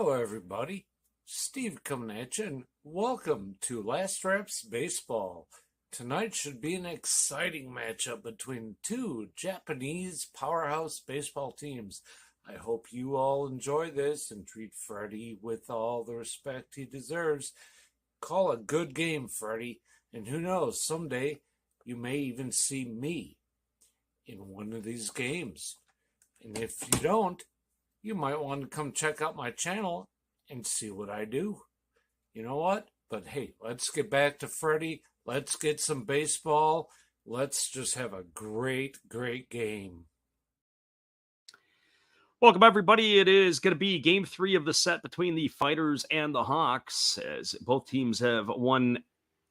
Hello, everybody. Steve coming at you, and welcome to Last Reps Baseball. Tonight should be an exciting matchup between two Japanese powerhouse baseball teams. I hope you all enjoy this and treat Freddie with all the respect he deserves. Call a good game, Freddie, and who knows, someday you may even see me in one of these games. And if you don't, you might want to come check out my channel and see what I do. You know what? But hey, let's get back to Freddie. Let's get some baseball. Let's just have a great game. Welcome, everybody. It is going to be game 3 of the set between the Fighters and the Hawks, as both teams have won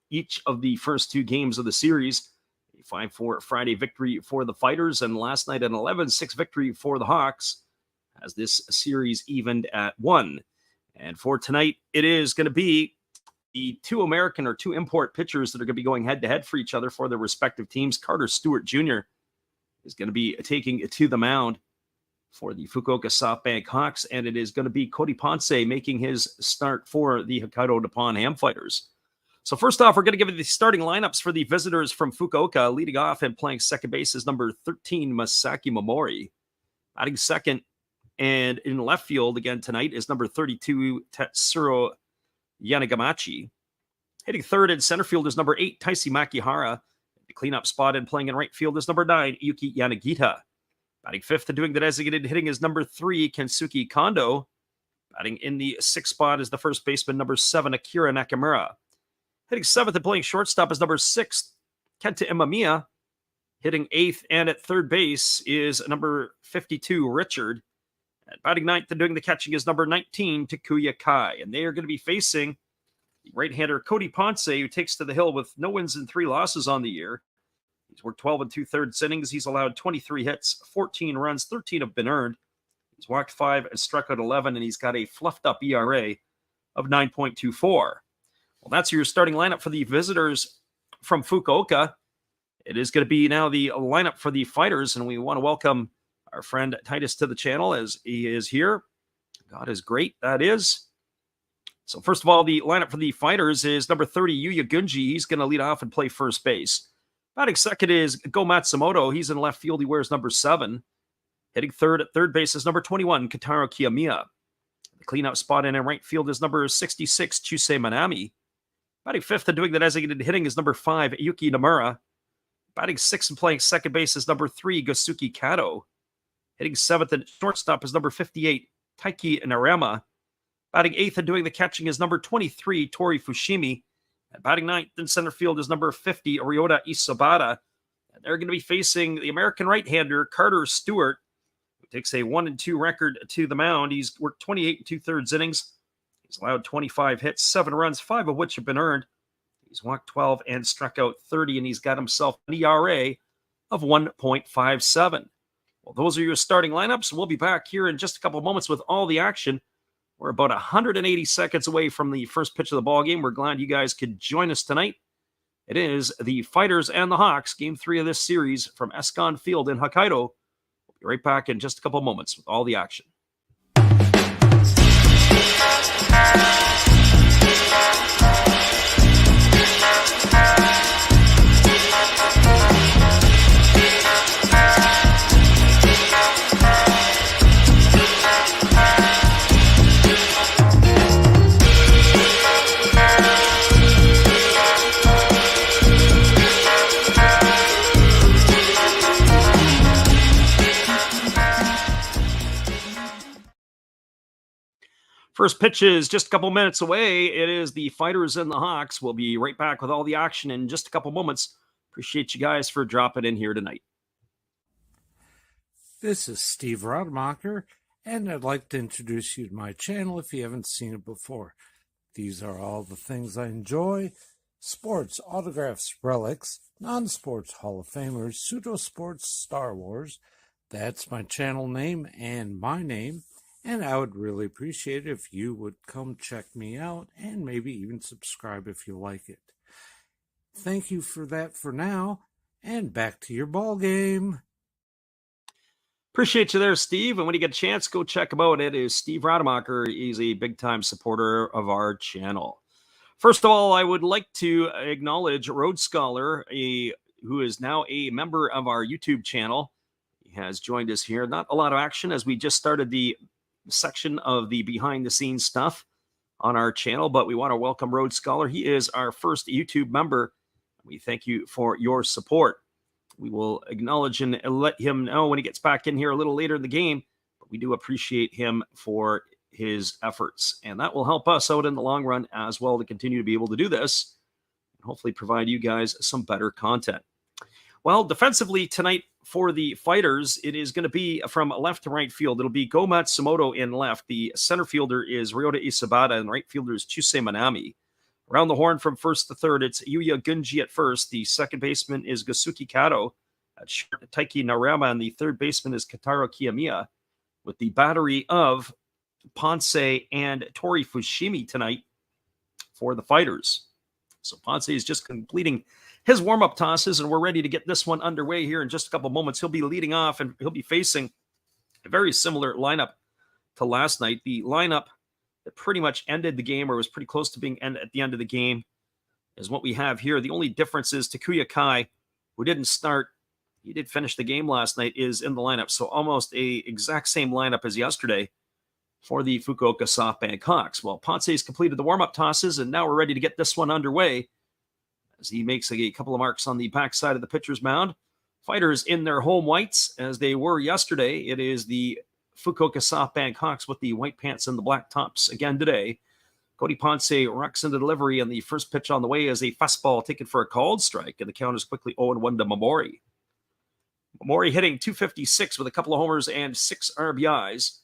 each of the first 2 games of the series. A 5-4 Friday victory for the Fighters, and last night an 11-6 victory for the Hawks, as this series evened at 1. And for tonight, it is going to be the 2 American or 2 import pitchers that are going to be going head-to-head for each other for their respective teams. Carter Stewart Jr. is going to be taking it to the mound for the Fukuoka SoftBank Hawks, and it is going to be Cody Ponce making his start for the Hokkaido Nippon-Ham Fighters. So first off, we're going to give you the starting lineups for the visitors from Fukuoka. Leading off and playing second base is number 13, Masaki Momori. Batting second and in left field again tonight is number 32, Tetsuro Yanagamachi. Hitting third and center field is number 8, Taisi Makihara. The cleanup spot and playing in right field is number 9, Yuki Yanagita. Batting fifth and doing the designated hitting is number 3, Kensuke Kondo. Batting in the 6th spot is the first baseman, number 7, Akira Nakamura. Hitting 7th and playing shortstop is number 6, Kenta Imamiya. Hitting 8th and at third base is number 52, Richard. And batting 9th and doing the catching is number 19, Takuya Kai. And they are going to be facing the right-hander Cody Ponce, who takes to the hill with no wins and 3 losses on the year. He's worked 12 2/3 innings. He's allowed 23 hits, 14 runs, 13 have been earned. He's walked 5 and struck out 11, and he's got a fluffed-up ERA of 9.24. Well, that's your starting lineup for the visitors from Fukuoka. It is going to be now the lineup for the Fighters, and we want to welcome our friend Titus to the channel as he is here. God is great, that is. So first of all, the lineup for the Fighters is number 30, Yuya Gunji. He's going to lead off and play first base. Batting second is Go Matsumoto. He's in left field. He wears number 7. Hitting third at third base is number 21, Kataro Kiyomiya. The cleanup spot in right field is number 66, Chusei Manami. Batting fifth and doing the designated hitting is number 5, Yuki Nomura. Batting sixth and playing second base is number 3, Gosuke Kato. Hitting 7th and shortstop is number 58, Taiki Narama. Batting 8th and doing the catching is number 23, Tori Fushimi. And batting 9th in center field is number 50, Ryota Isobata. And they're going to be facing the American right-hander, Carter Stewart, who takes a 1-2 record to the mound. He's worked 28 2/3 innings. He's allowed 25 hits, 7 runs, 5 of which have been earned. He's walked 12 and struck out 30, and he's got himself an ERA of 1.57. Well, those are your starting lineups. We'll be back here in just a couple of moments with all the action. We're about 180 seconds away from the first pitch of the ball game. We're glad you guys could join us tonight. It is the Fighters and the Hawks, game 3 of this series from Escon Field in Hokkaido. We'll be right back in just a couple of moments with all the action. First pitch is just a couple minutes away. It is the Fighters and the Hawks. We'll be right back with all the action in just a couple moments. Appreciate you guys for dropping in here tonight. This is Steve Rademacher, and I'd like to introduce you to my channel if you haven't seen it before. These are all the things I enjoy: sports, autographs, relics, non-sports Hall of Famers, pseudo-sports, Star Wars. That's my channel name and my name. And I would really appreciate it if you would come check me out and maybe even subscribe if you like it. Thank you for that for now, and back to your ball game. Appreciate you there, Steve. And when you get a chance, go check him out. It is Steve Rademacher. He's a big-time supporter of our channel. First of all, I would like to acknowledge Road Scholar, who is now a member of our YouTube channel. He has joined us here. Not a lot of action as we just started the section of the behind-the-scenes stuff on our channel, but we want to welcome Road Scholar. He is our first YouTube member. We thank you for your support. We will acknowledge and let him know when he gets back in here a little later in the game, but we do appreciate him for his efforts, and that will help us out in the long run as well to continue to be able to do this and hopefully provide you guys some better content. Well, defensively tonight for the Fighters, it is going to be from left to right field. It'll be Go Matsumoto in left. The center fielder is Ryota Isabata, and right fielder is Chusei Manami. Around the horn from first to third, it's Yuya Gunji at first. The second baseman is Gasuki Kato. At short, Taiki Narama, and the third baseman is Kataro Kiyomiya, with the battery of Ponce and Tori Fushimi tonight for the Fighters. So Ponce is just completing his warm-up tosses, and we're ready to get this one underway here in just a couple moments. He'll be leading off, and he'll be facing a very similar lineup to last night. The lineup that pretty much ended the game, or was pretty close to being at the end of the game, is what we have here. The only difference is Takuya Kai, who didn't start, he did finish the game last night, is in the lineup. So almost a exact same lineup as yesterday for the Fukuoka SoftBank Hawks. Well, Ponce's completed the warm-up tosses, and now we're ready to get this one underway as he makes a couple of marks on the backside of the pitcher's mound. Fighters in their home whites, as they were yesterday. It is the Fukuoka SoftBank Hawks with the white pants and the black tops again today. Cody Ponce rocks into delivery, and the first pitch on the way is a fastball taken for a called strike, and the count is quickly 0-1 to Momori. Momori hitting .256 with a couple of homers and 6 RBIs.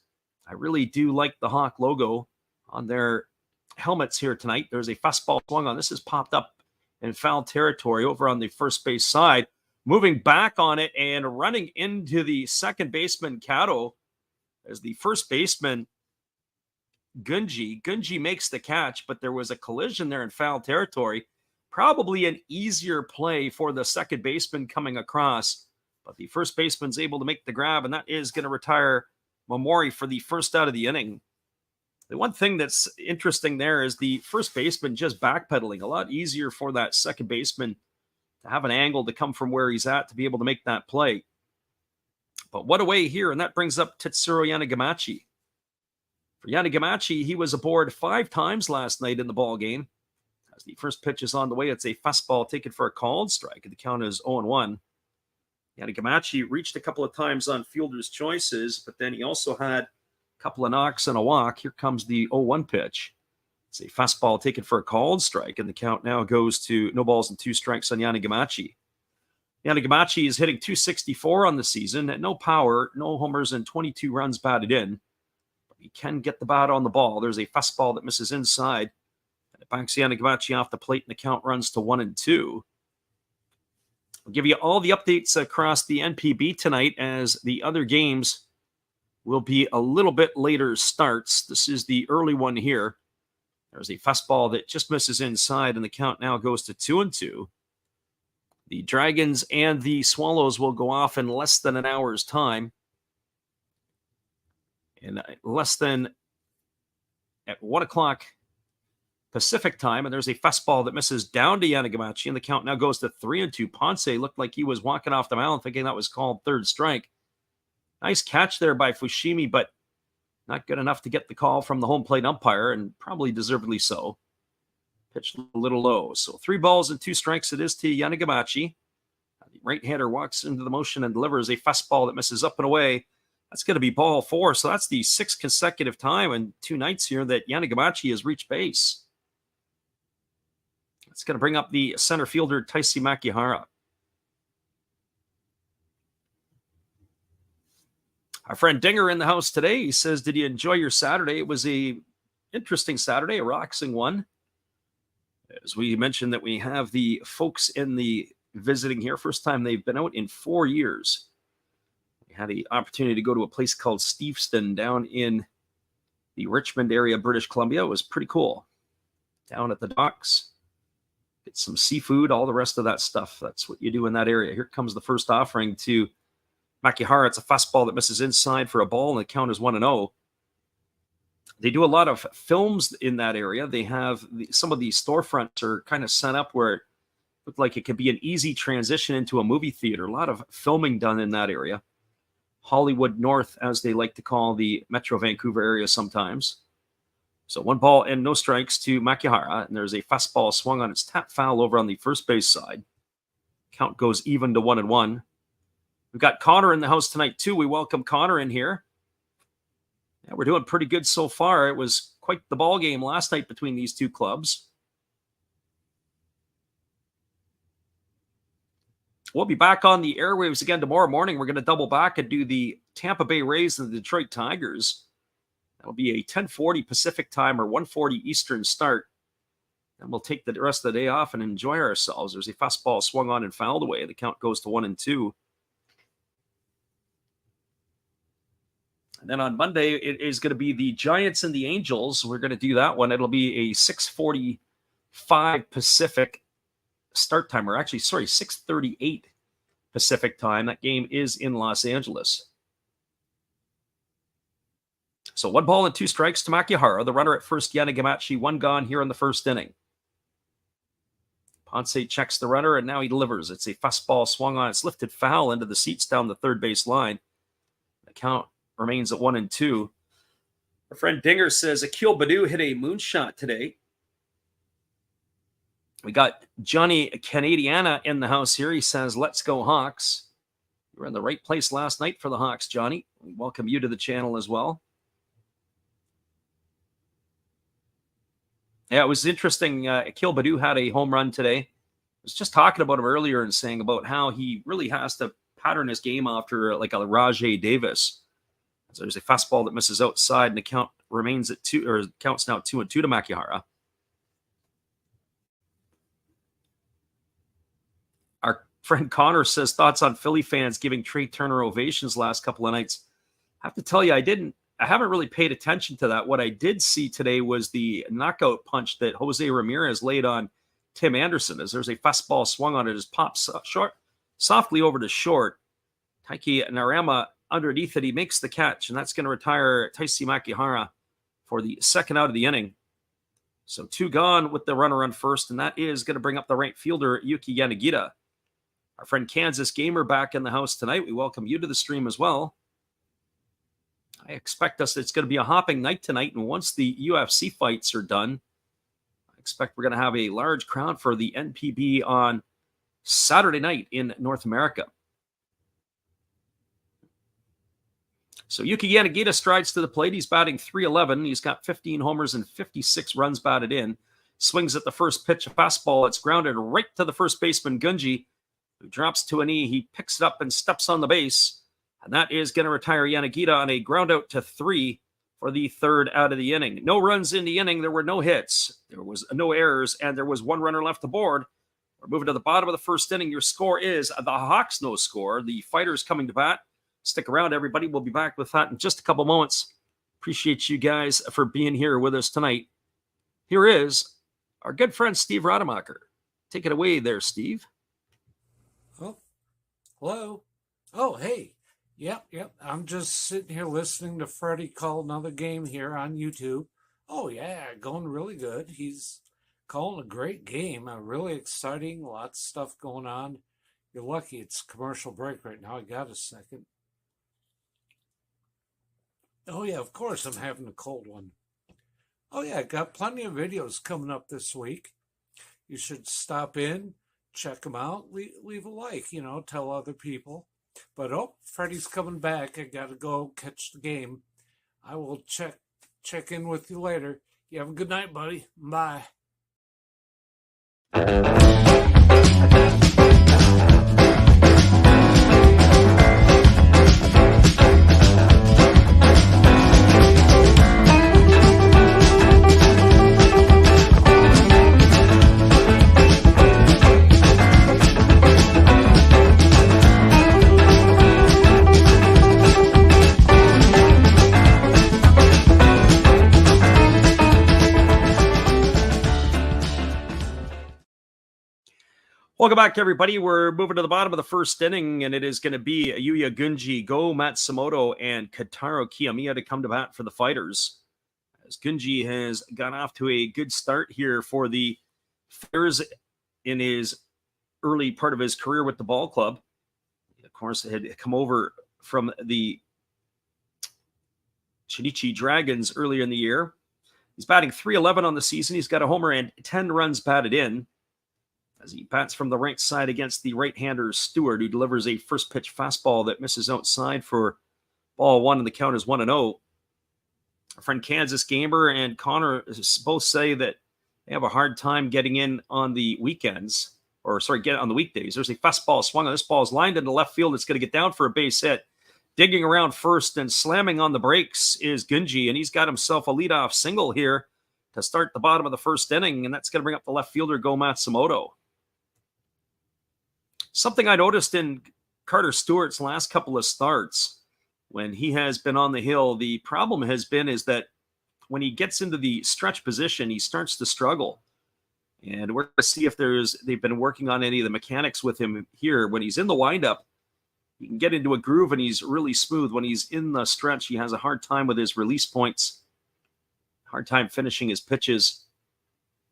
I really do like the Hawk logo on their helmets here tonight. There's a fastball swung on. This has popped up in foul territory over on the first base side. Moving back on it and running into the second baseman, Kato, as the first baseman, Gunji makes the catch, but there was a collision there in foul territory. Probably an easier play for the second baseman coming across, but the first baseman's able to make the grab, and that is going to retire Momori for the first out of the inning. The one thing that's interesting there is the first baseman just backpedaling. A lot easier for that second baseman to have an angle to come from where he's at to be able to make that play. But what a way here, and that brings up Tetsuro Yanagamachi. For Yanagamachi, he was aboard 5 times last night in the ball game. As the first pitch is on the way, it's a fastball taken for a called strike, and the count is 0-1. Yanagamachi reached a couple of times on fielder's choices, but then he also had a couple of knocks and a walk. Here comes the 0-1 pitch. It's a fastball taken for a called strike, and the count now goes to no balls and 2 strikes on Yanagamachi. Yanagamachi is hitting .264 on the season, at no power, no homers, and 22 runs batted in. But he can get the bat on the ball. There's a fastball that misses inside, and it backs Yanagamachi off the plate, and the count runs to 1-2. I'll give you all the updates across the NPB tonight, as the other games will be a little bit later starts. This is the early one here. There's a fastball that just misses inside, and the count now goes to 2-2. The Dragons and the Swallows will go off in less than an hour's time. In less than at 1 o'clock Pacific time, and there's a fastball that misses down to Yanagamachi, and the count now goes to 3-2. Ponce looked like he was walking off the mound, thinking that was called third strike. Nice catch there by Fushimi, but not good enough to get the call from the home plate umpire, and probably deservedly so. Pitched a little low. So 3 balls and 2 strikes it is to Yanagamachi. The right-hander walks into the motion and delivers a fastball that misses up and away. That's going to be ball 4. So that's the 6th consecutive time in 2 nights here that Yanagamachi has reached base. It's going to bring up the center fielder, Taisi Makihara. Our friend Dinger in the house today. He says, did you enjoy your Saturday? It was a interesting Saturday, a relaxing one. As we mentioned that we have the folks in the visiting here. First time they've been out in 4 years. We had the opportunity to go to a place called Steveston down in the Richmond area, British Columbia. It was pretty cool. Down at the docks. Get some seafood, all the rest of that stuff. That's what you do in that area. Here comes the first offering to Makihara, it's a fastball that misses inside for a ball, and the count is 1-0. They do a lot of films in that area. They have some of these storefronts are kind of set up where it looked like it could be an easy transition into a movie theater. A lot of filming done in that area. Hollywood North, as they like to call the Metro Vancouver area sometimes. So 1 ball and no strikes to Makihara, and there's a fastball swung on its tap foul over on the first base side. Count goes even to 1-1. We've got Connor in the house tonight, too. We welcome Connor in here. Yeah, we're doing pretty good so far. It was quite the ball game last night between these two clubs. We'll be back on the airwaves again tomorrow morning. We're going to double back and do the Tampa Bay Rays and the Detroit Tigers. That'll be a 10:40 Pacific time or 1:40 Eastern start. And we'll take the rest of the day off and enjoy ourselves. There's a fastball swung on and fouled away. The count goes to 1-2. And then on Monday, it is going to be the Giants and the Angels. We're going to do that one. It'll be a 6:45 Pacific start time, or actually, 6:38 Pacific time. That game is in Los Angeles. So 1 ball and 2 strikes to Makihara. The runner at first, Yanagamachi, 1 gone here in the first inning. Ponce checks the runner, and now he delivers. It's a fastball swung on. It's lifted foul into the seats down the third base line. The count remains at 1-2. Our friend Dinger says Akil Baddoo hit a moonshot today. We got Johnny Canadiana in the house here. He says, let's go Hawks. You were in the right place last night for the Hawks, Johnny. We welcome you to the channel as well. Yeah, it was interesting. Akil Baddoo had a home run today. I was just talking about him earlier and saying about how he really has to pattern his game after like a Rajay Davis. So there's a fastball that misses outside, and the count remains at 2, or counts now 2-2 to Makihara. Our friend Connor says thoughts on Philly fans giving Trey Turner ovations last couple of nights. I have to tell you, I haven't really paid attention to that. What I did see today was the knockout punch that Jose Ramirez laid on Tim Anderson, as there's a fastball swung on it, just pops short, softly over to short. Taiki Narama underneath it, he makes the catch, and that's going to retire Taisi Makihara for the second out of the inning. So 2 gone with the runner on first, and that is going to bring up the right fielder, Yuki Yanagita. Our friend Kansas Gamer back in the house tonight. We welcome you to the stream as well. I expect it's going to be a hopping night tonight, and once the UFC fights are done, I expect we're going to have a large crowd for the NPB on Saturday night in North America. So Yuki Yanagita strides to the plate. He's batting .311. He's got 15 homers and 56 runs batted in. Swings at the first pitch, a fastball. It's grounded right to the first baseman, Gunji, who drops to a knee. He picks it up and steps on the base. And that is going to retire Yanagita on a ground out to 3 for the third out of the inning. No runs in the inning. There were no hits. There was no errors, and there was 1 runner left aboard. We're moving to the bottom of the first inning. Your score is the Hawks no score. The Fighters coming to bat. Stick around, everybody. We'll be back with that in just a couple moments. Appreciate you guys for being here with us tonight. Here is our good friend Steve Rademacher. Take it away there, Steve. Oh, hello. Oh, hey. Yep. I'm just sitting here listening to Freddie call another game here on YouTube. Oh, yeah, going really good. He's calling a great game. Really exciting. Lots of stuff going on. You're lucky it's commercial break right now. I got a second. Oh, yeah, of course I'm having a cold one. Oh, yeah, got plenty of videos coming up this week. You should stop in, check them out, leave a like, tell other people. But, Freddie's coming back. I got to go catch the game. I will check in with you later. You have a good night, buddy. Bye. Welcome back, everybody. We're moving to the bottom of the first inning, and it is going to be Yuya Gunji, Go Matsumoto, and Kotaro Kiyomiya to come to bat for the Fighters. As Gunji has got off to a good start here for the Fighters in his early part of his career with the ball club. Of course, had come over from the Chinichi Dragons earlier in the year. He's batting .311 on the season. He's got a homer and 10 runs batted in, as he bats from the right side against the right-hander Stewart, who delivers a first pitch fastball that misses outside for ball one, and the count is 1-0. Our friend Kansas Gamer and Connor both say that they have a hard time getting in on the weekends, get on the weekdays. There's a fastball swung on. This ball is lined into left field. It's going to get down for a base hit. Digging around first and slamming on the brakes is Gunji, and he's got himself a leadoff single here to start the bottom of the first inning, and that's going to bring up the left fielder, Go Matsumoto. Something I noticed in Carter Stewart's last couple of starts when he has been on the hill, the problem has been is that when he gets into the stretch position, he starts to struggle. And we're going to see if they've been working on any of the mechanics with him here. When he's in the windup, he can get into a groove and he's really smooth. When he's in the stretch, he has a hard time with his release points, hard time finishing his pitches,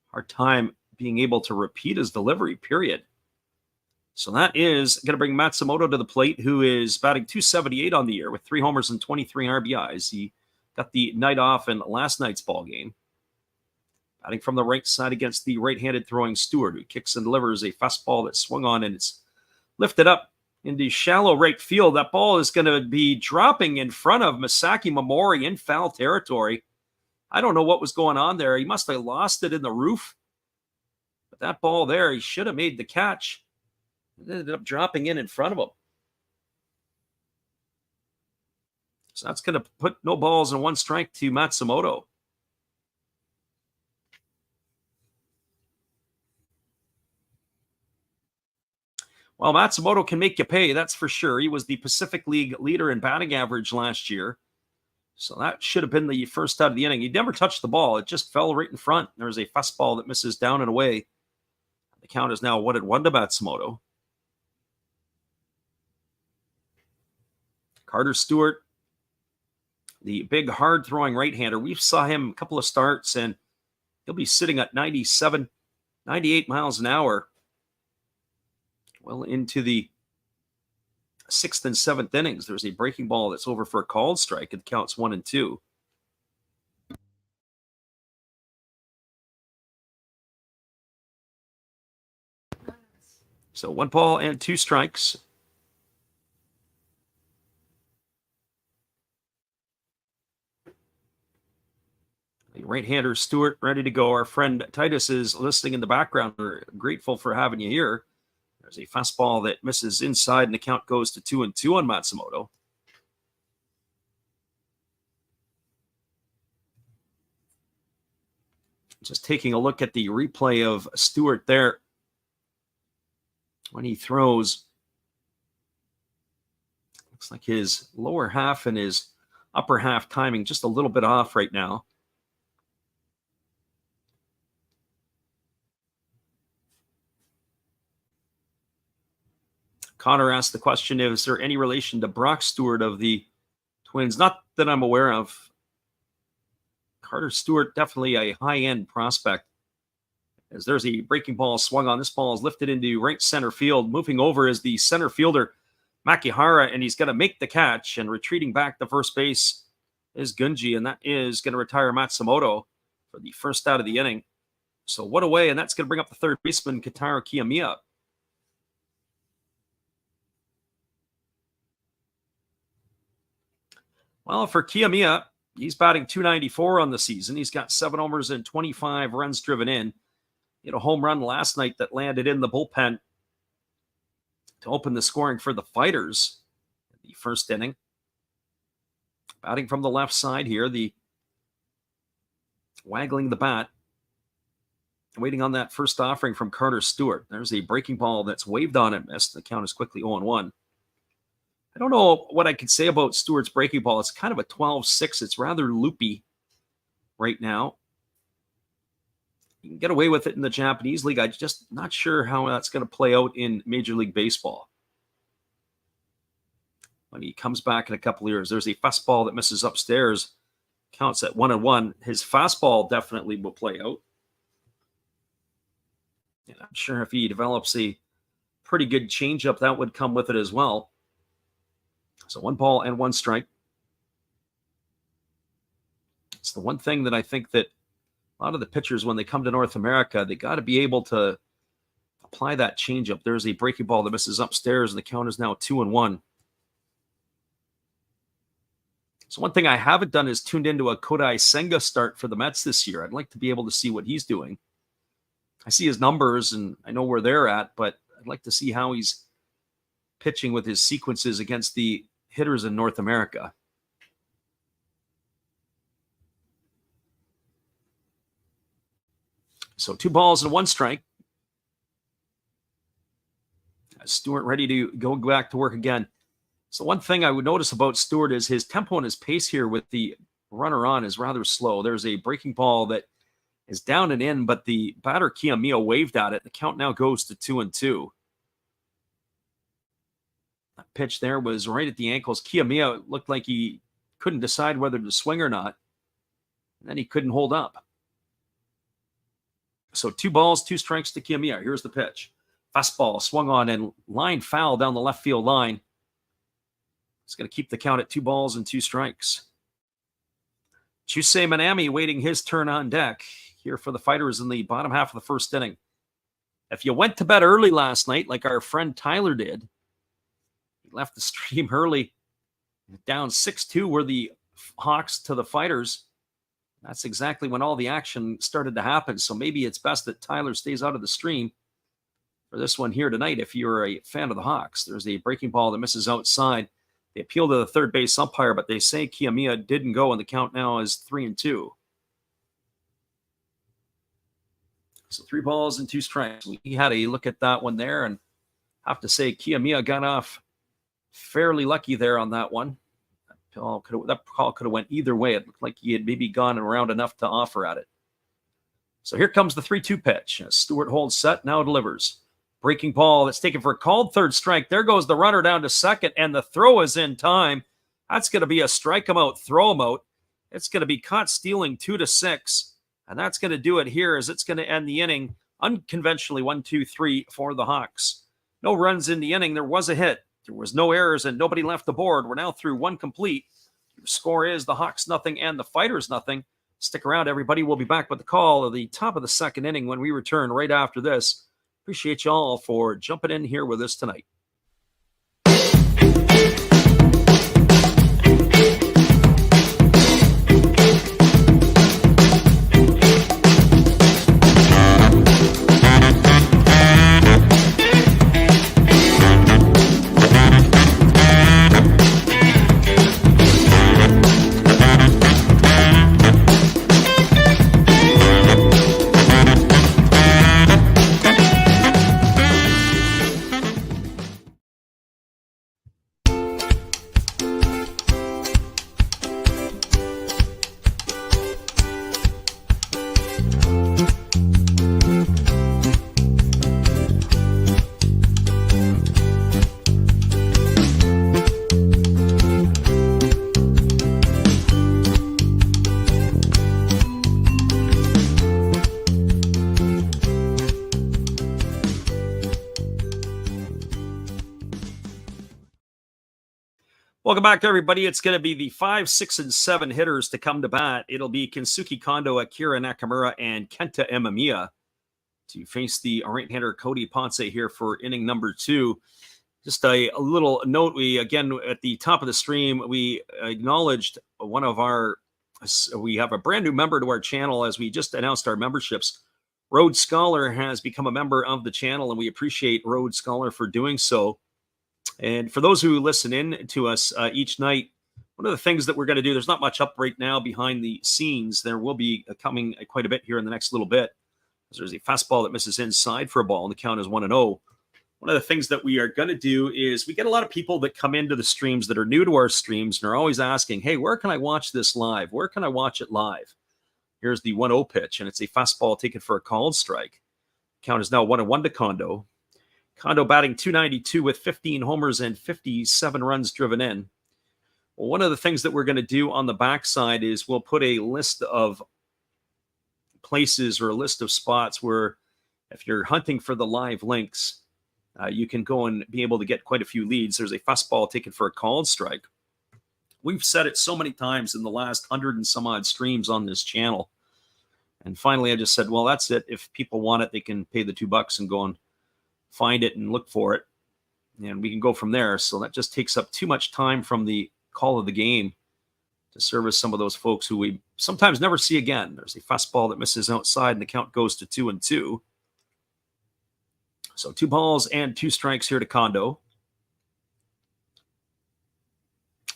hard time being able to repeat his delivery, period. So that is going to bring Matsumoto to the plate, who is batting .278 on the year with 3 homers and 23 RBIs. He got the night off in last night's ball game. Batting from the right side against the right-handed throwing Stewart, who kicks and delivers a fastball that swung on and it's lifted up into shallow right field. That ball is going to be dropping in front of Masaki Momori in foul territory. I don't know what was going on there. He must have lost it in the roof. But that ball there, he should have made the catch. It ended up dropping in front of him. So that's going to put no balls and 1 strike to Matsumoto. Well, Matsumoto can make you pay, that's for sure. He was the Pacific League leader in batting average last year. So that should have been the first out of the inning. He never touched the ball. It just fell right in front. There was a fastball that misses down and away. The count is now 1-1 to Matsumoto. Carter Stewart, the big, hard-throwing right-hander. We saw him a couple of starts, and he'll be sitting at 97, 98 miles an hour. Well, into the 6th and 7th innings, there's a breaking ball that's over for a called strike. It counts 1-2. So 1 ball and 2 strikes. The right-hander Stewart ready to go. Our friend Titus is listening in the background. We're grateful for having you here. There's a fastball that misses inside, and the count goes to 2-2 on Matsumoto. Just taking a look at the replay of Stewart there. When he throws, looks like his lower half and his upper half timing just a little bit off right now. Connor asked the question, is there any relation to Brock Stewart of the Twins? Not that I'm aware of. Carter Stewart, definitely a high-end prospect. As there's a breaking ball swung on. This ball is lifted into right center field. Moving over is the center fielder, Makihara, and he's going to make the catch. And retreating back to first base is Gunji, and that is going to retire Matsumoto for the first out of the inning. So what away, and that's going to bring up the third baseman, Kotaro Kiyomiya. Well, for Kiyomiya, he's batting .294 on the season. He's got 7 homers and 25 runs driven in. He had a home run last night that landed in the bullpen to open the scoring for the Fighters in the first inning. Batting from the left side here, the waggling the bat, waiting on that first offering from Carter Stewart. There's a breaking ball that's waved on and missed. The count is quickly 0-1. I don't know what I could say about Stewart's breaking ball. It's kind of a 12-6. It's rather loopy right now. You can get away with it in the Japanese league. I'm just not sure how that's going to play out in Major League Baseball. When he comes back in a couple of years, there's a fastball that misses upstairs. Counts at 1-1. His fastball definitely will play out. And I'm sure if he develops a pretty good changeup, that would come with it as well. So 1 ball and 1 strike. It's the one thing that I think that a lot of the pitchers, when they come to North America, they got to be able to apply that changeup. There's a breaking ball that misses upstairs, and the count is now 2-1. So one thing I haven't done is tuned into a Kodai Senga start for the Mets this year. I'd like to be able to see what he's doing. I see his numbers, and I know where they're at, but I'd like to see how he's pitching with his sequences against the hitters in North America. So 2 balls and 1 strike. Stewart ready to go back to work again. So one thing I would notice about Stewart is his tempo and his pace here with the runner on is rather slow. There's a breaking ball that is down and in, but the batter Kiyomiya waved at it. The count now goes to 2-2. That pitch there was right at the ankles. Kiyomiya looked like he couldn't decide whether to swing or not. And then he couldn't hold up. So 2 balls, 2 strikes to Kiyomiya. Here's the pitch. Fastball swung on and line foul down the left field line. It's going to keep the count at 2 balls and 2 strikes. Chusei Minami waiting his turn on deck here for the Fighters in the bottom half of the first inning. If you went to bed early last night, like our friend Tyler did, he left the stream early. Down 6-2 were the Hawks to the Fighters. That's exactly when all the action started to happen. So maybe it's best that Tyler stays out of the stream for this one here tonight if you're a fan of the Hawks. There's a breaking ball that misses outside. They appeal to the third base umpire, but they say Kiyomiya didn't go, and the count now is 3-2. So 3 balls and 2 strikes. We had a look at that one there, and I have to say Kiyomiya got off fairly lucky there on that one. That call could have went either way. It looked like he had maybe gone around enough to offer at it. So here comes the 3-2 pitch. Stewart holds set, now delivers. Breaking ball that's taken for a called third strike. There goes the runner down to second, and the throw is in time. That's going to be a strike him out, throw him out. It's going to be caught stealing 2-6, and that's going to do it here as it's going to end the inning unconventionally 1-2-3 for the Hawks. No runs in the inning. There was a hit. There was no errors, and nobody left the board. We're now through 1 complete. Your score is the Hawks 0 and the Fighters 0. Stick around, everybody. We'll be back with the call at the top of the second inning when we return right after this. Appreciate you all for jumping in here with us tonight. Welcome back, everybody. It's going to be the 5, 6, and 7 hitters to come to bat. It'll be Kensuke Kondo, Akira Nakamura, and Kenta Imamiya to face the right-hander Cody Ponce here for inning number 2. Just a little note. Again, at the top of the stream, we acknowledged we have a brand new member to our channel as we just announced our memberships. Rhodes Scholar has become a member of the channel, and we appreciate Rhodes Scholar for doing so. And for those who listen in to us each night, one of the things that we're going to do, there's not much up right now behind the scenes. There will be coming quite a bit here in the next little bit. There's a fastball that misses inside for a ball, and the count is 1-0. One of the things that we are going to do is we get a lot of people that come into the streams that are new to our streams and are always asking, hey, where can I watch this live? Where can I watch it live? Here's the 1-0 pitch, and it's a fastball taken for a called strike. Count is now 1-1 to Kondo. Kondo batting .292 with 15 homers and 57 runs driven in. Well, one of the things that we're going to do on the backside is we'll put a list of places or a list of spots where if you're hunting for the live links, you can go and be able to get quite a few leads. There's a fastball taken for a called strike. We've said it so many times in the last 100 and some odd streams on this channel. And finally, I just said, well, that's it. If people want it, they can pay the $2 and go and find it and look for it. And we can go from there. So that just takes up too much time from the call of the game to service some of those folks who we sometimes never see again. There's a fastball that misses outside, and the count goes to 2-2. So 2 balls and 2 strikes here to Kondo.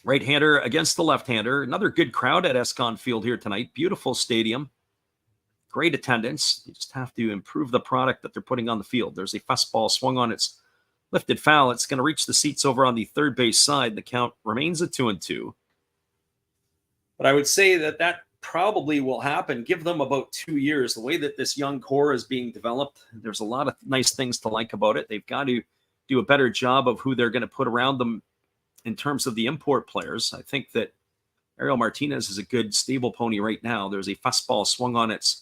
Right-hander against the left-hander. Another good crowd at Escon Field here tonight. Beautiful stadium. Great attendance. You just have to improve the product that they're putting on the field. There's a fastball swung on its lifted foul. It's going to reach the seats over on the third base side. The count remains at 2-2. But I would say that probably will happen. Give them about 2 years. The way that this young core is being developed, there's a lot of nice things to like about it. They've got to do a better job of who they're going to put around them in terms of the import players. I think that Ariel Martinez is a good stable pony right now. There's a fastball swung on its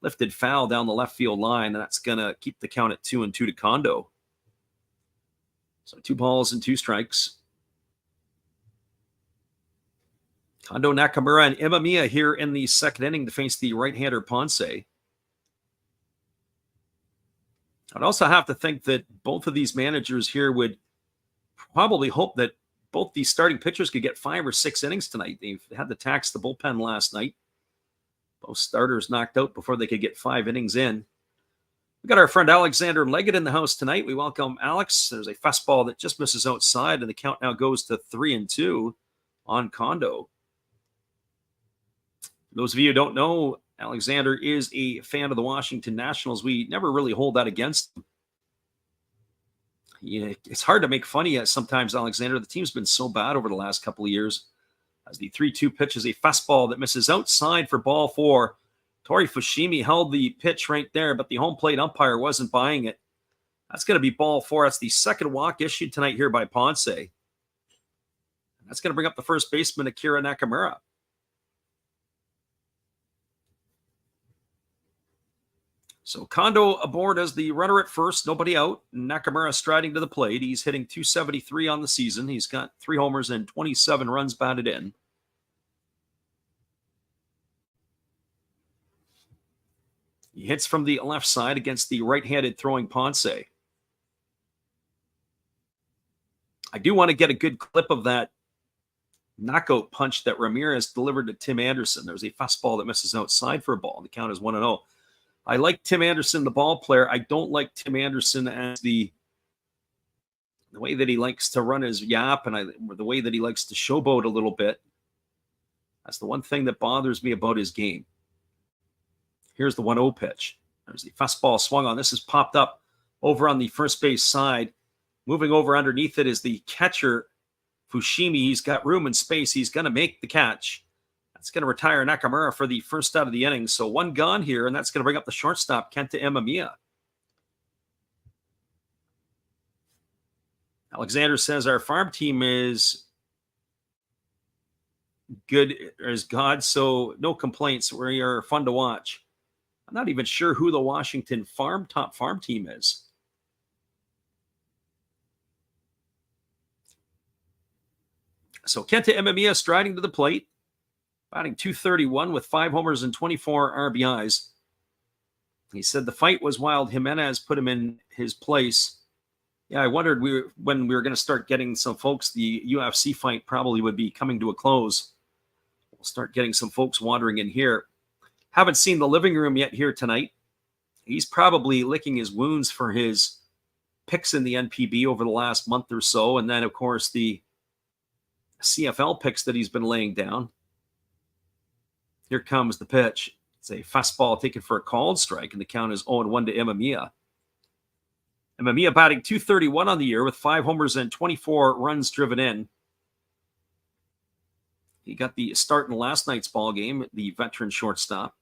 lifted foul down the left field line, and that's going to keep the count at 2-2 to Kondo. So 2 balls and 2 strikes. Kondo, Nakamura, and Imamiya here in the second inning to face the right-hander Ponce. I'd also have to think that both of these managers here would probably hope that both these starting pitchers could get 5 or 6 innings tonight. They've had to tax the bullpen last night. Both starters knocked out before they could get 5 innings in. We got our friend Alexander Leggett in the house tonight. We welcome Alex. There's a fastball that just misses outside, and the count now goes to 3-2 on Kondo. For those of you who don't know, Alexander is a fan of the Washington Nationals. We never really hold that against him. Yeah, it's hard to make fun of you sometimes, Alexander. The team's been so bad over the last couple of years. As the 3-2 pitch is a fastball that misses outside for ball 4. Tori Fushimi held the pitch right there, but the home plate umpire wasn't buying it. That's going to be ball 4. That's the second walk issued tonight here by Ponce. And that's going to bring up the first baseman, Akira Nakamura. So Kondo aboard as the runner at first, nobody out. Nakamura striding to the plate. He's hitting .273 on the season. He's got 3 homers and 27 runs batted in. He hits from the left side against the right-handed throwing Ponce. I do want to get a good clip of that knockout punch that Ramirez delivered to Tim Anderson. There's a fastball that misses outside for a ball. The count is 1-0. I like Tim Anderson, the ball player. I don't like Tim Anderson as the way that he likes to run his yap and the way that he likes to showboat a little bit. That's the one thing that bothers me about his game. Here's the 1-0 pitch. There's the fastball swung on. This is popped up over on the first base side. Moving over underneath it is the catcher, Fushimi. He's got room and space. He's going to make the catch. That's going to retire Nakamura for the first out of the inning. So 1 gone here, and that's going to bring up the shortstop, Kenta Imamiya. Alexander says our farm team is good as God, so no complaints. We are fun to watch. I'm not even sure who the Washington top farm team is. So Kenta Imamiya striding to the plate. Batting .231 with 5 homers and 24 RBIs. He said the fight was wild. Jimenez put him in his place. Yeah, I wondered when we were going to start getting some folks. The UFC fight probably would be coming to a close. We'll start getting some folks wandering in here. Haven't seen the living room yet here tonight. He's probably licking his wounds for his picks in the NPB over the last month or so. And then, of course, the CFL picks that he's been laying down. Here comes the pitch. It's a fastball taken for a called strike, and the count is 0-1 to Imamiya. Imamiya batting .231 on the year with 5 homers and 24 runs driven in. He got the start in last night's ball game, the veteran shortstop.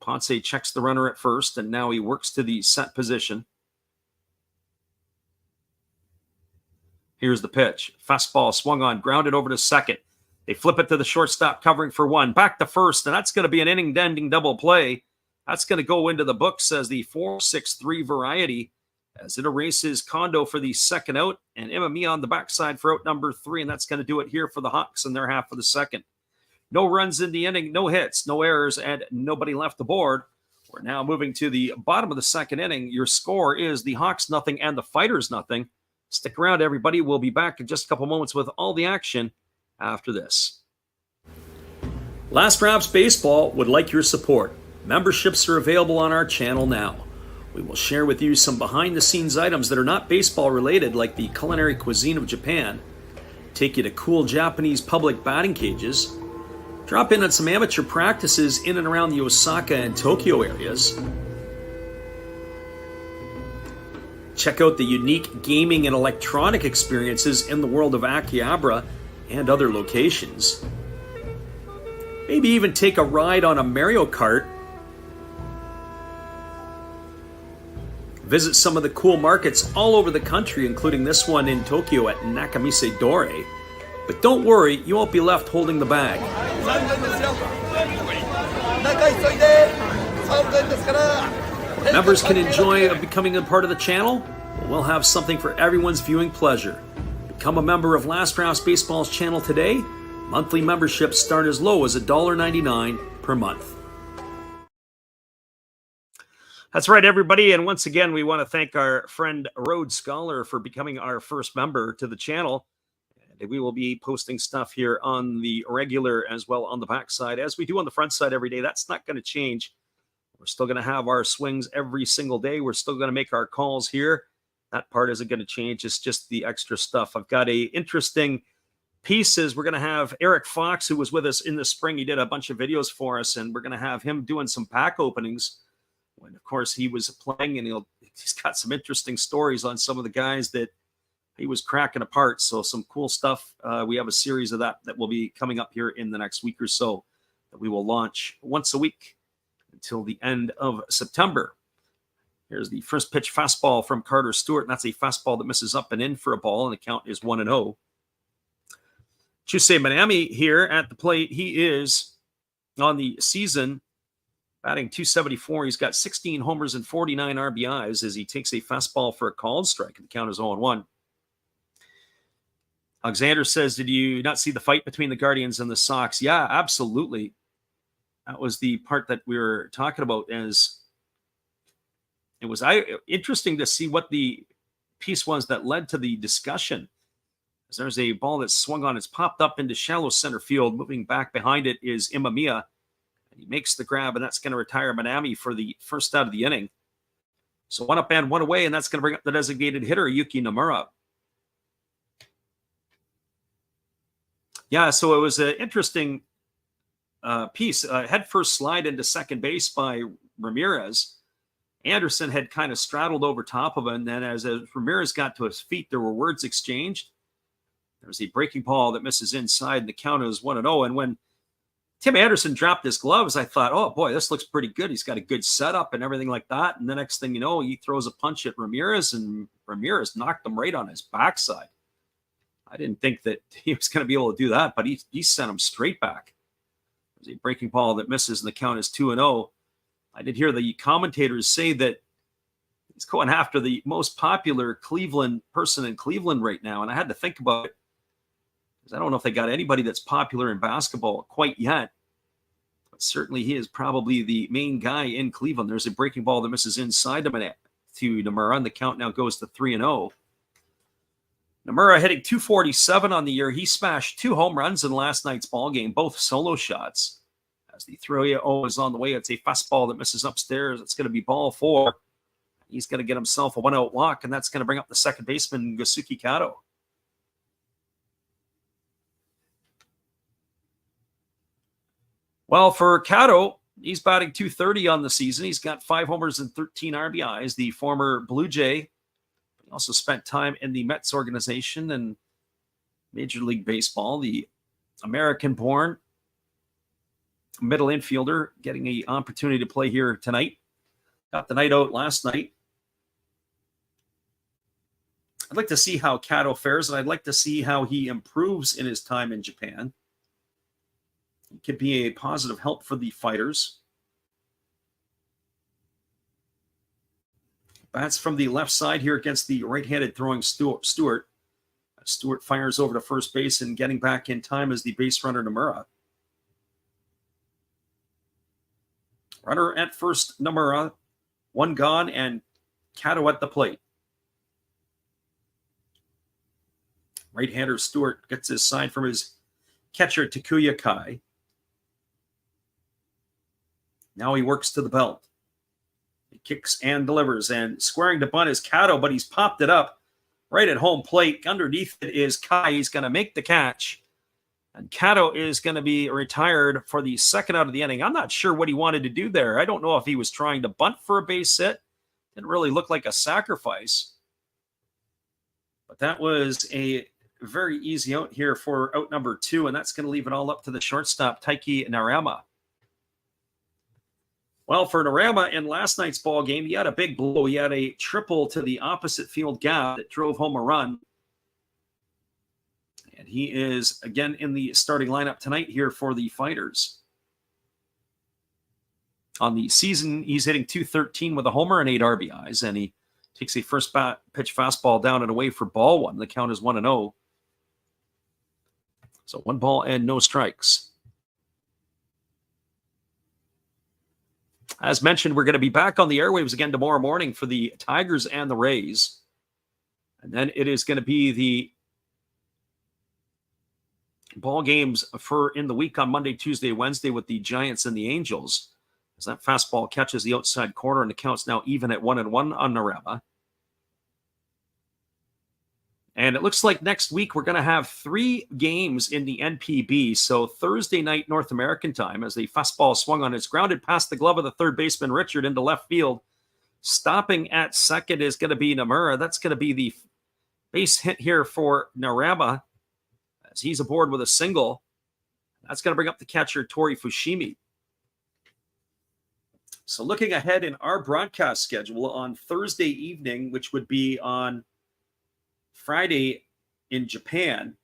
Ponce checks the runner at first, and now he works to the set position. Here's the pitch. Fastball swung on, grounded over to second. They flip it to the shortstop, covering for one. Back to first, and that's going to be an inning-ending double play. That's going to go into the books as the 4-6-3 variety as it erases Kondo for the second out and Imamiya on the backside for out number 3, and that's going to do it here for the Hawks in their half of the second. No runs in the inning, no hits, no errors, and nobody left the board. We're now moving to the bottom of the second inning. Your score is the Hawks nothing and the Fighters nothing. Stick around, everybody. We'll be back in just a couple moments with all the action after this. Last Raps Baseball would like your support. Memberships are available on our channel now. We will share with you some behind-the-scenes items that are not baseball-related, like the culinary cuisine of Japan, take you to cool Japanese public batting cages, drop in on some amateur practices in and around the Osaka and Tokyo areas, check out the unique gaming and electronic experiences in the world of Akihabara and other locations, maybe even take a ride on a Mario Kart, visit some of the cool markets all over the country, including this one in Tokyo at Nakamise Dore. But don't worry, you won't be left holding the bag. Members can enjoy becoming a part of the channel. We'll have something for everyone's viewing pleasure. Become a member of Last Rouse Baseball's channel today. Monthly memberships start as low as $1.99 per month. That's right, everybody. And once again, we want to thank our friend Rhodes Scholar for becoming our first member to the channel. And we will be posting stuff here on the regular as well on the backside, as we do on the front side every day. That's not going to change. We're still going to have our swings every single day. We're still going to make our calls here. That part isn't going to change. It's just the extra stuff. I've got a interesting pieces. We're going to have Eric Fox, who was with us in the spring. He did a bunch of videos for us, and we're going to have him doing some pack openings when, of course, he was playing, and he's got some interesting stories on some of the guys that he was cracking apart. So some cool stuff. We have a series of that will be coming up here in the next week or so that we will launch once a week until the end of September. Here's the first pitch fastball from Carter Stewart, and that's a fastball that misses up and in for a ball, and the count is 1-0. Chusei Minami here at the plate. He is on the season batting .274. He's got 16 homers and 49 RBIs as he takes a fastball for a called strike. The count is 0-1. Alexander says, did you not see the fight between the Guardians and the Sox? Yeah, absolutely. That was the part that we were talking about. As it was interesting to see what the piece was that led to the discussion. As there's a ball that swung on. It's popped up into shallow center field. Moving back behind it is Imamiya. He makes the grab, and that's going to retire Minami for the first out of the inning. So one up and one away, and that's going to bring up the designated hitter, Yuki Nomura. Yeah, so it was an interesting piece. Head first slide into second base by Ramirez. Anderson had kind of straddled over top of him, and then as Ramirez got to his feet, there were words exchanged. There was a breaking ball that misses inside, and the count is 1-0. And when Tim Anderson dropped his gloves, I thought, oh, boy, this looks pretty good. He's got a good setup and everything like that. And the next thing you know, he throws a punch at Ramirez, and Ramirez knocked him right on his backside. I didn't think that he was going to be able to do that, but he sent him straight back. There's a breaking ball that misses, and the count is 2-0. I did hear the commentators say that he's going after the most popular Cleveland person in Cleveland right now, and I had to think about it. I don't know if they got anybody that's popular in basketball quite yet, but certainly he is probably the main guy in Cleveland. There's a breaking ball that misses inside him to Nomura, and the count now goes to 3-0. Nomura hitting .247 on the year. He smashed 2 home runs in last night's ball game, both solo shots. As the 3-0 is on the way, it's a fastball that misses upstairs. It's going to be ball 4. He's going to get himself a 1-out walk, and that's going to bring up the second baseman, Gosuke Kato. Well, for Kato, he's batting .230 on the season. He's got 5 homers and 13 RBIs. The former Blue Jay. He also spent time in the Mets organization and Major League Baseball. The American-born middle infielder, getting an opportunity to play here tonight. Got the night out last night. I'd like to see how Kato fares, and I'd like to see how he improves in his time in Japan. He could be a positive help for the fighters. Bats from the left side here against the right-handed throwing Stewart. Stewart fires over to first base, and getting back in time is the base runner Nomura. Runner at first, Nomura. One gone, and Kato at the plate. Right-hander Stewart gets his sign from his catcher, Takuya Kai. Now he works to the belt. He kicks and delivers, and squaring to bunt is Kato, but he's popped it up right at home plate. Underneath it is Kai. He's going to make the catch, and Kato is going to be retired for the second out of the inning. I'm not sure what he wanted to do there. I don't know if he was trying to bunt for a base hit. Didn't really look like a sacrifice, but that was a very easy out here for out number 2, and that's going to leave it all up to the shortstop, Taiki Narama. Well, for Narama in last night's ball game, he had a big blow. He had a triple to the opposite field gap that drove home a run. And he is again in the starting lineup tonight here for the Fighters. On the season, he's hitting .213 with a homer and 8 RBIs, and he takes a first pitch fastball down and away for ball 1. The count is 1-0. So 1 ball and no strikes. As mentioned, we're going to be back on the airwaves again tomorrow morning for the Tigers and the Rays. And then it is going to be the ball games for in the week on Monday, Tuesday, Wednesday with the Giants and the Angels. As that fastball catches the outside corner, and the count's now even at 1-1 on Narama. And it looks like next week we're going to have 3 games in the NPB. So Thursday night North American time, as the fastball swung on, it's grounded past the glove of the third baseman Richard into left field. Stopping at second is going to be Nomura. That's going to be the base hit here for Narama, as he's aboard with a single. That's going to bring up the catcher Tori Fushimi. So looking ahead in our broadcast schedule on Thursday evening, which would be on Friday in Japan,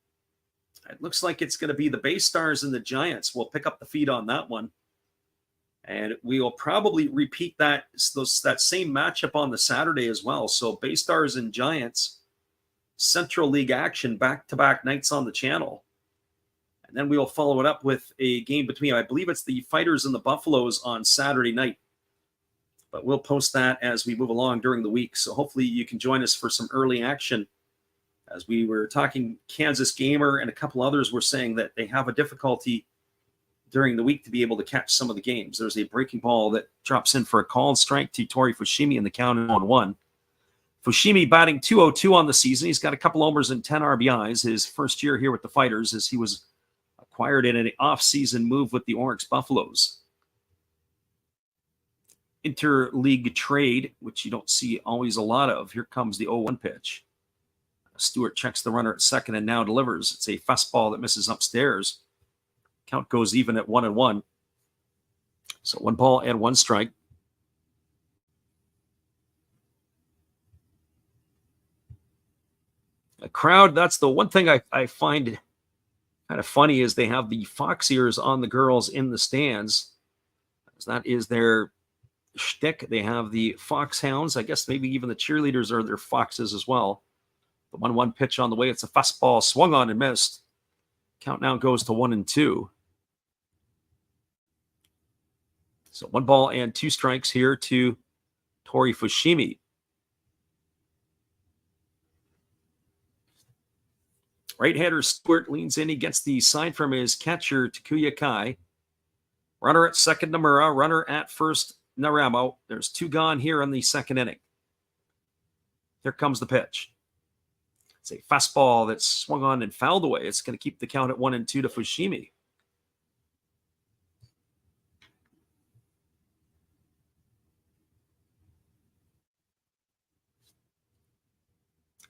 it looks like it's going to be the Bay Stars and the Giants. We'll pick up the feed on that one. And we will probably repeat that same matchup on the Saturday as well. So Bay Stars and Giants, Central League action, back-to-back nights on the channel. And then we will follow it up with a game between, I believe it's the Fighters and the Buffaloes on Saturday night. But we'll post that as we move along during the week. So hopefully you can join us for some early action. As we were talking, Kansas Gamer and a couple others were saying that they have a difficulty during the week to be able to catch some of the games. There's a breaking ball that drops in for a called strike to Tori Fushimi, and the count is 1-1. Fushimi batting .202 on the season. He's got a couple homers and 10 RBIs. His first year here with the Fighters, as he was acquired in an off-season move with the Oryx Buffaloes. Interleague trade, which you don't see always a lot of. Here comes the 0-1 pitch. Stewart checks the runner at second and now delivers. It's a fastball that misses upstairs. Count goes even at 1-1. So 1 ball and 1 strike. A crowd, that's the one thing I find kind of funny, is they have the fox ears on the girls in the stands. That is their shtick. They have the foxhounds. I guess maybe even the cheerleaders are their foxes as well. The 1-1 pitch on the way. It's a fastball swung on and missed. Count now goes to 1-2. So 1 ball and 2 strikes here to Tori Fushimi. Right-hander Stewart leans in. He gets the sign from his catcher, Takuya Kai. Runner at second, Nomura. Runner at first, Narama. There's 2 gone here in the second inning. Here comes the pitch. It's a fastball that's swung on and fouled away. It's going to keep the count at 1-2 to Fushimi.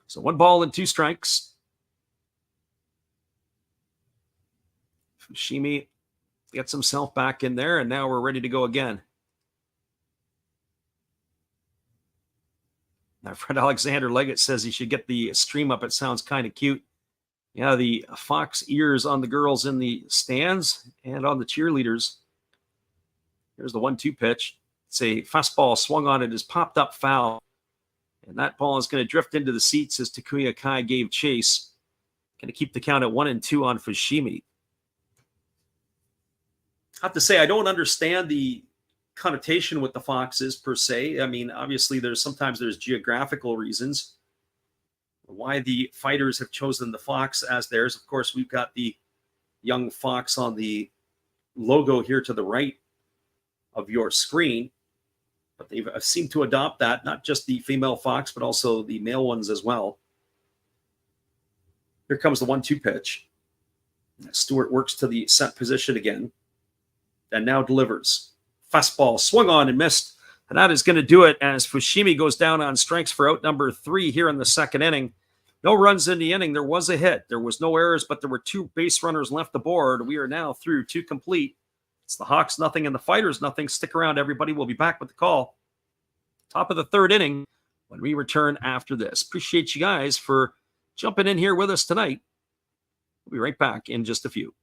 So 1 ball and 2 strikes. Fushimi gets himself back in there, and now we're ready to go again. My friend Alexander Leggett says he should get the stream up. It sounds kind of cute. Yeah, the fox ears on the girls in the stands and on the cheerleaders. Here's the 1-2 pitch. It's a fastball swung on. It is popped up foul. And that ball is going to drift into the seats as Takuya Kai gave chase. Going to keep the count at 1-2 on Fushimi. I have to say, I don't understand the connotation with the foxes per se. I mean, obviously, sometimes there's geographical reasons why the fighters have chosen the fox as theirs. Of course, we've got the young fox on the logo here to the right of your screen. But they've seemed to adopt that, not just the female fox, but also the male ones as well. Here comes the 1-2 pitch. Stewart works to the set position again and now delivers. Fastball swung on and missed. And that is going to do it as Fushimi goes down on strikes for out number 3 here in the second inning. No runs in the inning. There was a hit. There was no errors, but there were 2 base runners left the board. We are now through 2 complete. It's the Hawks nothing and the Fighters nothing. Stick around, everybody. We'll be back with the call. Top of the third inning when we return after this. Appreciate you guys for jumping in here with us tonight. We'll be right back in just a few.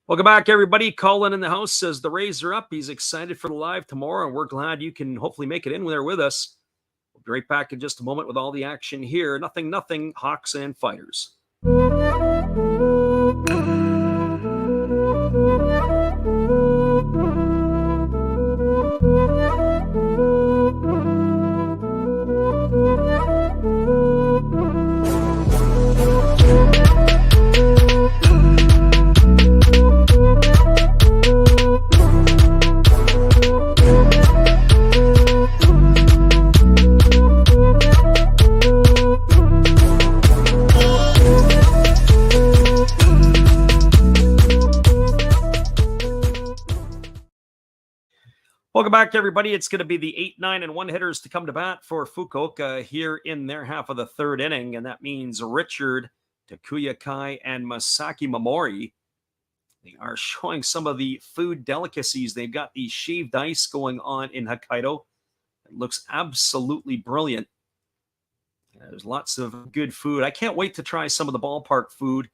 Welcome back, everybody. Colin in the house says the Rays are up. He's excited for the live tomorrow, and we're glad you can hopefully make it in there with us. We'll be right back in just a moment with all the action here. Nothing, Hawks and Fighters. Welcome back, everybody. It's going to be the 8, 9, and 1 hitters to come to bat for Fukuoka here in their half of the third inning, and that means Richard, Takuya Kai, and Masaki Momori. They are showing some of the food delicacies. They've got the shaved ice going on in Hokkaido. It looks absolutely brilliant. There's lots of good food. I can't wait to try some of the ballpark food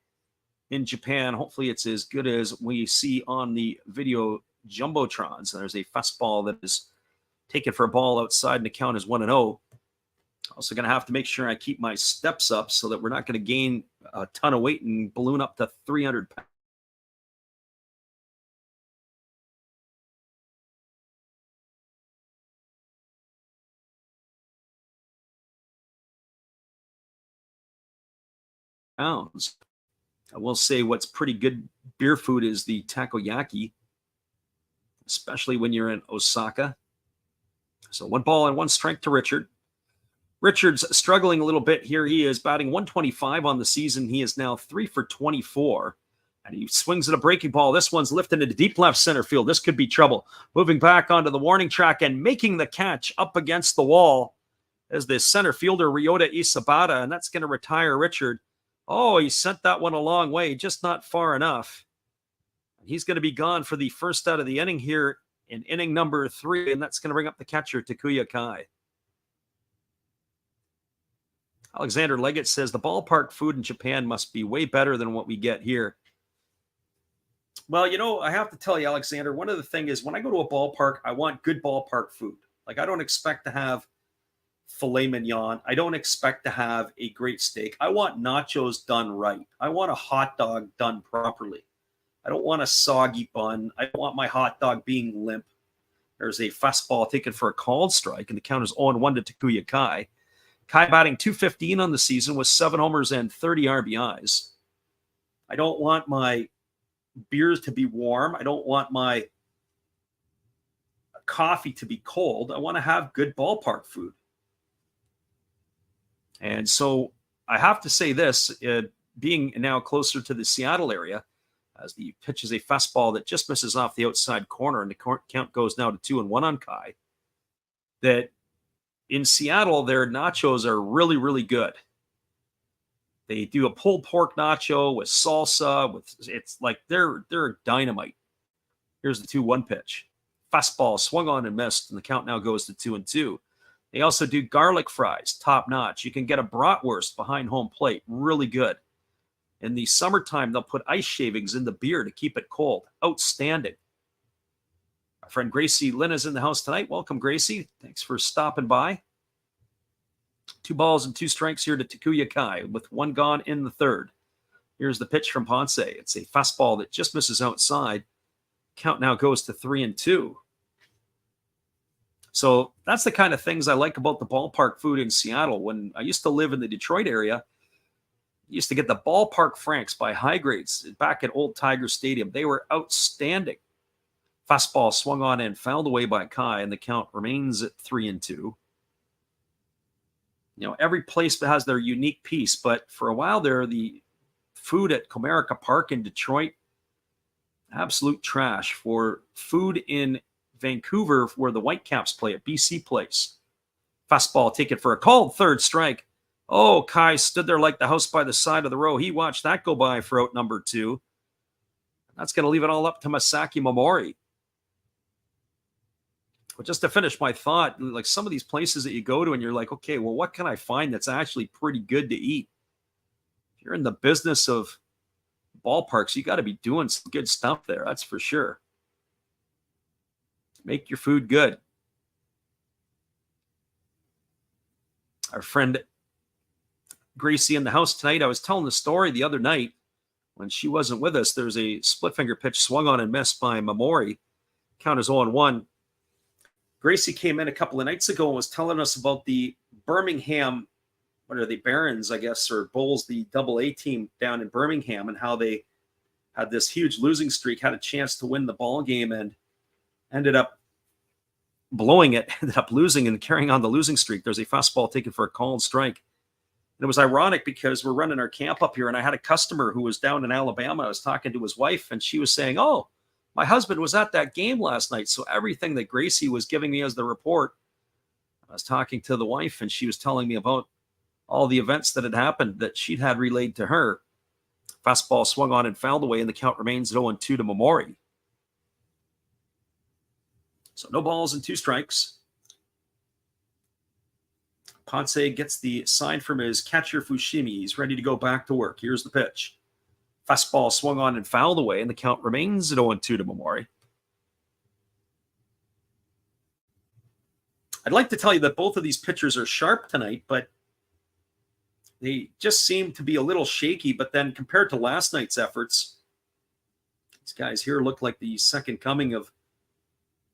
in Japan. Hopefully it's as good as we see on the video jumbotrons. There's a fastball that is taken for a ball outside, and the count is 1-0. Also going to have to make sure I keep my steps up so that we're not going to gain a ton of weight and balloon up to 300 pounds. I will say what's pretty good beer food is the takoyaki, especially when you're in Osaka. So 1 ball and 1 strike to Richard. Richard's struggling a little bit here. He is batting 125 on the season. He is now 3 for 24. And he swings at a breaking ball. This one's lifted into deep left center field. This could be trouble. Moving back onto the warning track and making the catch up against the wall as the center fielder, Ryota Isabata. And that's going to retire Richard. Oh, he sent that one a long way, just not far enough. He's going to be gone for the first out of the inning here in inning number 3, and that's going to bring up the catcher, Takuya Kai. Alexander Leggett says the ballpark food in Japan must be way better than what we get here. Well, I have to tell you, Alexander, one of the things is when I go to a ballpark, I want good ballpark food. Like, I don't expect to have filet mignon. I don't expect to have a great steak. I want nachos done right. I want a hot dog done properly. I don't want a soggy bun. I don't want my hot dog being limp. There's a fastball taken for a called strike, and the count is 0-1 to Takuya Kai. Kai batting .215 on the season with 7 homers and 30 RBIs. I don't want my beers to be warm. I don't want my coffee to be cold. I want to have good ballpark food. And so I have to say this, being now closer to the Seattle area, as the pitch is a fastball that just misses off the outside corner, and the count goes now to 2-1 on Kai, that in Seattle, their nachos are really, really good. They do a pulled pork nacho with salsa. It's like they're dynamite. Here's the 2-1 pitch. Fastball swung on and missed, and the count now goes to 2-2. They also do garlic fries, top notch. You can get a bratwurst behind home plate, really good. In the summertime, they'll put ice shavings in the beer to keep it cold. Outstanding. Our friend Gracie Lynn is in the house tonight. Welcome, Gracie. Thanks for stopping by. 2 balls and 2 strikes here to Takuya Kai with 1 gone in the third. Here's the pitch from Ponce. It's a fastball that just misses outside. Count now goes to 3-2. So that's the kind of things I like about the ballpark food in Seattle. When I used to live in the Detroit area, I used to get the ballpark franks by High Grades back at Old Tiger Stadium. They were outstanding. Fastball swung on and fouled away by Kai, and the count remains at 3-2. You know, every place has their unique piece, but for a while there, the food at Comerica Park in Detroit, absolute trash. For food in Vancouver, where the Whitecaps play at BC Place, fastball taken for a called third strike. Oh, Kai stood there like the house by the side of the road. He watched that go by for out number 2. That's going to leave it all up to Masaki Momori. But just to finish my thought, like some of these places that you go to and you're like, okay, well, what can I find that's actually pretty good to eat? If you're in the business of ballparks, you got to be doing some good stuff there. That's for sure. Make your food good. Our friend Gracie in the house tonight. I was telling the story the other night when she wasn't with us. There's a split finger pitch swung on and missed by Momori. Count is 0-1. Gracie came in a couple of nights ago and was telling us about the Birmingham, what are they, Barons, I guess, or Bulls, the AA team down in Birmingham, and how they had this huge losing streak, had a chance to win the ball game, and ended up blowing it, ended up losing and carrying on the losing streak. There's a fastball taken for a called strike. And it was ironic because we're running our camp up here, and I had a customer who was down in Alabama. I was talking to his wife, and she was saying, oh, my husband was at that game last night. So everything that Gracie was giving me as the report, I was talking to the wife, and she was telling me about all the events that had happened that she'd had relayed to her. Fastball swung on and fouled away, and the count remains at 0-2 to Momori. So no balls and 2 strikes. Ponce gets the sign from his catcher, Fushimi. He's ready to go back to work. Here's the pitch. Fastball swung on and fouled away, and the count remains at 0-2 to Momori. I'd like to tell you that both of these pitchers are sharp tonight, but they just seem to be a little shaky. But then compared to last night's efforts, these guys here look like the second coming of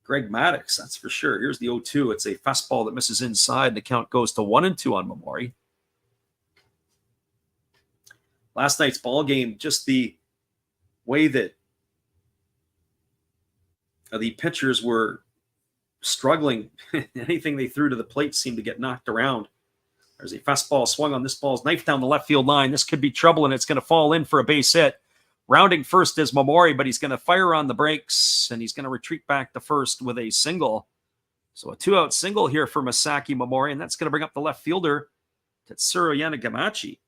Greg Maddux, that's for sure. Here's the 0-2. It's a fastball that misses inside, and the count goes to 1-2 on Momori. Last night's ball game, just the way that the pitchers were struggling. Anything they threw to the plate seemed to get knocked around. There's a fastball swung on. This ball's knifed down the left field line. This could be trouble, and it's going to fall in for a base hit. Rounding first is Momori, but he's going to fire on the brakes, and he's going to retreat back to first with a single. So a 2-out single here for Masaki Momori, and that's going to bring up the left fielder, Tetsuro Yanagamachi.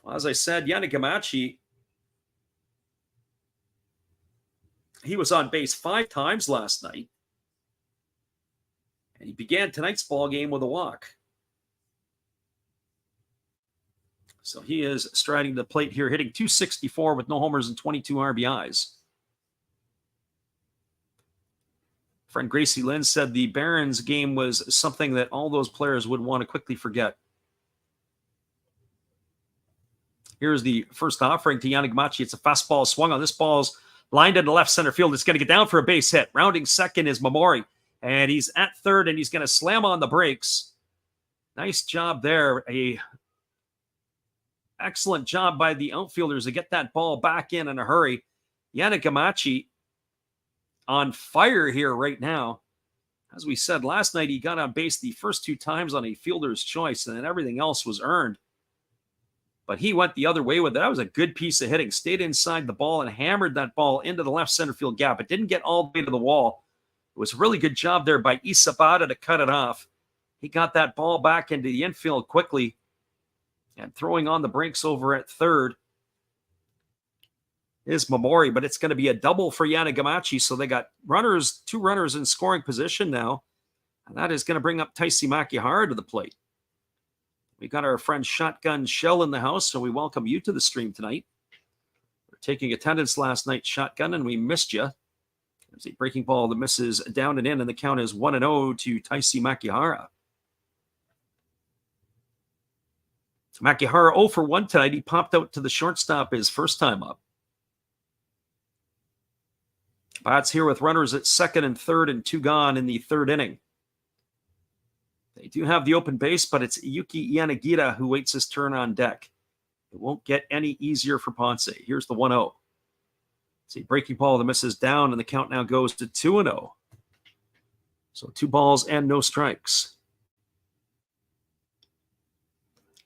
Well, as I said, Yanagamachi, he was on base 5 times last night, and he began tonight's ball game with a walk. So he is striding the plate here, hitting .264 with no homers and 22 RBIs. Friend Gracie Lynn said the Barons game was something that all those players would want to quickly forget. Here's the first offering to Yanagamachi. It's a fastball swung on. This ball's lined into left center field. It's going to get down for a base hit. Rounding second is Momori, and he's at third, and he's going to slam on the brakes. Nice job there. excellent job by the outfielders to get that ball back in a hurry. Yannick Amachi on fire here right now. As we said last night, he got on base the first 2 times on a fielder's choice, and then everything else was earned. But he went the other way with it. That was a good piece of hitting. Stayed inside the ball and hammered that ball into the left center field gap. It didn't get all the way to the wall. It was a really good job there by Isabata to cut it off. He got that ball back into the infield quickly and throwing on the brakes over at third is Mamori, but it's going to be a double for Yanagamachi. So they got 2 runners in scoring position now. And that is going to bring up Taisi Makihara to the plate. We got our friend Shotgun Shell in the house, so we welcome you to the stream tonight. We're taking attendance last night, Shotgun, and we missed you. There's a breaking ball that misses down and in, and the count is 1-0 to Taisi Makihara. Makihara 0 for 1 tonight. He popped out to the shortstop his first time up. Bats here with runners at second and third and 2 gone in the 3rd inning. They do have the open base, but it's Yuki Yanagita who waits his turn on deck. It won't get any easier for Ponce. Here's the 1-0. It's a breaking ball that misses down, and the count now goes to 2-0. So 2 balls and no strikes.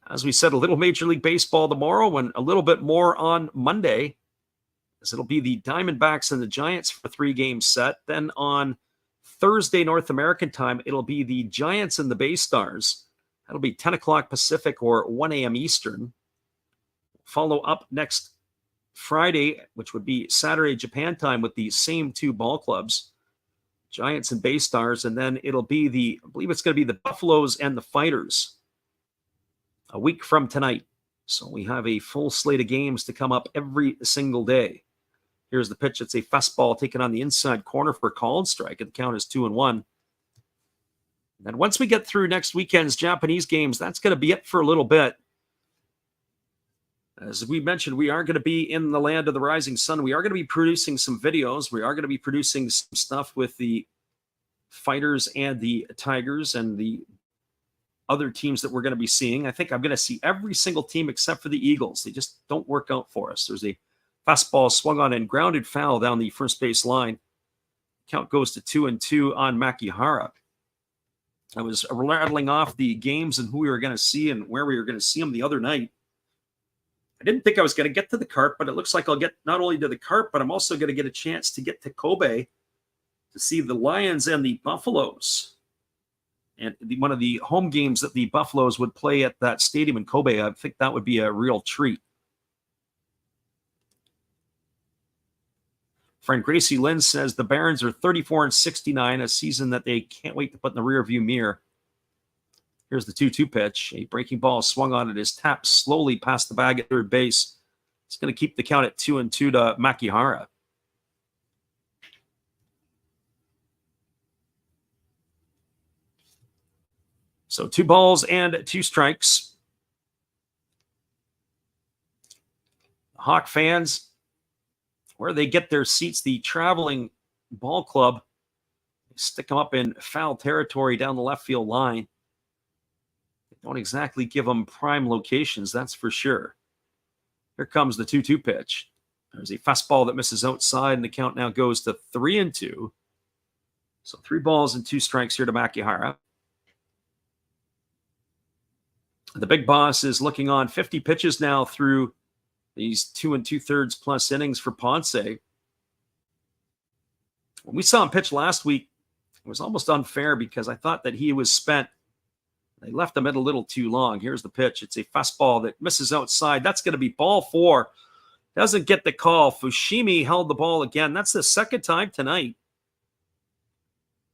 As we said, a little Major League Baseball tomorrow and a little bit more on Monday, as it'll be the Diamondbacks and the Giants for a 3-game set. Then on Thursday, North American time, it'll be the Giants and the Bay Stars. That'll be 10 o'clock Pacific or 1 a.m. Eastern. Follow up next Friday, which would be Saturday, Japan time, with the same 2 ball clubs, Giants and Bay Stars. And then it'll be I believe it's going to be the Buffaloes and the Fighters a week from tonight. So we have a full slate of games to come up every single day. Here's the pitch. It's a fastball taken on the inside corner for a called strike. And the count is 2-1. And once we get through next weekend's Japanese games, that's going to be it for a little bit. As we mentioned, we are going to be in the land of the rising sun. We are going to be producing some videos. We are going to be producing some stuff with the Fighters and the Tigers and the other teams that we're going to be seeing. I think I'm going to see every single team except for the Eagles. They just don't work out for us. There's a fastball swung on and grounded foul down the first base line. Count goes to 2-2 on Makihara. I was rattling off the games and who we were going to see and where we were going to see them the other night. I didn't think I was going to get to the Carp, but it looks like I'll get not only to the Carp, but I'm also going to get a chance to get to Kobe to see the Lions and the Buffaloes. And one of the home games that the Buffaloes would play at that stadium in Kobe, I think that would be a real treat. Friend Gracie Lynn says the Barons are 34-69, a season that they can't wait to put in the rearview mirror. Here's the 2-2 pitch. A breaking ball swung on it is tapped slowly past the bag at third base. It's going to keep the count at 2-2 to Makihara. So 2 balls and 2 strikes. Hawk fans, where they get their seats, the traveling ball club, they stick them up in foul territory down the left field line. They don't exactly give them prime locations, that's for sure. Here comes the 2-2 pitch. There's a fastball that misses outside, and the count now goes to 3-2. So 3 balls and 2 strikes here to Makihara. The big boss is looking on 50 pitches now through these 2 2/3 plus innings for Ponce. When we saw him pitch last week, it was almost unfair because I thought that he was spent. They left him at a little too long. Here's the pitch. It's a fastball that misses outside. That's going to be ball 4. Doesn't get the call. Fushimi held the ball again. That's the second time tonight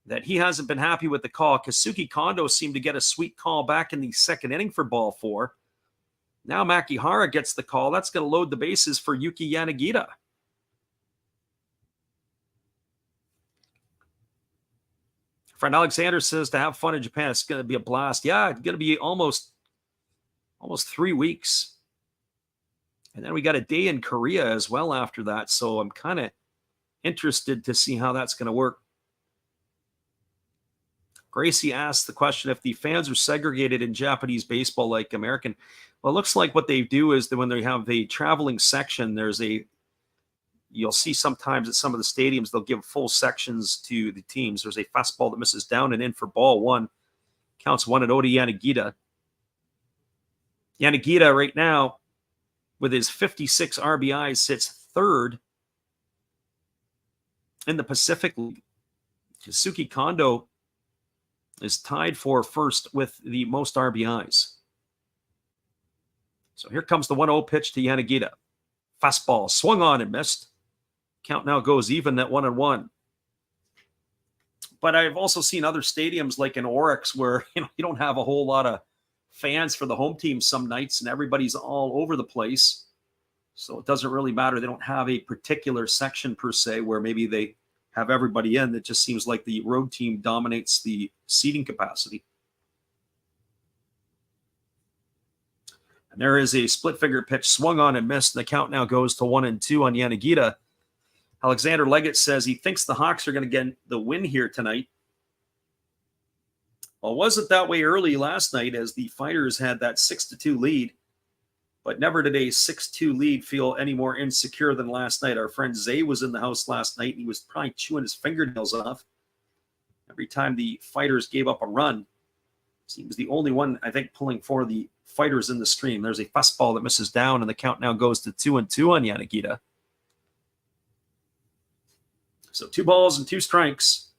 that he hasn't been happy with the call. Kazuki Kondo seemed to get a sweet call back in the second inning for ball 4. Now Makihara gets the call. That's going to load the bases for Yuki Yanagita. Friend Alexander says to have fun in Japan, it's going to be a blast. Yeah, it's going to be almost 3 weeks. And then we got a day in Korea as well after that. So I'm kind of interested to see how that's going to work. Gracie asked the question if the fans are segregated in Japanese baseball like American. Well, it looks like what they do is that when they have the traveling section, you'll see sometimes at some of the stadiums, they'll give full sections to the teams. There's a fastball that misses down and in for ball one. Counts 1-0 to Yanagita. Yanagita right now, with his 56 RBIs, sits third in the Pacific League. Kazuki Kondo is tied for first with the most RBIs. So here comes the 1-0 pitch to Yanagita. Fastball swung on and missed. Count now goes even at 1-1. But I've also seen other stadiums like in Oryx where you don't have a whole lot of fans for the home team some nights and everybody's all over the place. So it doesn't really matter. They don't have a particular section per se where maybe they have everybody in. It just seems like the road team dominates the seating capacity. And there is a split finger pitch swung on and missed. And the count now goes to 1-2 on Yanagita. Alexander Leggett says he thinks the Hawks are going to get the win here tonight. Well, it wasn't that way early last night as the Fighters had that 6-2 lead. But never did a 6-2 lead feel any more insecure than last night. Our friend Zay was in the house last night, and he was probably chewing his fingernails off every time the Fighters gave up a run. He was the only one, I think, pulling for the Fighters in the stream. There's a fastball that misses down, and the count now goes to 2-2 on Yanagita. So 2 balls and 2 strikes.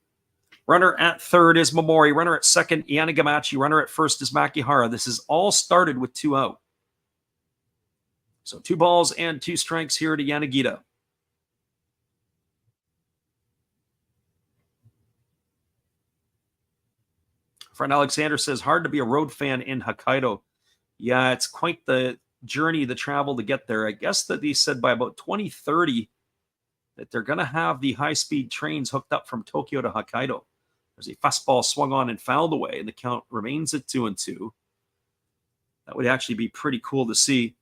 Runner at third is Momori. Runner at second, Yanagamachi. Runner at first is Makihara. This is all started with 2 out. So 2 balls and 2 strikes here to Yanagita. Friend Alexander says, hard to be a road fan in Hokkaido. Yeah, it's quite the journey, the travel to get there. I guess that he said by about 2030 that they're going to have the high-speed trains hooked up from Tokyo to Hokkaido. There's a fastball swung on and fouled away, and the count remains at 2-2. That would actually be pretty cool to see.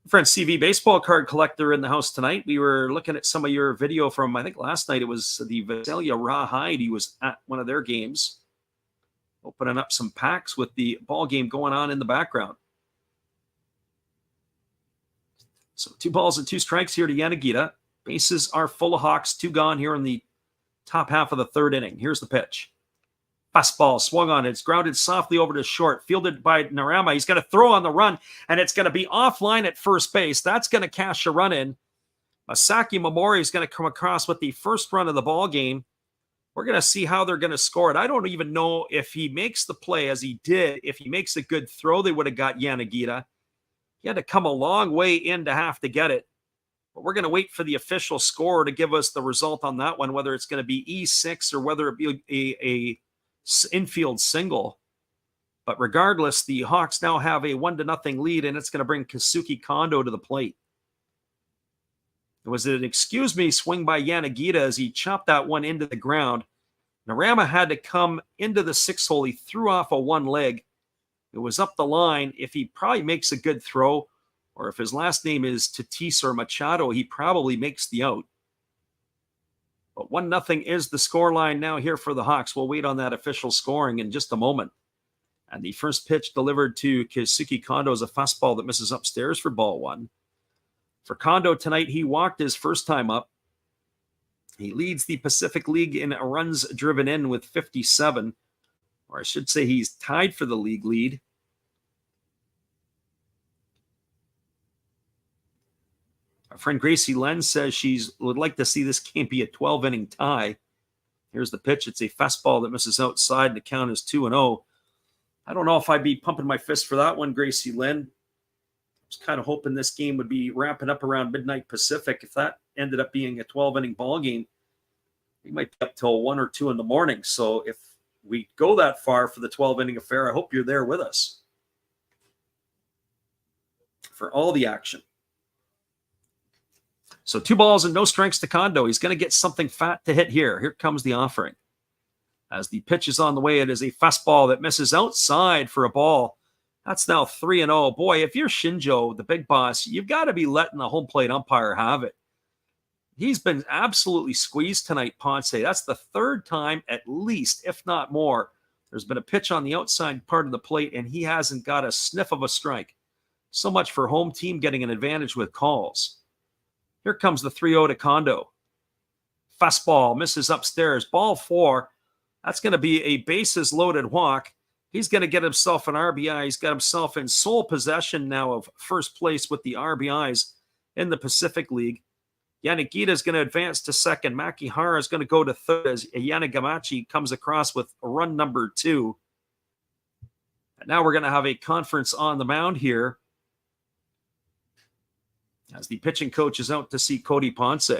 Friend CV baseball card collector in the house tonight. We were looking at some of your video from, I think last night it was the Visalia Rawhide. He was at one of their games, opening up some packs with the ball game going on in the background. So 2 balls and 2 strikes here to Yanagita. Bases are full of Hawks. 2 gone here in the top half of the third inning. Here's the pitch. Fastball swung on. It's grounded softly over to short. Fielded by Narama. He's going to throw on the run, and it's going to be offline at first base. That's going to cash a run in. Masaki Momori is going to come across with the first run of the ball game. We're going to see how they're going to score it. I don't even know if he makes the play as he did. If he makes a good throw, they would have got Yanagita. He had to come a long way in to have to get it. But we're going to wait for the official score to give us the result on that one, whether it's going to be E6 or whether it be a infield single. But regardless, the Hawks now have a 1-0 lead, and it's going to bring Kazuki Kondo to the plate. It was an excuse me swing by Yanagita as he chopped that one into the ground. Narama had to come into the 6th hole. He threw off a one leg. It was up the line. If he probably makes a good throw, or if his last name is Tatis or Machado, he probably makes the out. But 1-0 is the scoreline now here for the Hawks. We'll wait on that official scoring in just a moment. And the first pitch delivered to Kazuki Kondo is a fastball that misses upstairs for ball 1. For Kondo tonight, he walked his first time up. He leads the Pacific League in runs driven in with 57. Or I should say he's tied for the league lead. Our friend Gracie Len says she would like to see this game be a 12-inning tie. Here's the pitch. It's a fastball that misses outside, and the count is 2-0. I don't know if I'd be pumping my fist for that one, Gracie Len. I was kind of hoping this game would be wrapping up around midnight Pacific. If that ended up being a 12-inning ball game, we might be up till 1 or 2 in the morning. So if we go that far for the 12-inning affair, I hope you're there with us for all the action. So 2 balls and no strikes to Kondo. He's going to get something fat to hit here. Here comes the offering. As the pitch is on the way, it is a fastball that misses outside for a ball. That's now 3-0. Boy, if you're Shinjo, the big boss, you've got to be letting the home plate umpire have it. He's been absolutely squeezed tonight, Ponce. That's the third time at least, if not more. There's been a pitch on the outside part of the plate, and he hasn't got a sniff of a strike. So much for home team getting an advantage with calls. Here comes the 3-0 to Kondo. Fastball misses upstairs. Ball 4. That's going to be a bases-loaded walk. He's going to get himself an RBI. He's got himself in sole possession now of first place with the RBIs in the Pacific League. Yanagita is going to advance to second. Makihara is going to go to third as Yanagamachi comes across with run number 2. And now we're going to have a conference on the mound here as the pitching coach is out to see Cody Ponce.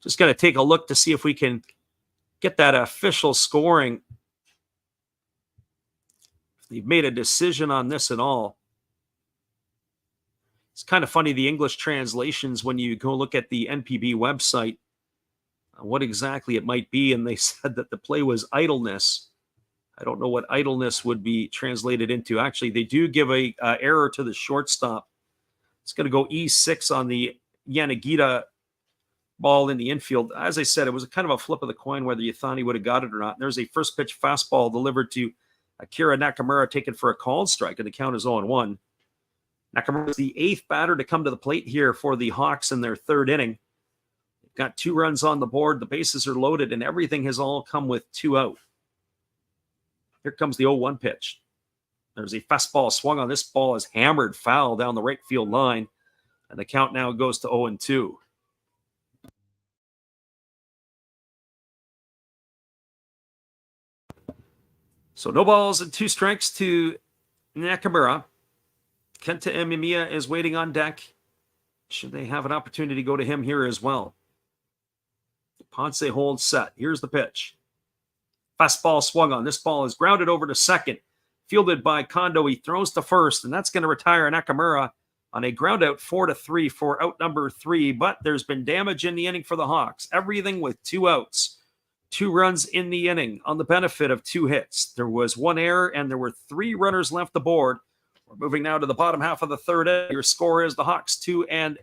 Just going to take a look to see if we can get that official scoring. If they've made a decision on this at all. It's kind of funny, the English translations, when you go look at the NPB website, what exactly it might be. And they said that the play was idleness. I don't know what idleness would be translated into. Actually, they do give a error to the shortstop. It's going to go E6 on the Yanagita ball in the infield. As I said, it was kind of a flip of the coin whether you thought he would have got it or not. And there's a first pitch fastball delivered to Akira Nakamura, taken for a called strike, and the count is 0-1. Nakamura is the 8th batter to come to the plate here for the Hawks in their 3rd inning. They've got 2 runs on the board. The bases are loaded, and everything has all come with 2 out. Here comes the 0-1 pitch. There's a fastball swung on. This ball is hammered foul down the right field line, and the count now goes to 0-2. So no balls and 2 strikes to Nakamura. Kenta Imemiya is waiting on deck. Should they have an opportunity to go to him here as well? Ponce holds set. Here's the pitch. Fastball swung on. This ball is grounded over to second. Fielded by Kondo. He throws to first, and that's going to retire Nakamura on a ground out 4-3 for out number 3. But there's been damage in the inning for the Hawks. Everything with 2 outs. 2 runs in the inning on the benefit of 2 hits. There was 1 error, and there were 3 runners left aboard. We're moving now to the bottom half of the 3rd inning. Your score is the Hawks 2 and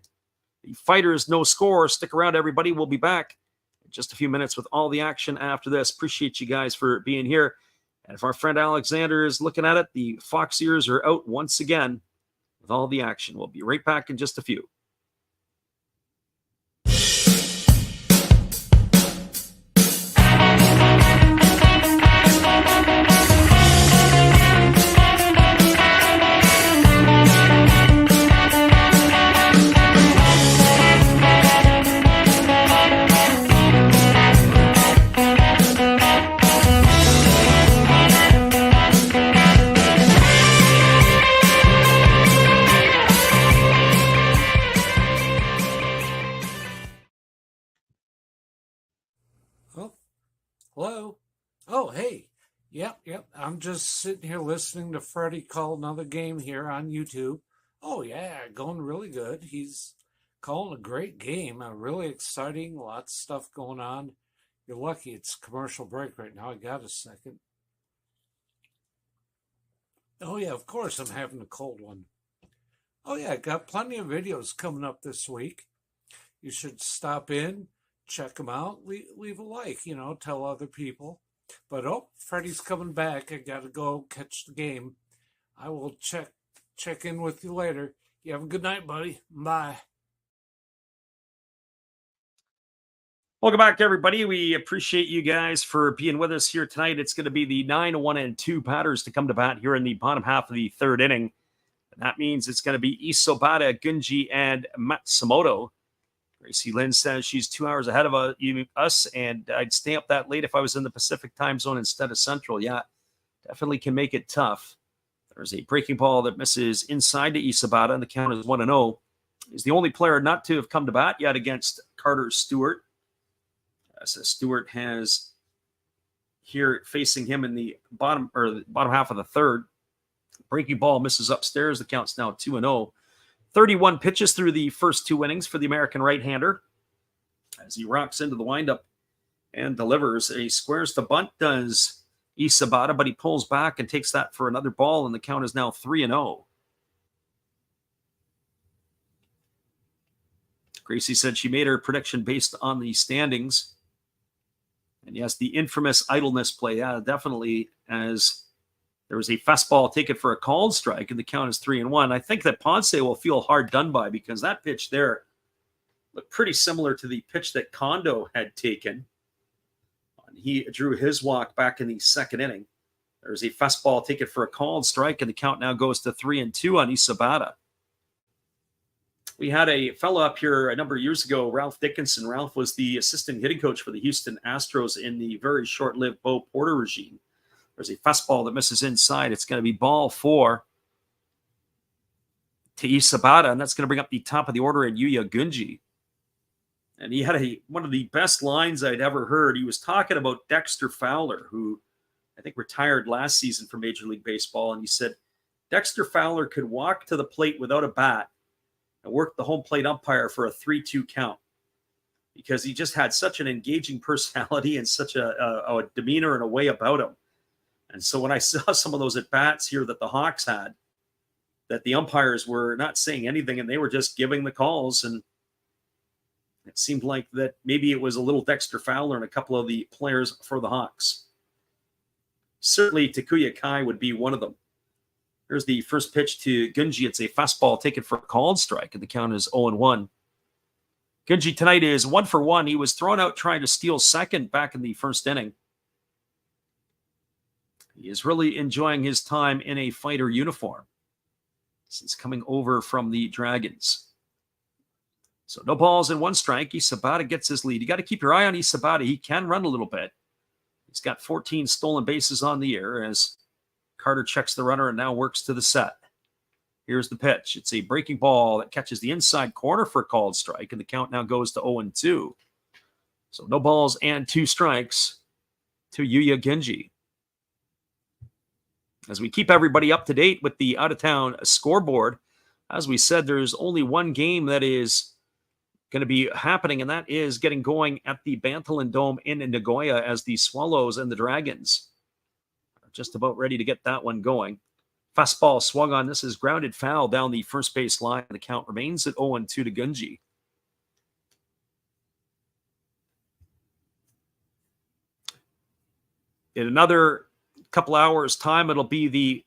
the Fighters no score. Stick around, everybody. We'll be back in just a few minutes with all the action after this. Appreciate you guys for being here. And if our friend Alexander is looking at it, the Fox ears are out once again with all the action. We'll be right back in just a few. Hello? Oh, hey. Yep. I'm just sitting here listening to Freddie call another game here on YouTube. Oh, yeah, going really good. He's calling a great game. Really exciting. Lots of stuff going on. You're lucky it's commercial break right now. I got a second. Oh, yeah, of course I'm having a cold one. Oh, yeah, got plenty of videos coming up this week. You should stop in. Check them out. Leave a like, tell other people. But, Freddie's coming back. I got to go catch the game. I will check in with you later. You have a good night, buddy. Bye. Welcome back, everybody. We appreciate you guys for being with us here tonight. It's going to be the 9-1-2 batters to come to bat here in the bottom half of the 3rd inning. And that means it's going to be Isobata, Gunji, and Matsumoto. Gracie Lynn says she's 2 hours ahead of us, and I'd stay up that late if I was in the Pacific time zone instead of Central. Yeah, definitely can make it tough. There's a breaking ball that misses inside to Isobata, and the count is 1-0. He's the only player not to have come to bat yet against Carter Stewart. So Stewart has here facing him in the bottom half of the 3rd. Breaking ball misses upstairs. The count's now 2-0. 31 pitches through the first 2 innings for the American right-hander as he rocks into the windup and delivers. A squares to bunt does Isabata, but he pulls back and takes that for another ball, and the count is now 3-0. Gracie said she made her prediction based on the standings. And yes, the infamous idleness play, yeah, definitely, as there was a fastball taken for a called strike, and the count is 3-1. I think that Ponce will feel hard done by because that pitch there looked pretty similar to the pitch that Kondo had taken. He drew his walk back in the second inning. There's a fastball taken for a called strike, and the count now goes to 3-2 on Isabata. We had a fellow up here a number of years ago, Ralph Dickinson. Ralph was the assistant hitting coach for the Houston Astros in the very short-lived Bo Porter regime. There's a fastball that misses inside. It's going to be ball 4 to Isabata, and that's going to bring up the top of the order in Yuya Gunji. And he had one of the best lines I'd ever heard. He was talking about Dexter Fowler, who I think retired last season from Major League Baseball, and he said Dexter Fowler could walk to the plate without a bat and work the home plate umpire for a 3-2 count because he just had such an engaging personality and such a demeanor and a way about him. And so when I saw some of those at-bats here that the Hawks had, that the umpires were not saying anything and they were just giving the calls, and it seemed like that maybe it was a little Dexter Fowler and a couple of the players for the Hawks. Certainly Takuya Kai would be one of them. Here's the first pitch to Gunji. It's a fastball taken for a called strike, and the count is 0-1. Gunji tonight is 1 for 1. He was thrown out trying to steal second back in the first inning. He is really enjoying his time in a fighter uniform since coming over from the Dragons. So no balls and 1 strike. Isabata gets his lead. You got to keep your eye on Isabata. He can run a little bit. He's got 14 stolen bases on the year as Carter checks the runner and now works to the set. Here's the pitch. It's a breaking ball that catches the inside corner for a called strike, and the count now goes to 0-2. So no balls and 2 strikes to Yuya Gunji. As we keep everybody up to date with the out-of-town scoreboard, as we said, there's only one game that is going to be happening, and that is getting going at the Bantalin Dome in Nagoya as the Swallows and the Dragons are just about ready to get that one going. Fastball swung on. This is grounded foul down the first base line. The count remains at 0-2 to Gunji. In another couple hours' time, it'll be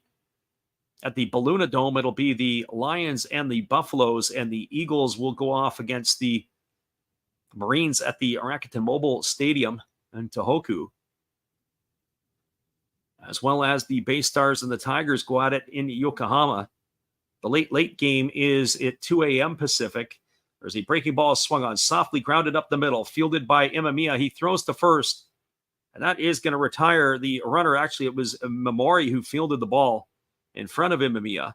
at the Balluna Dome, it'll be the Lions and the Buffaloes, and the Eagles will go off against the Marines at the Rakuten Mobile Stadium in Tohoku, as well as the Bay Stars and the Tigers go at it in Yokohama. The late game is at 2 a.m. Pacific. There's a breaking ball swung on, softly grounded up the middle, fielded by Imamiya. He throws to first, and that is going to retire the runner. Actually, it was Mamori who fielded the ball in front of Imamiya.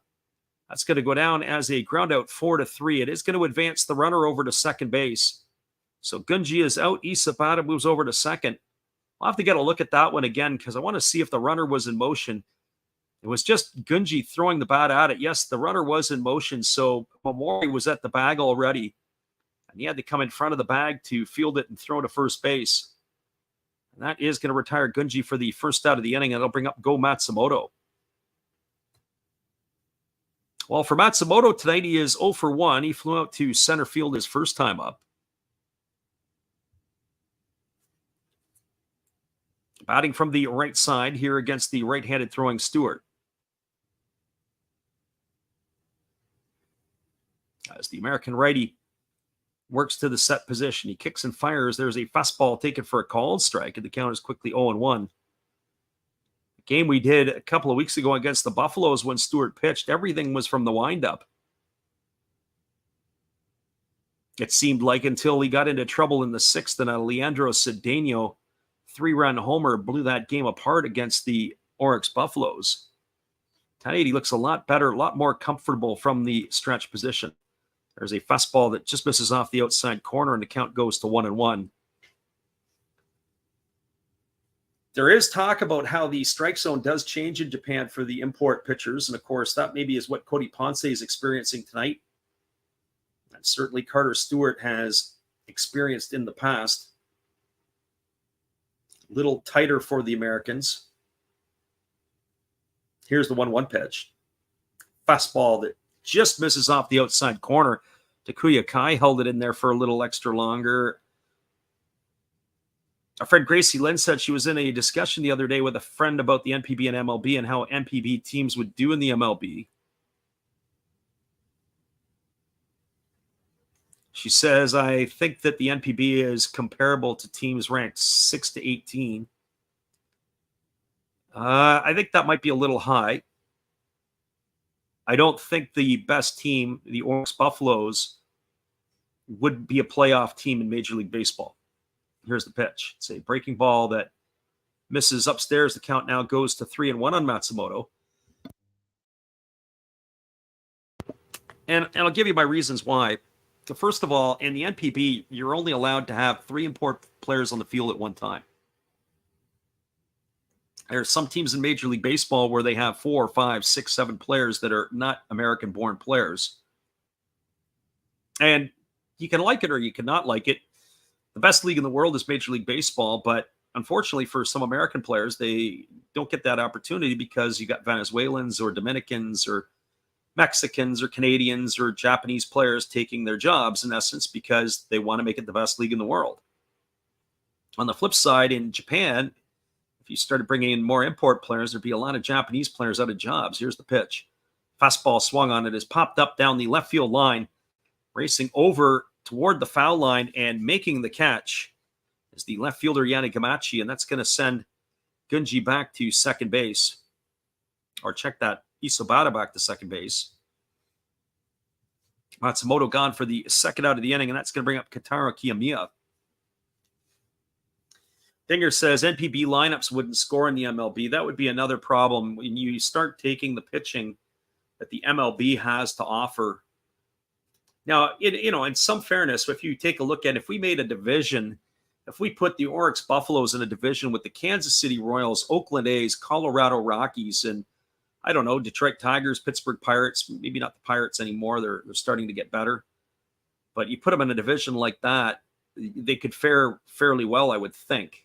That's going to go down as a ground out 4-3. It is going to advance the runner over to second base. So Gunji is out. Isabata moves over to second. I'll have to get a look at that one again because I want to see if the runner was in motion. It was just Gunji throwing the bat at it. Yes, the runner was in motion, so Mamori was at the bag already, and he had to come in front of the bag to field it and throw to first base. And that is going to retire Gunji for the first out of the inning, and it'll bring up Go Matsumoto. Well, for Matsumoto tonight, he is 0 for 1. He flew out to center field his first time up. Batting from the right side here against the right-handed throwing Stewart. As the American righty works to the set position, he kicks and fires. There's a fastball taken for a called strike, and the count is quickly 0-1. Game we did a couple of weeks ago against the Buffaloes when Stewart pitched, everything was from the windup. It seemed like until he got into trouble in the 6th, and a Leandro Cedeno 3-run homer blew that game apart against the Oryx Buffaloes. Tonight he looks a lot better, a lot more comfortable from the stretch position. There's a fastball that just misses off the outside corner, and the count goes to 1-1. There is talk about how the strike zone does change in Japan for the import pitchers. And of course, that maybe is what Cody Ponce is experiencing tonight. And certainly Carter Stewart has experienced in the past. A little tighter for the Americans. Here's the 1-1 pitch. Fastball that just misses off the outside corner. Takuya Kai held it in there for a little extra longer. Our friend Gracie Lynn said she was in a discussion the other day with a friend about the NPB and MLB and how NPB teams would do in the MLB. She says, I think that the NPB is comparable to teams ranked 6 to 18. I think that might be a little high. I don't think the best team, the Oryx Buffaloes, would be a playoff team in Major League Baseball. Here's the pitch. It's a breaking ball that misses upstairs. The count now goes to 3-1 on Matsumoto. And I'll give you my reasons why. First of all, in the NPB, you're only allowed to have 3 import players on the field at one time. There are some teams in Major League Baseball where they have 4, 5, 6, 7 players that are not American-born players. And you can like it or you cannot like it. The best league in the world is Major League Baseball, but unfortunately for some American players, they don't get that opportunity because you got Venezuelans or Dominicans or Mexicans or Canadians or Japanese players taking their jobs, in essence, because they want to make it the best league in the world. On the flip side, in Japan, if you started bringing in more import players, there'd be a lot of Japanese players out of jobs. Here's the pitch. Fastball swung on it, has popped up down the left field line, racing over toward the foul line and making the catch is the left fielder Yanagamachi, and that's going to send Gunji back to second base. Or check that, Isobata back to second base. Matsumoto gone for the second out of the inning, and that's going to bring up Kataro Kiyomiya. Dinger says NPB lineups wouldn't score in the MLB. That would be another problem when you start taking the pitching that the MLB has to offer. Now, in some fairness, if you take a look at, if we made a division, if we put the Oryx Buffaloes in a division with the Kansas City Royals, Oakland A's, Colorado Rockies, and I don't know, Detroit Tigers, Pittsburgh Pirates, maybe not the Pirates anymore. They're starting to get better. But you put them in a division like that, they could fare fairly well, I would think.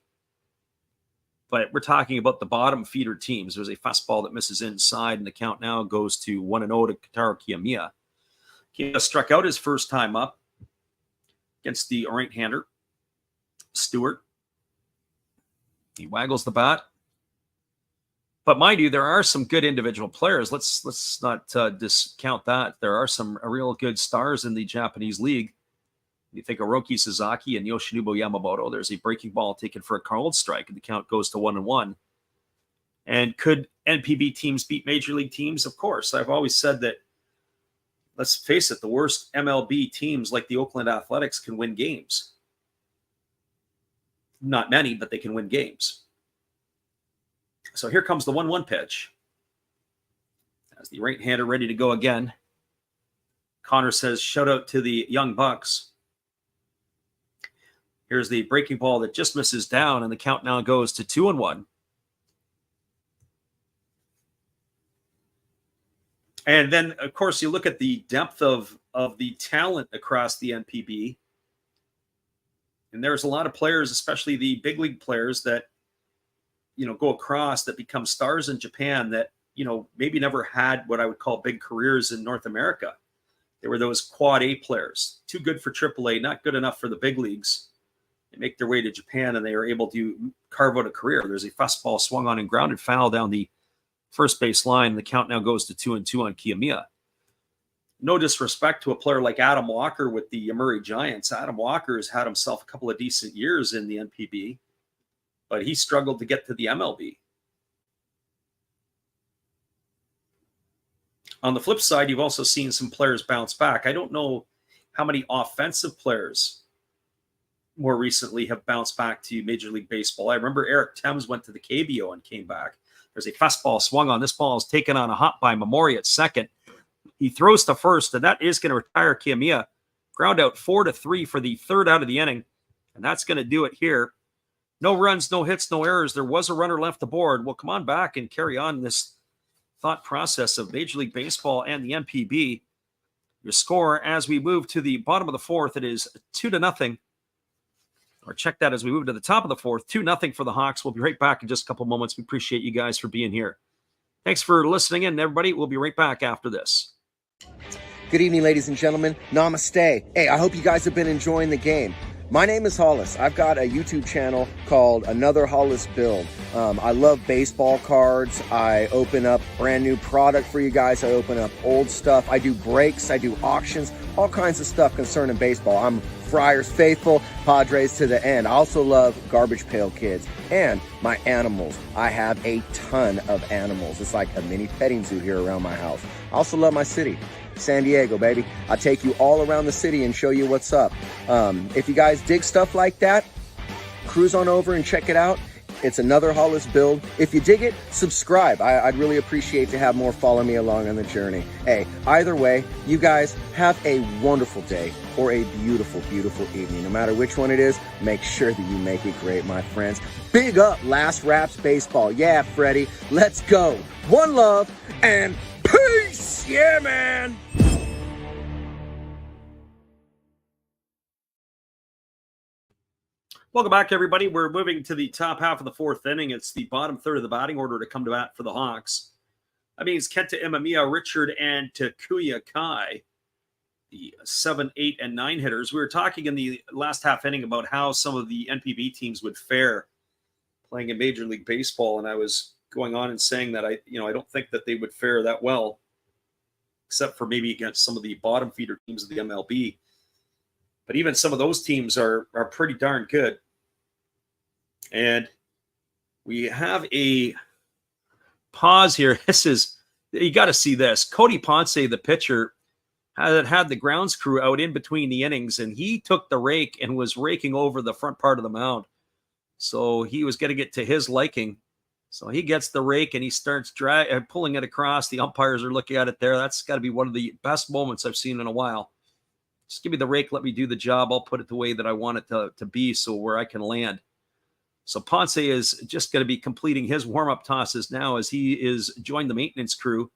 But we're talking about the bottom feeder teams. There's a fastball that misses inside, and the count now goes to 1-0 to Kataro Kiyomiya. Kiyomiya struck out his first time up against the right-hander, Stewart. He waggles the bat. But mind you, there are some good individual players. Let's not discount that. There are some real good stars in the Japanese league. You think of Roki Sasaki and Yoshinobu Yamamoto. There's a breaking ball taken for a cold strike, and the count goes to 1-1. And could NPB teams beat Major League teams? Of course. I've always said that, let's face it, the worst MLB teams like the Oakland Athletics can win games. Not many, but they can win games. So here comes the 1-1 pitch. As the right-hander ready to go again. Connor says, shout out to the Young Bucks. Here's the breaking ball that just misses down, and the count now goes to 2-1. And then, of course, you look at the depth of the talent across the NPB. And there's a lot of players, especially the big league players that, go across that become stars in Japan that, maybe never had what I would call big careers in North America. They were those quad A players, too good for AAA, not good enough for the big leagues. They make their way to Japan and they are able to carve out a career. There's a fastball swung on and grounded foul down the first base line. The count now goes to 2-2 on Kiyomiya. No disrespect to a player like Adam Walker with the Yomiuri Giants. Adam Walker has had himself a couple of decent years in the NPB, but he struggled to get to the MLB. On the flip side, you've also seen some players bounce back. I don't know how many offensive players more recently have bounced back to Major League Baseball. I remember Eric Thames went to the KBO and came back. There's a fastball swung on. This ball is taken on a hop by Mamori at second. He throws to first, and that is going to retire Kiyomiya. Ground out 4-3 for the third out of the inning, and that's going to do it here. No runs, no hits, no errors. There was a runner left aboard. We'll come on back and carry on this thought process of Major League Baseball and the NPB. Your score as we move to the bottom of the fourth, it is 2-0. Or check that as we move to the top of the fourth, 2-0 for the Hawks. We'll be right back in just a couple moments. We appreciate you guys for being here. Thanks for listening in, everybody. We'll be right back after this. Good evening, ladies and gentlemen. Namaste. Hey, I hope you guys have been enjoying the game. My name is Hollis. I've got a YouTube channel called Another Hollis Build. I love baseball cards. I open up brand new product for you guys. I open up old stuff. I do breaks. I do auctions. All kinds of stuff concerning baseball. I'm Friars faithful, Padres to the end. I also love Garbage Pail Kids and my animals. I have a ton of animals. It's like a mini petting zoo here around my house. I also love my city. San Diego, baby. I'll take you all around the city and show you what's up. If you guys dig stuff like that, cruise on over and check it out. It's Another Hollis Build. If you dig it, subscribe. I'd really appreciate to have more follow me along on the journey. Hey, either way, you guys have a wonderful day or a beautiful, beautiful evening. No matter which one it is, make sure that you make it great, my friends. Big up Last Raps Baseball. Yeah, Freddie, let's go. One love and peace. Yeah, man. Welcome back, everybody. We're moving to the top half of the fourth inning. It's the bottom third of the batting order to come to bat for the Hawks. That means Kenta Imamiya, Richard, and Takuya Kai, the 7, 8, and 9 hitters. We were talking in the last half inning about how some of the NPB teams would fare playing in Major League Baseball, and I was going on and saying that I don't think that they would fare that well, except for maybe against some of the bottom feeder teams of the MLB. But even some of those teams are pretty darn good. And we have a pause here. You got to see this. Cody Ponce, the pitcher, had the grounds crew out in between the innings, and he took the rake and was raking over the front part of the mound. So he was getting it to his liking. So he gets the rake and he starts pulling it across. The umpires are looking at it there. That's got to be one of the best moments I've seen in a while. Just give me the rake, let me do the job. I'll put it the way that I want it to be, so where I can land. So Ponce is just going to be completing his warm-up tosses now as he is joined the maintenance crew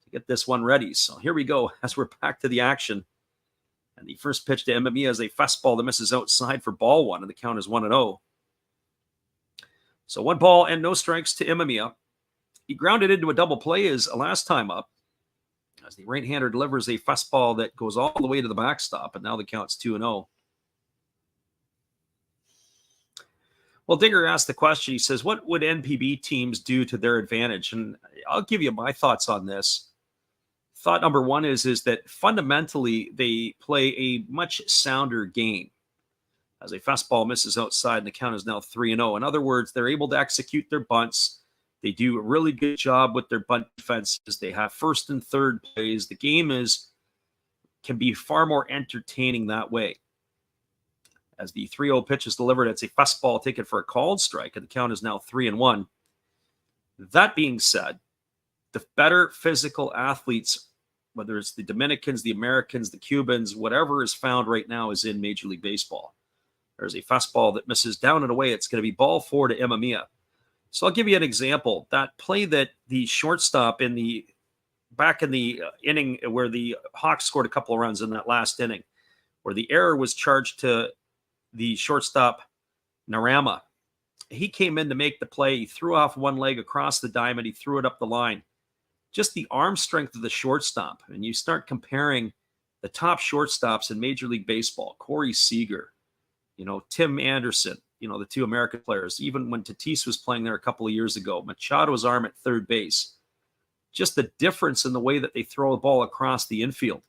to get this one ready. So here we go as we're back to the action. And the first pitch to Imamiya is a fastball that misses outside for ball one, and the count is 1-0. So 1 ball and no strikes to Imamiya. He grounded into a double play his last time up, as the right-hander delivers a fastball that goes all the way to the backstop, and now the count's 2-0. Well, Digger asked the question. He says, what would NPB teams do to their advantage? And I'll give you my thoughts on this. Thought number one is that fundamentally they play a much sounder game. As a fastball misses outside, and the count is now 3-0. In other words, they're able to execute their bunts. They do a really good job with their bunt defenses. They have first and third plays. The game can be far more entertaining that way. As the 3-0 pitch is delivered, it's a fastball taken for a called strike, and the count is now 3-1. That being said, the better physical athletes, whether it's the Dominicans, the Americans, the Cubans, whatever is found right now is in Major League Baseball. There's a fastball that misses down and away. It's going to be ball 4 to Imamiya. So I'll give you an example. That play that the shortstop back in the inning where the Hawks scored a couple of runs in that last inning, where the error was charged to the shortstop, Narama. He came in to make the play. He threw off one leg across the diamond. He threw it up the line. Just the arm strength of the shortstop. And you start comparing the top shortstops in Major League Baseball, Corey Seager, Tim Anderson, the two American players, even when Tatis was playing there a couple of years ago, Machado's arm at third base, just the difference in the way that they throw the ball across the infield.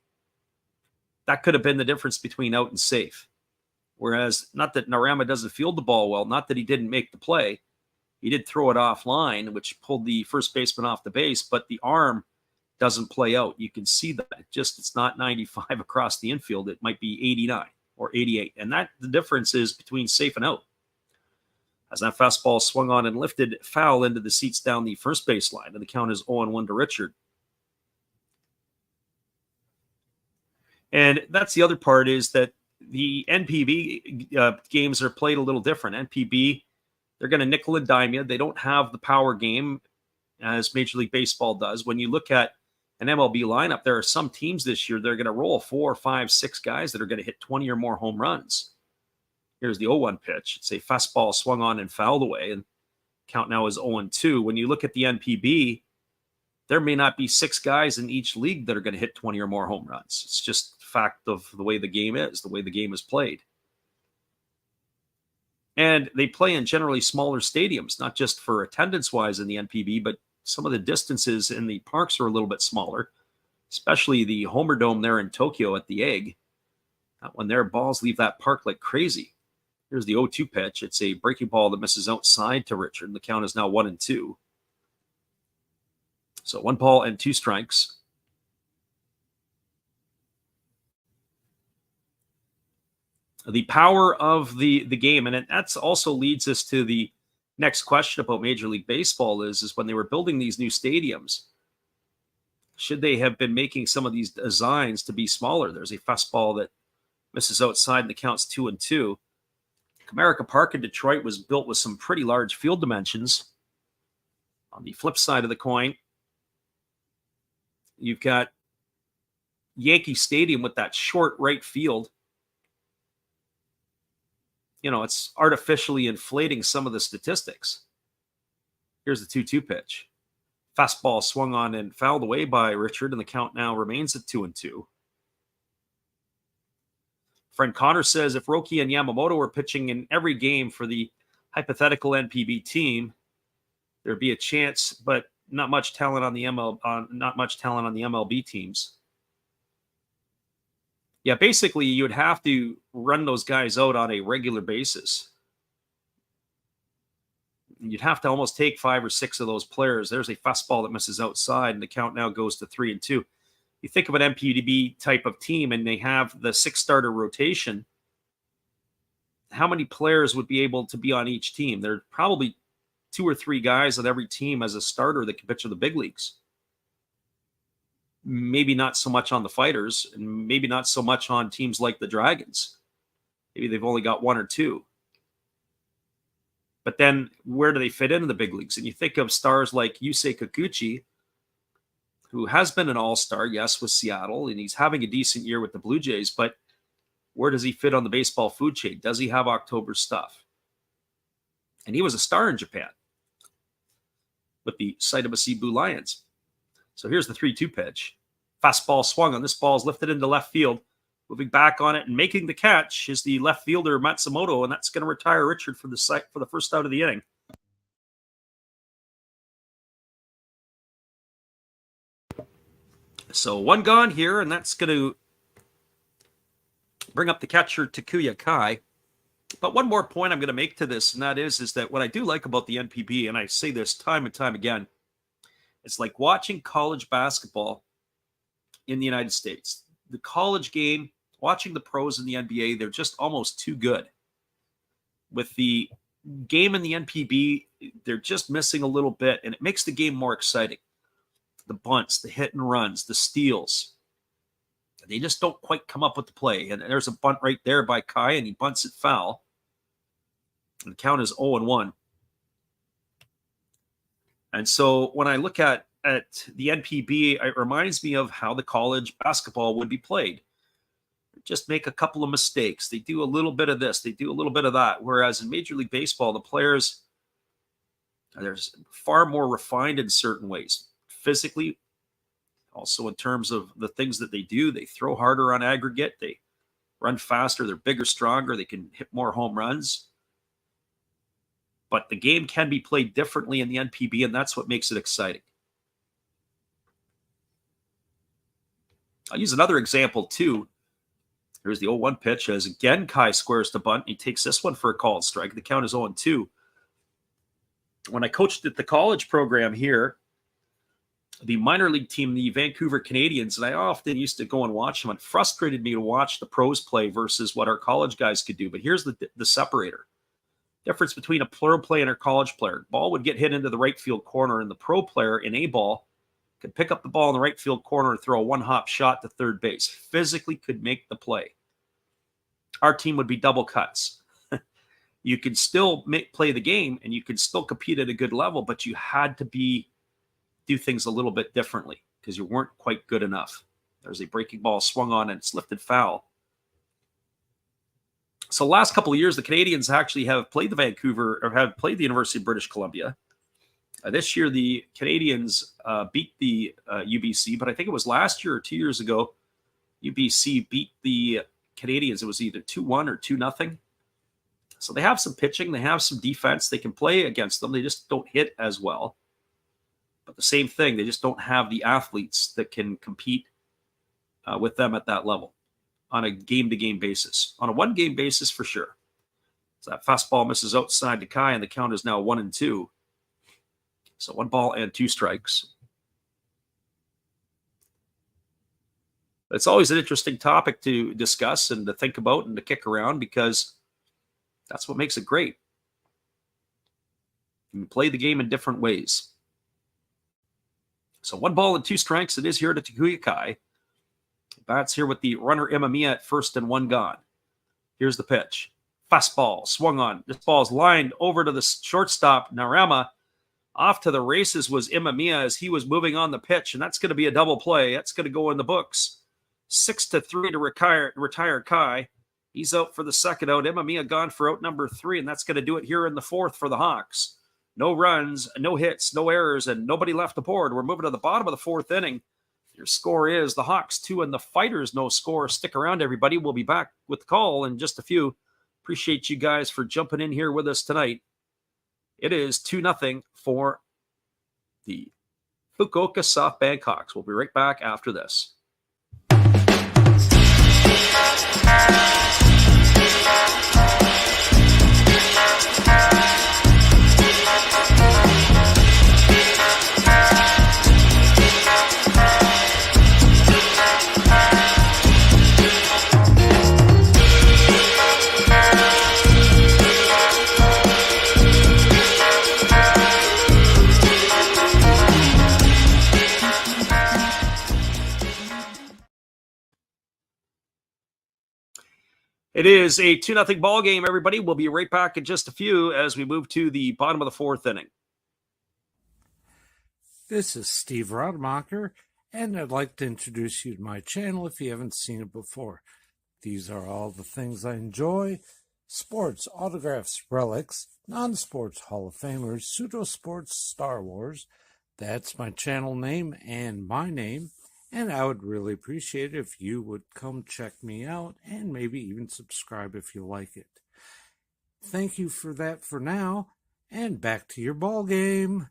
That could have been the difference between out and safe. Whereas, not that Narama doesn't field the ball well, not that he didn't make the play. He did throw it offline, which pulled the first baseman off the base, but the arm doesn't play out. You can see that. It's not 95 across the infield. It might be 89 or 88. And the difference is between safe and out. As that fastball swung on and lifted foul into the seats down the first baseline, and the count is 0-1 to Richard. And that's the other part, is that the NPB games are played a little different. NPB, they're going to nickel and dime you. They don't have the power game as Major League Baseball does. When you look at an MLB lineup, there are some teams this year that are going to roll 4, 5, 6 guys that are going to hit 20 or more home runs. Here's the 0-1 pitch. It's a fastball swung on and fouled away, and count now is 0-2. When you look at the NPB, there may not be 6 guys in each league that are going to hit 20 or more home runs. It's just fact of the way the game is, the way the game is played. And they play in generally smaller stadiums, not just for attendance-wise in the NPB, but some of the distances in the parks are a little bit smaller, especially the Homer Dome there in Tokyo at the Egg. When their balls leave that park like crazy. Here's the 0-2 pitch. It's a breaking ball that misses outside to Richard, and the count is now 1-2. So 1 ball and 2 strikes. The power of the game, and that also leads us to the next question about Major League Baseball is when they were building these new stadiums, should they have been making some of these designs to be smaller? There's a fastball that misses outside, and the count's 2-2. Comerica Park in Detroit was built with some pretty large field dimensions. On the flip side of the coin, you've got Yankee Stadium with that short right field. You know, it's artificially inflating some of the statistics. Here's the 2-2 pitch. Fastball swung on and fouled away by Richard, and the count now remains at 2-2. Friend Connor says if Roki and Yamamoto were pitching in every game for the hypothetical NPB team, there'd be a chance, but not much talent on the MLB teams. Yeah, basically, you would have to run those guys out on a regular basis. You'd have to almost take 5 or 6 of those players. There's a fastball that misses outside, and the count now goes to 3-2. You think of an NPB type of team, and they have the 6-starter rotation. How many players would be able to be on each team? There are probably 2 or 3 guys on every team as a starter that can pitch in the big leagues. Maybe not so much on the Fighters, and maybe not so much on teams like the Dragons. Maybe they've only got 1 or 2. But then where do they fit into the big leagues? And you think of stars like Yusei Kikuchi, who has been an all-star, yes, with Seattle, and he's having a decent year with the Blue Jays, but where does he fit on the baseball food chain? Does he have October stuff? And he was a star in Japan with the Saitama Sea Blue Lions. So here's the 3-2 pitch. Fastball swung on. This ball is lifted into left field. Moving back on it and making the catch is the left fielder Matsumoto, and that's going to retire Richard for the first out of the inning. So 1 gone here, and that's going to bring up the catcher Takuya Kai. But one more point I'm going to make to this, and that is that what I do like about the NPB, and I say this time and time again, it's like watching college basketball in the United States. The college game, watching the pros in the NBA, they're just almost too good. With the game in the NPB, they're just missing a little bit, and it makes the game more exciting. The bunts, the hit and runs, the steals. They just don't quite come up with the play. And there's a bunt right there by Kai, and he bunts it foul. And the count is 0-1. And so when I look at the NPB, it reminds me of how the college basketball would be played. Just make a couple of mistakes. They do a little bit of this. They do a little bit of that. Whereas in Major League Baseball, the players, they're far more refined in certain ways. Physically, also in terms of the things that they do. They throw harder on aggregate. They run faster. They're bigger, stronger. They can hit more home runs. But the game can be played differently in the NPB, and that's what makes it exciting. I'll use another example, too. Here's the 0-1 pitch as, again, Kai squares to bunt. He takes this one for a called strike. The count is 0-2. When I coached at the college program here, the minor league team, the Vancouver Canadians, and I often used to go and watch them. It frustrated me to watch the pros play versus what our college guys could do. But here's the separator. Difference between a pro player and a college player. Ball would get hit into the right field corner, and the pro player in A ball could pick up the ball in the right field corner and throw a one-hop shot to third base. Physically could make the play. Our team would be double cuts. You could still play the game, and you could still compete at a good level, but you had to do things a little bit differently because you weren't quite good enough. There's a breaking ball swung on, and it's lifted foul. So last couple of years, the Canadians actually have played the University of British Columbia. This year, the Canadians beat the UBC, but I think it was last year or 2 years ago, UBC beat the Canadians. It was either 2-1 or 2-0. So they have some pitching. They have some defense. They can play against them. They just don't hit as well. But the same thing, they just don't have the athletes that can compete with them at that level on a game-to-game basis. On a one-game basis, for sure. So that fastball misses outside to Kai, and the count is now 1-2. So 1 ball and 2 strikes. It's always an interesting topic to discuss and to think about and to kick around because that's what makes it great. You can play the game in different ways. So 1 ball and 2 strikes. It is here to Takuya Kai. Bats here with the runner Imamiya at first and 1 gone. Here's the pitch. Fastball swung on. This ball is lined over to the shortstop, Narama. Off to the races was Imamiya as he was moving on the pitch, and that's going to be a double play. That's going to go in the books. 6-3 to retire Kai. He's out for the second out. Imamiya gone for out number 3, and that's going to do it here in the 4th for the Hawks. No runs, no hits, no errors, and nobody left the board. We're moving to the bottom of the 4th inning. Your score is the Hawks 2 and the Fighters no score. Stick around, everybody. We'll be back with the call in just a few. Appreciate you guys for jumping in here with us tonight. It is 2-0 for the Fukuoka SoftBank Hawks. We'll be right back after this. It is a 2-0 ball game, everybody. We'll be right back in just a few as we move to the bottom of the 4th inning. This is Steve Rademacher, and I'd like to introduce you to my channel if you haven't seen it before. These are all the things I enjoy: sports, autographs, relics, non-sports Hall of Famers, pseudo-sports, Star Wars. That's my channel name and my name. And I would really appreciate it if you would come check me out and maybe even subscribe if you like it. Thank you for that for now, and back to your ball game.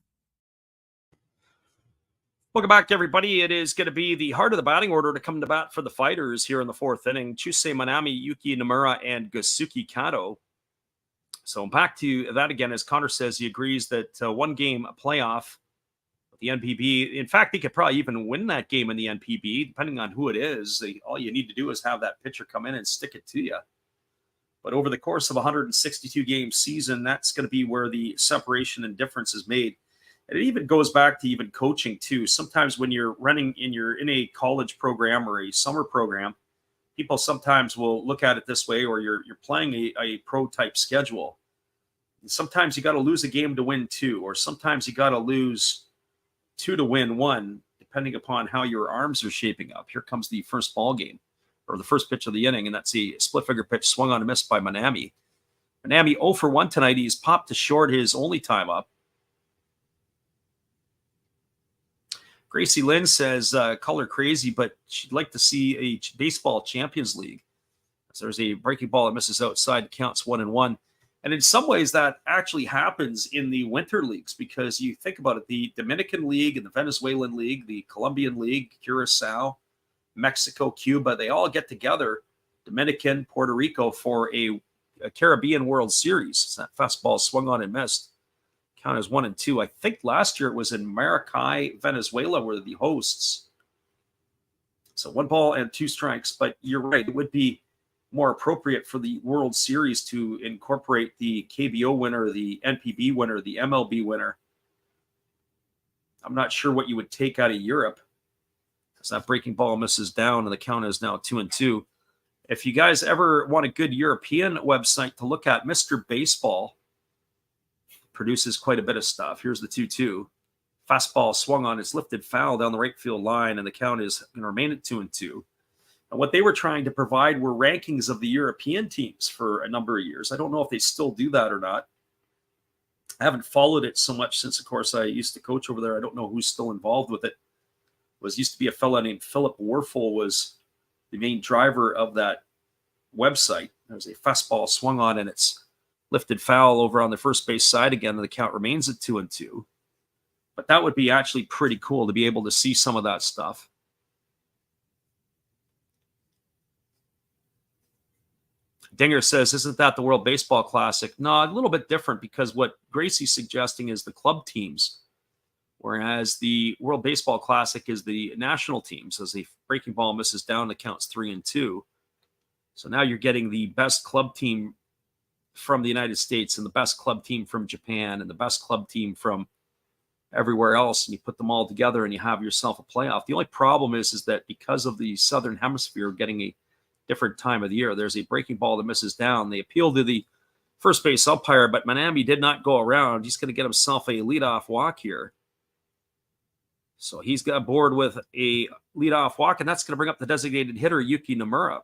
Welcome back, everybody. It is going to be the heart of the batting order to come to bat for the Fighters here in the 4th inning. Chusei Manami, Yuki Nomura, and Gasuki Kato. So back to that again, as Connor says, he agrees that 1 game playoff the NPB. In fact, they could probably even win that game in the NPB, depending on who it is. All you need to do is have that pitcher come in and stick it to you. But over the course of a 162-game season, that's going to be where the separation and difference is made. And it even goes back to even coaching, too. Sometimes when you're you're in a college program or a summer program, people sometimes will look at it this way, or you're playing a pro-type schedule. And sometimes you got to lose a game to win 2, or sometimes you got to lose 2 to win 1, depending upon how your arms are shaping up. Here comes the first ball game, or the first pitch of the inning, and that's a split finger pitch swung on and missed by Manami. Manami 0 for 1 tonight. He's popped to short his only time up. Gracie Lynn says, color crazy, but she'd like to see a baseball Champions League. So there's a breaking ball that misses outside, counts 1-1. And in some ways, that actually happens in the winter leagues, because you think about it, the Dominican League and the Venezuelan League, the Colombian League, Curacao, Mexico, Cuba, they all get together, Dominican, Puerto Rico, for a Caribbean World Series. That fastball swung on and missed. Count as 1-2. I think last year it was in Maracay, Venezuela, were the hosts. So 1 ball and 2 strikes, but you're right, it would be more appropriate for the World Series to incorporate the KBO winner, the NPB winner, the MLB winner. I'm not sure what you would take out of Europe, because that breaking ball misses down and the count is now 2-2. If you guys ever want a good European website to look at, Mr. Baseball produces quite a bit of stuff. Here's the 2-2. Fastball swung on, it's lifted foul down the right field line, and the count is going to remain at 2-2. And what they were trying to provide were rankings of the European teams for a number of years. I don't know if they still do that or not. I haven't followed it so much since, of course, I used to coach over there. I don't know who's still involved with it. Used to be a fella named Philip Warfel was the main driver of that website. There's a fastball swung on, and it's lifted foul over on the first base side again, and the count remains at 2-2. But that would be actually pretty cool to be able to see some of that stuff. Dinger says, isn't that the World Baseball Classic? No, a little bit different, because what Gracie's suggesting is the club teams, whereas the World Baseball Classic is the national teams. As the breaking ball misses down, the count's 3-2. So now you're getting the best club team from the United States and the best club team from Japan and the best club team from everywhere else, and you put them all together and you have yourself a playoff. The only problem is that because of the Southern Hemisphere getting a different time of the year, there's a breaking ball that misses down. They appeal to the first base umpire, but Manami did not go around. He's going to get himself a leadoff walk here. So he's got board with a leadoff walk, and that's going to bring up the designated hitter, Yuki Nomura.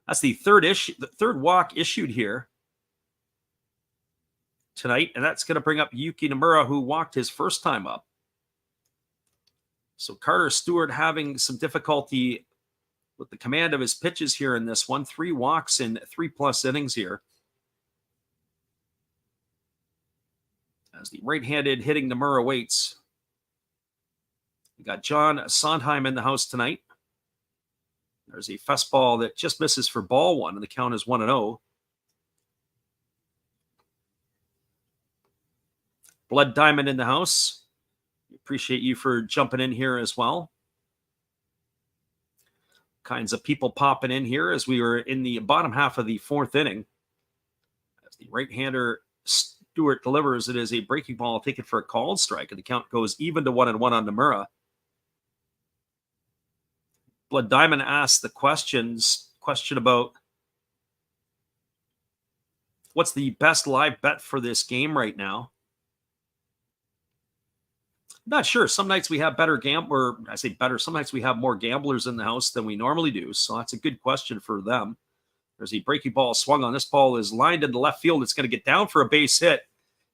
That's the third walk issued here tonight, and that's going to bring up Yuki Nomura, who walked his first time up. So Carter Stewart having some difficulty with the command of his pitches here in this one. 3 walks in 3+ innings here. As the right-handed hitting Nomura waits. We got John Sondheim in the house tonight. There's a fastball that just misses for ball 1, and the count is 1-0. Blood Diamond in the house. Appreciate you for jumping in here as well. Kinds of people popping in here as we were in the bottom half of the 4th inning. As the right-hander Stewart delivers, it is a breaking ball taken for a called strike, and the count goes even to 1-1 on Nomura. Blood Diamond asked the question about what's the best live bet for this game right now. Not sure. Some nights we have better gambler. I say better. Some nights we have more gamblers in the house than we normally do. So that's a good question for them. There's a breaking ball swung on. This ball is lined into left field. It's going to get down for a base hit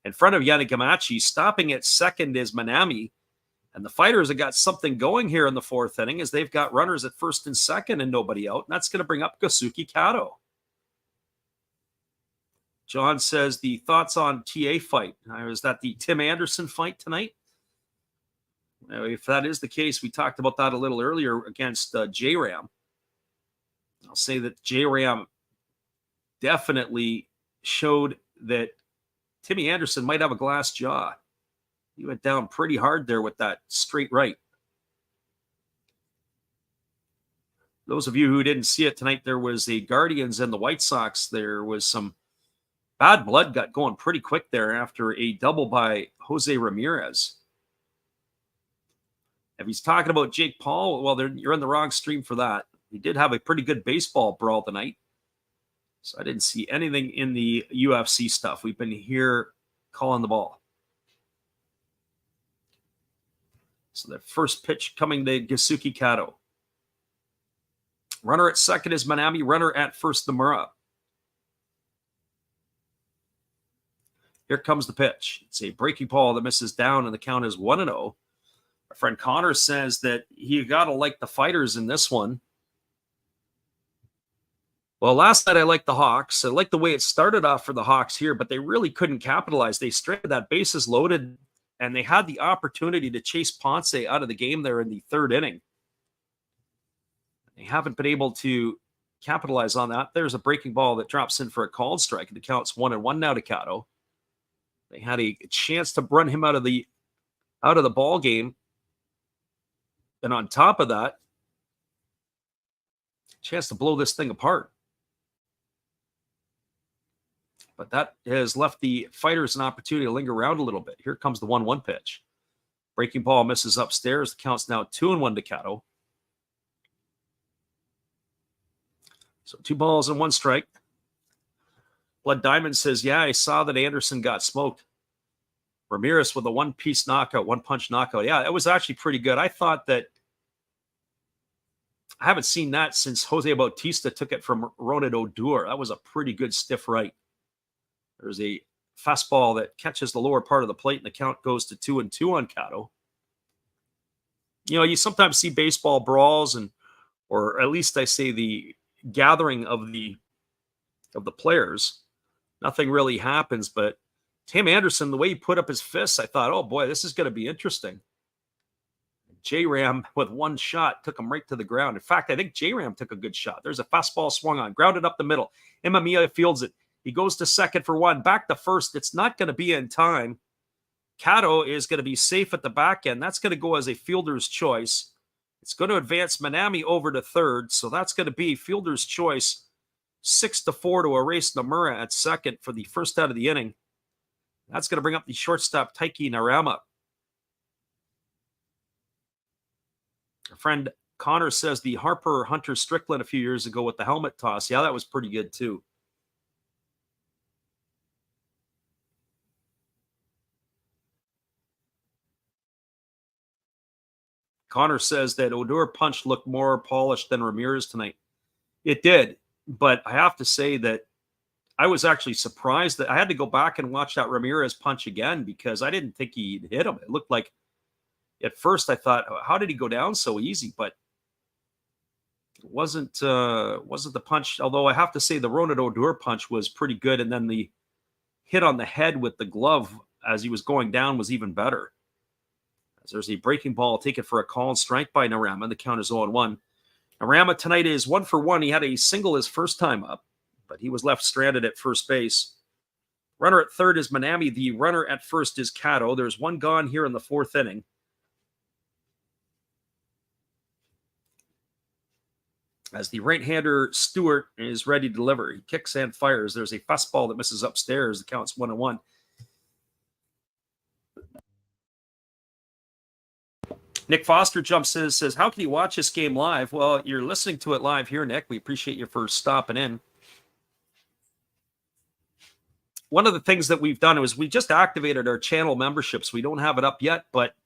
in front of Yanagamachi. Stopping at second is Manami. And the Fighters have got something going here in the 4th inning, as they've got runners at first and second and nobody out. And that's going to bring up Kazuki Kato. John says the thoughts on TA fight. Is that the Tim Anderson fight tonight? If that is the case, we talked about that a little earlier against J-Ram. I'll say that J-Ram definitely showed that Timmy Anderson might have a glass jaw. He went down pretty hard there with that straight right. Those of you who didn't see it tonight, there was the Guardians and the White Sox. There was some bad blood got going pretty quick there after a double by Jose Ramirez. If he's talking about Jake Paul, well, you're in the wrong stream for that. He did have a pretty good baseball brawl tonight. So I didn't see anything in the UFC stuff. We've been here calling the ball. So the first pitch coming to Kazuki Kato. Runner at second is Manami. Runner at first, Nomura. Here comes the pitch. It's a breaking ball that misses down, and the count is 1-0. Our friend Connor says that you got to like the Fighters in this one. Well, last night I liked the Hawks. I like the way it started off for the Hawks here, but they really couldn't capitalize. They straight that bases loaded, and they had the opportunity to chase Ponce out of the game there in the 3rd inning. They haven't been able to capitalize on that. There's a breaking ball that drops in for a called strike, and the count's 1-1 now to Kato. They had a chance to run him out of the ball game. And on top of that, chance to blow this thing apart. But that has left the Fighters an opportunity to linger around a little bit. Here comes the 1-1 pitch. Breaking ball misses upstairs. The count's now 2-1 to Kato. So 2 balls and 1 strike. Blood Diamond says, yeah, I saw that Anderson got smoked. Ramirez with a 1-piece knockout, 1-punch knockout. Yeah, that was actually pretty good. I thought that I haven't seen that since Jose Bautista took it from Ronald Odor. That was a pretty good stiff right. There's a fastball that catches the lower part of the plate, and the count goes to 2-2 on Kato. You know, you sometimes see baseball brawls, or at least I say the gathering of the players. Nothing really happens, but Tim Anderson, the way he put up his fists, I thought, oh boy, this is going to be interesting. J-Ram with one shot took him right to the ground. In fact, I think J-Ram took a good shot. There's a fastball swung on, grounded up the middle. Imamiya fields it. He goes to second for one, back to first. It's not going to be in time. Kato is going to be safe at the back end. That's going to go as a fielder's choice. It's going to advance Manami over to third, so that's going to be fielder's choice 6-4 to erase Nomura at second for the first out of the inning. That's going to bring up the shortstop Taiki Narama. Our friend Connor says the Harper Hunter Strickland a few years ago with the helmet toss. Yeah, that was pretty good too. Connor says that Odor punch looked more polished than Ramirez tonight. It did, but I have to say that I was actually surprised that I had to go back and watch that Ramirez punch again because I didn't think he'd hit him. It looked like at first I thought, how did he go down so easy? But it wasn't the punch. Although I have to say the Ronald Odor punch was pretty good, and then the hit on the head with the glove as he was going down was even better. As there's a breaking ball taken for a call and strike by Narama. The count is 0-1. Narama tonight is 1 for 1. He had a single his first time up, but he was left stranded at first base. Runner at third is Manami. The runner at first is Kato. There's one gone here in the fourth inning. As the right-hander Stewart is ready to deliver, he kicks and fires. There's a fastball that misses upstairs. The count's 1-1. Nick Foster jumps in and says, how can you watch this game live? Well, you're listening to it live here, Nick. We appreciate you for stopping in. One of the things that we've done is we just activated our channel memberships. We don't have it up yet, but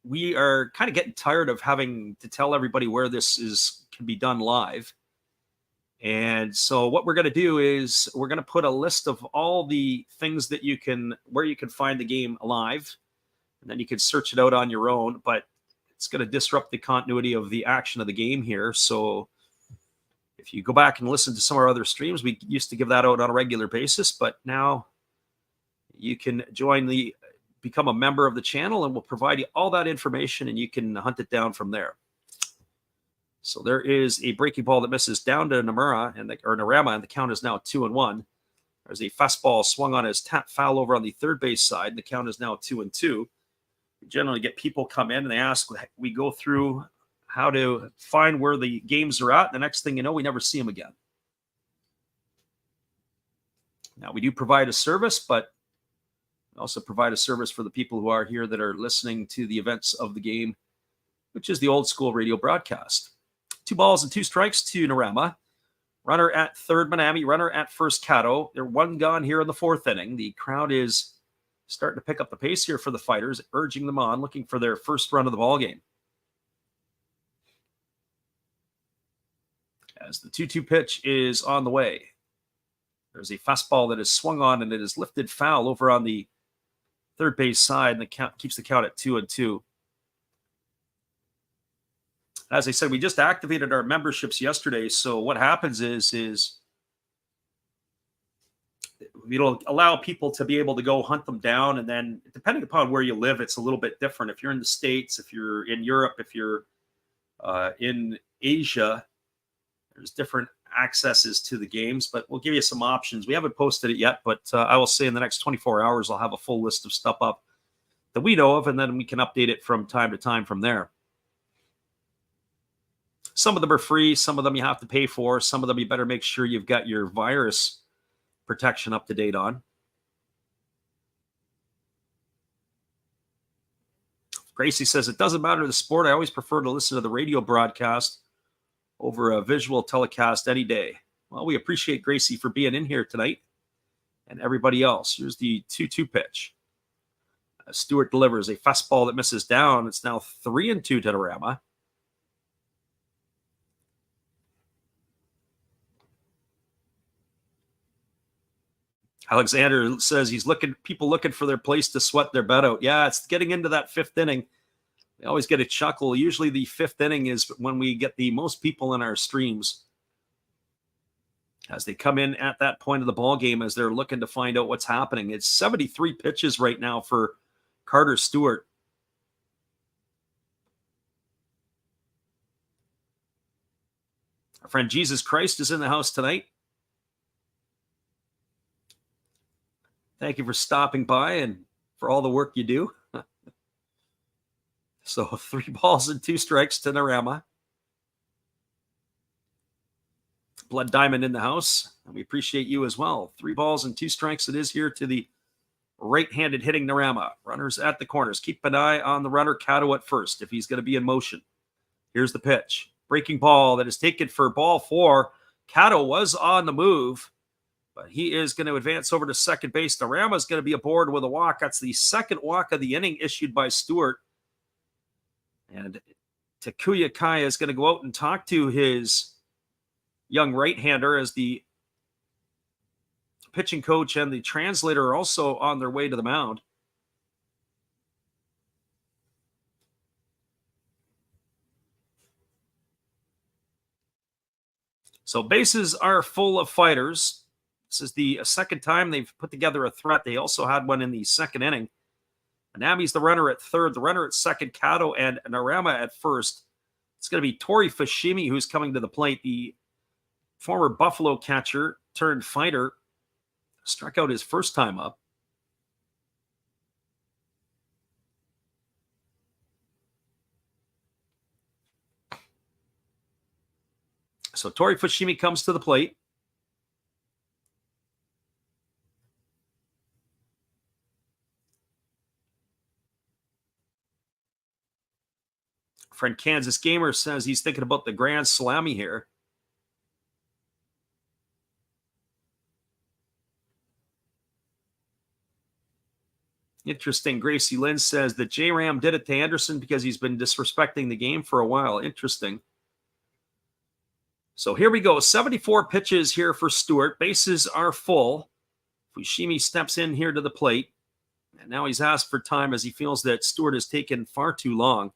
we are kind of getting tired of having to tell everybody where this can be done live. And so what we're going to do is we're going to put a list of all the things that where you can find the game live. And then you can search it out on your own, but it's going to disrupt the continuity of the action of the game here. So if you go back and listen to some of our other streams, we used to give that out on a regular basis, but now you can become a member of the channel, and we'll provide you all that information, and you can hunt it down from there. So there is a breaking ball that misses down to Narama, and the count is now 2-1. There's a fastball swung on his tap foul over on the third base side, and the count is now 2-2. We generally get people come in and they ask, we go through how to find where the games are at. The next thing you know, we never see them again. Now, we do provide a service, but we also provide a service for the people who are here that are listening to the events of the game, which is the old school radio broadcast. 2 balls and 2 strikes to Narama. Runner at third, Manami. Runner at first, Kato. They're one gone here in the fourth inning. The crowd is starting to pick up the pace here for the Fighters, urging them on, looking for their first run of the ball game. As the 2-2 pitch is on the way, there's a fastball that is swung on, and it is lifted foul over on the third base side, and the count keeps the count at 2-2. As I said, we just activated our memberships yesterday. So what happens is it'll allow people to be able to go hunt them down. And then depending upon where you live, it's a little bit different. If you're in the States, if you're in Europe, if you're in Asia, there's different accesses to the games, but we'll give you some options. We haven't posted it yet, but I will say in the next 24 hours, I'll have a full list of stuff up that we know of, and then we can update it from time to time from there. Some of them are free. Some of them you have to pay for. Some of them you better make sure you've got your virus protection up to date on. Gracie says, it doesn't matter the sport. I always prefer to listen to the radio broadcast over a visual telecast any day. Well, we appreciate Gracie for being in here tonight and everybody else. Here's the 2-2 pitch. Stewart delivers a fastball that misses down. It's now 3-2 to Narama. Alexander says people looking for their place to sweat their bet out. Yeah, it's getting into that fifth inning. We always get a chuckle. Usually the fifth inning is when we get the most people in our streams, as they come in at that point of the ball game, as they're looking to find out what's happening. It's 73 pitches right now for Carter Stewart. Our friend Jesus Christ is in the house tonight. Thank you for stopping by and for all the work you do. So 3 balls and 2 strikes to Narama. Blood Diamond in the house, and we appreciate you as well. 3 balls and 2 strikes it is here to the right-handed hitting Narama. Runners at the corners. Keep an eye on the runner, Kato at first, if he's going to be in motion. Here's the pitch. Breaking ball that is taken for ball 4. Kato was on the move, but he is going to advance over to second base. Narama is going to be aboard with a walk. That's the second walk of the inning issued by Stewart. And Takuya Kaya is going to go out and talk to his young right-hander, as the pitching coach and the translator are also on their way to the mound. So bases are full of fighters. This is the second time they've put together a threat. They also had one in the second inning. Anami's the runner at third, the runner at second, Kato and Narama at first. It's going to be Tori Fushimi who's coming to the plate. The former Buffalo catcher turned fighter struck out his first time up. So Tori Fushimi comes to the plate. Friend Kansas Gamer says he's thinking about the Grand Salami here. Interesting. Gracie Lynn says that J-Ram did it to Anderson because he's been disrespecting the game for a while. Interesting. So here we go. 74 pitches here for Stewart. Bases are full. Fushimi steps in here to the plate. And now he's asked for time as he feels that Stewart has taken far too long.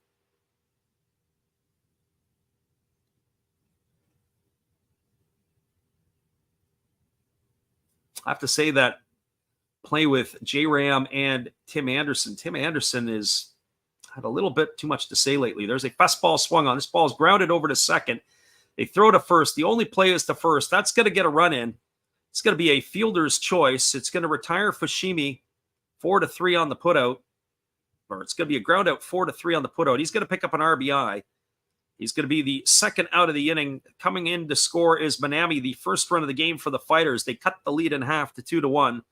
I have to say that play with J-Ram and Tim Anderson. Tim Anderson has had a little bit too much to say lately. There's a fastball swung on. This ball is grounded over to second. They throw to first. The only play is to first. That's going to get a run in. It's going to be a fielder's choice. It's going to retire Fushimi 4-3 on the putout. Or it's going to be a ground out 4-3 on the putout. He's going to pick up an RBI. He's going to be the second out of the inning. Coming in to score is Manami, the first run of the game for the Fighters. They cut the lead in half to 2-1.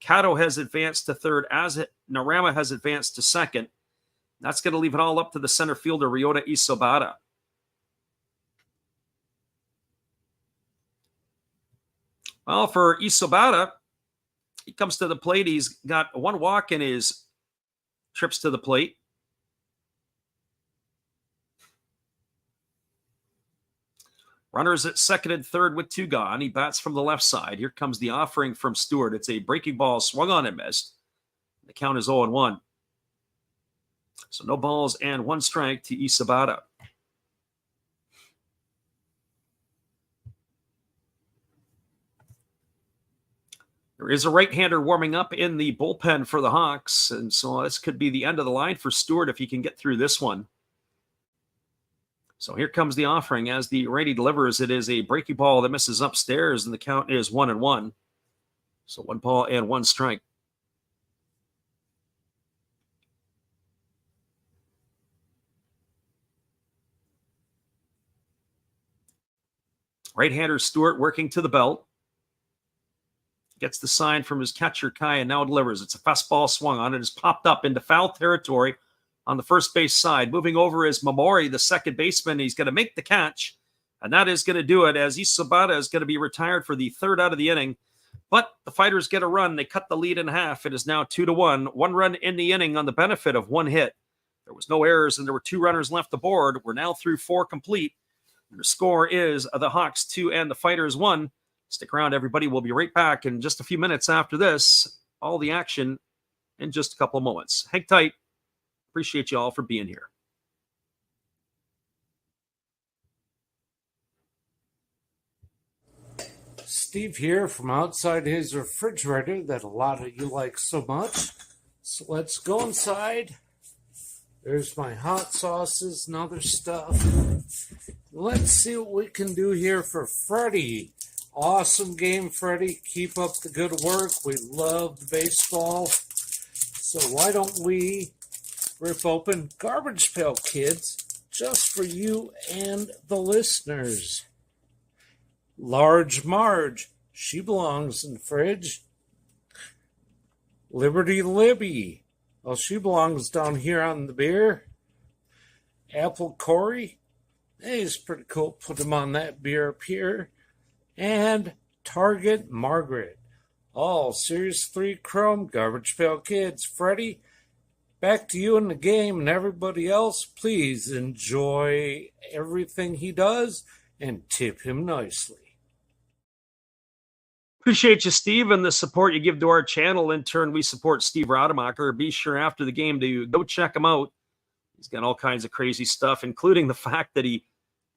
Kato has advanced to third, as Narama has advanced to second. That's going to leave it all up to the center fielder, Ryota Isobata. Well, for Isobata, he comes to the plate. He's got 1 walk in his trips to the plate. Runners at second and third with 2 gone. He bats from the left side. Here comes the offering from Stewart. It's a breaking ball swung on and missed. The count is 0-1. So no balls and 1 strike to Isobata. There is a right-hander warming up in the bullpen for the Hawks, and so this could be the end of the line for Stewart if he can get through this one. So here comes the offering as the righty delivers. It is a breaking ball that misses upstairs, and the count is 1-1. So 1 ball and 1 strike. Right-hander Stewart working to the belt. Gets the sign from his catcher, Kai, and now delivers. It's a fastball swung on. It has popped up into foul territory on the first base side. Moving over is Momori, the second baseman. He's going to make the catch, and that is going to do it as Isobata is going to be retired for the third out of the inning. But the Fighters get a run. They cut the lead in half. It is now 2-1. 1 run in the inning on the benefit of 1 hit. There was no errors, and there were 2 runners left aboard. We're now through 4 complete. And the score is the Hawks 2 and the Fighters 1. Stick around, everybody. We'll be right back in just a few minutes after this. All the action in just a couple of moments. Hang tight. Appreciate you all for being here. Steve here from outside his refrigerator that a lot of you like so much. So let's go inside. There's my hot sauces and other stuff. Let's see what we can do here for Freddie. Awesome game, Freddie. Keep up the good work. We love the baseball. So why don't we rip open Garbage Pail Kids just for you and the listeners. Large Marge, she belongs in the fridge. Liberty Libby, well, she belongs down here on the beer. Apple Corey, hey, he's pretty cool. Put him on that beer up here. And Target Margaret. All Series 3 Chrome Garbage Pail Kids. Freddie, back to you in the game, and everybody else, please enjoy everything he does and tip him nicely. Appreciate you, Steve, and the support you give to our channel. In turn, we support Steve Rademacher. Be sure after the game to go check him out. He's got all kinds of crazy stuff, including the fact that he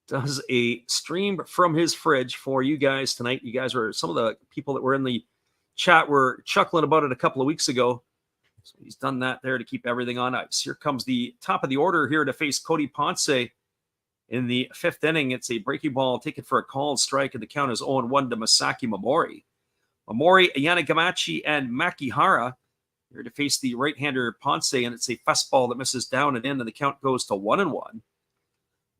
does a stream from his fridge for you guys tonight. You guys were, some of the people that were in the chat were chuckling about it a couple of weeks ago. So he's done that there to keep everything on ice. Here comes the top of the order here to face Cody Ponce in the fifth inning. It's a breaking ball taken for a called strike, and the count is 0-1 to Masaki Momori. Momori, Yanagamachi, and Makihara here to face the right-hander Ponce, and it's a fastball that misses down and in, and the count goes to 1-1.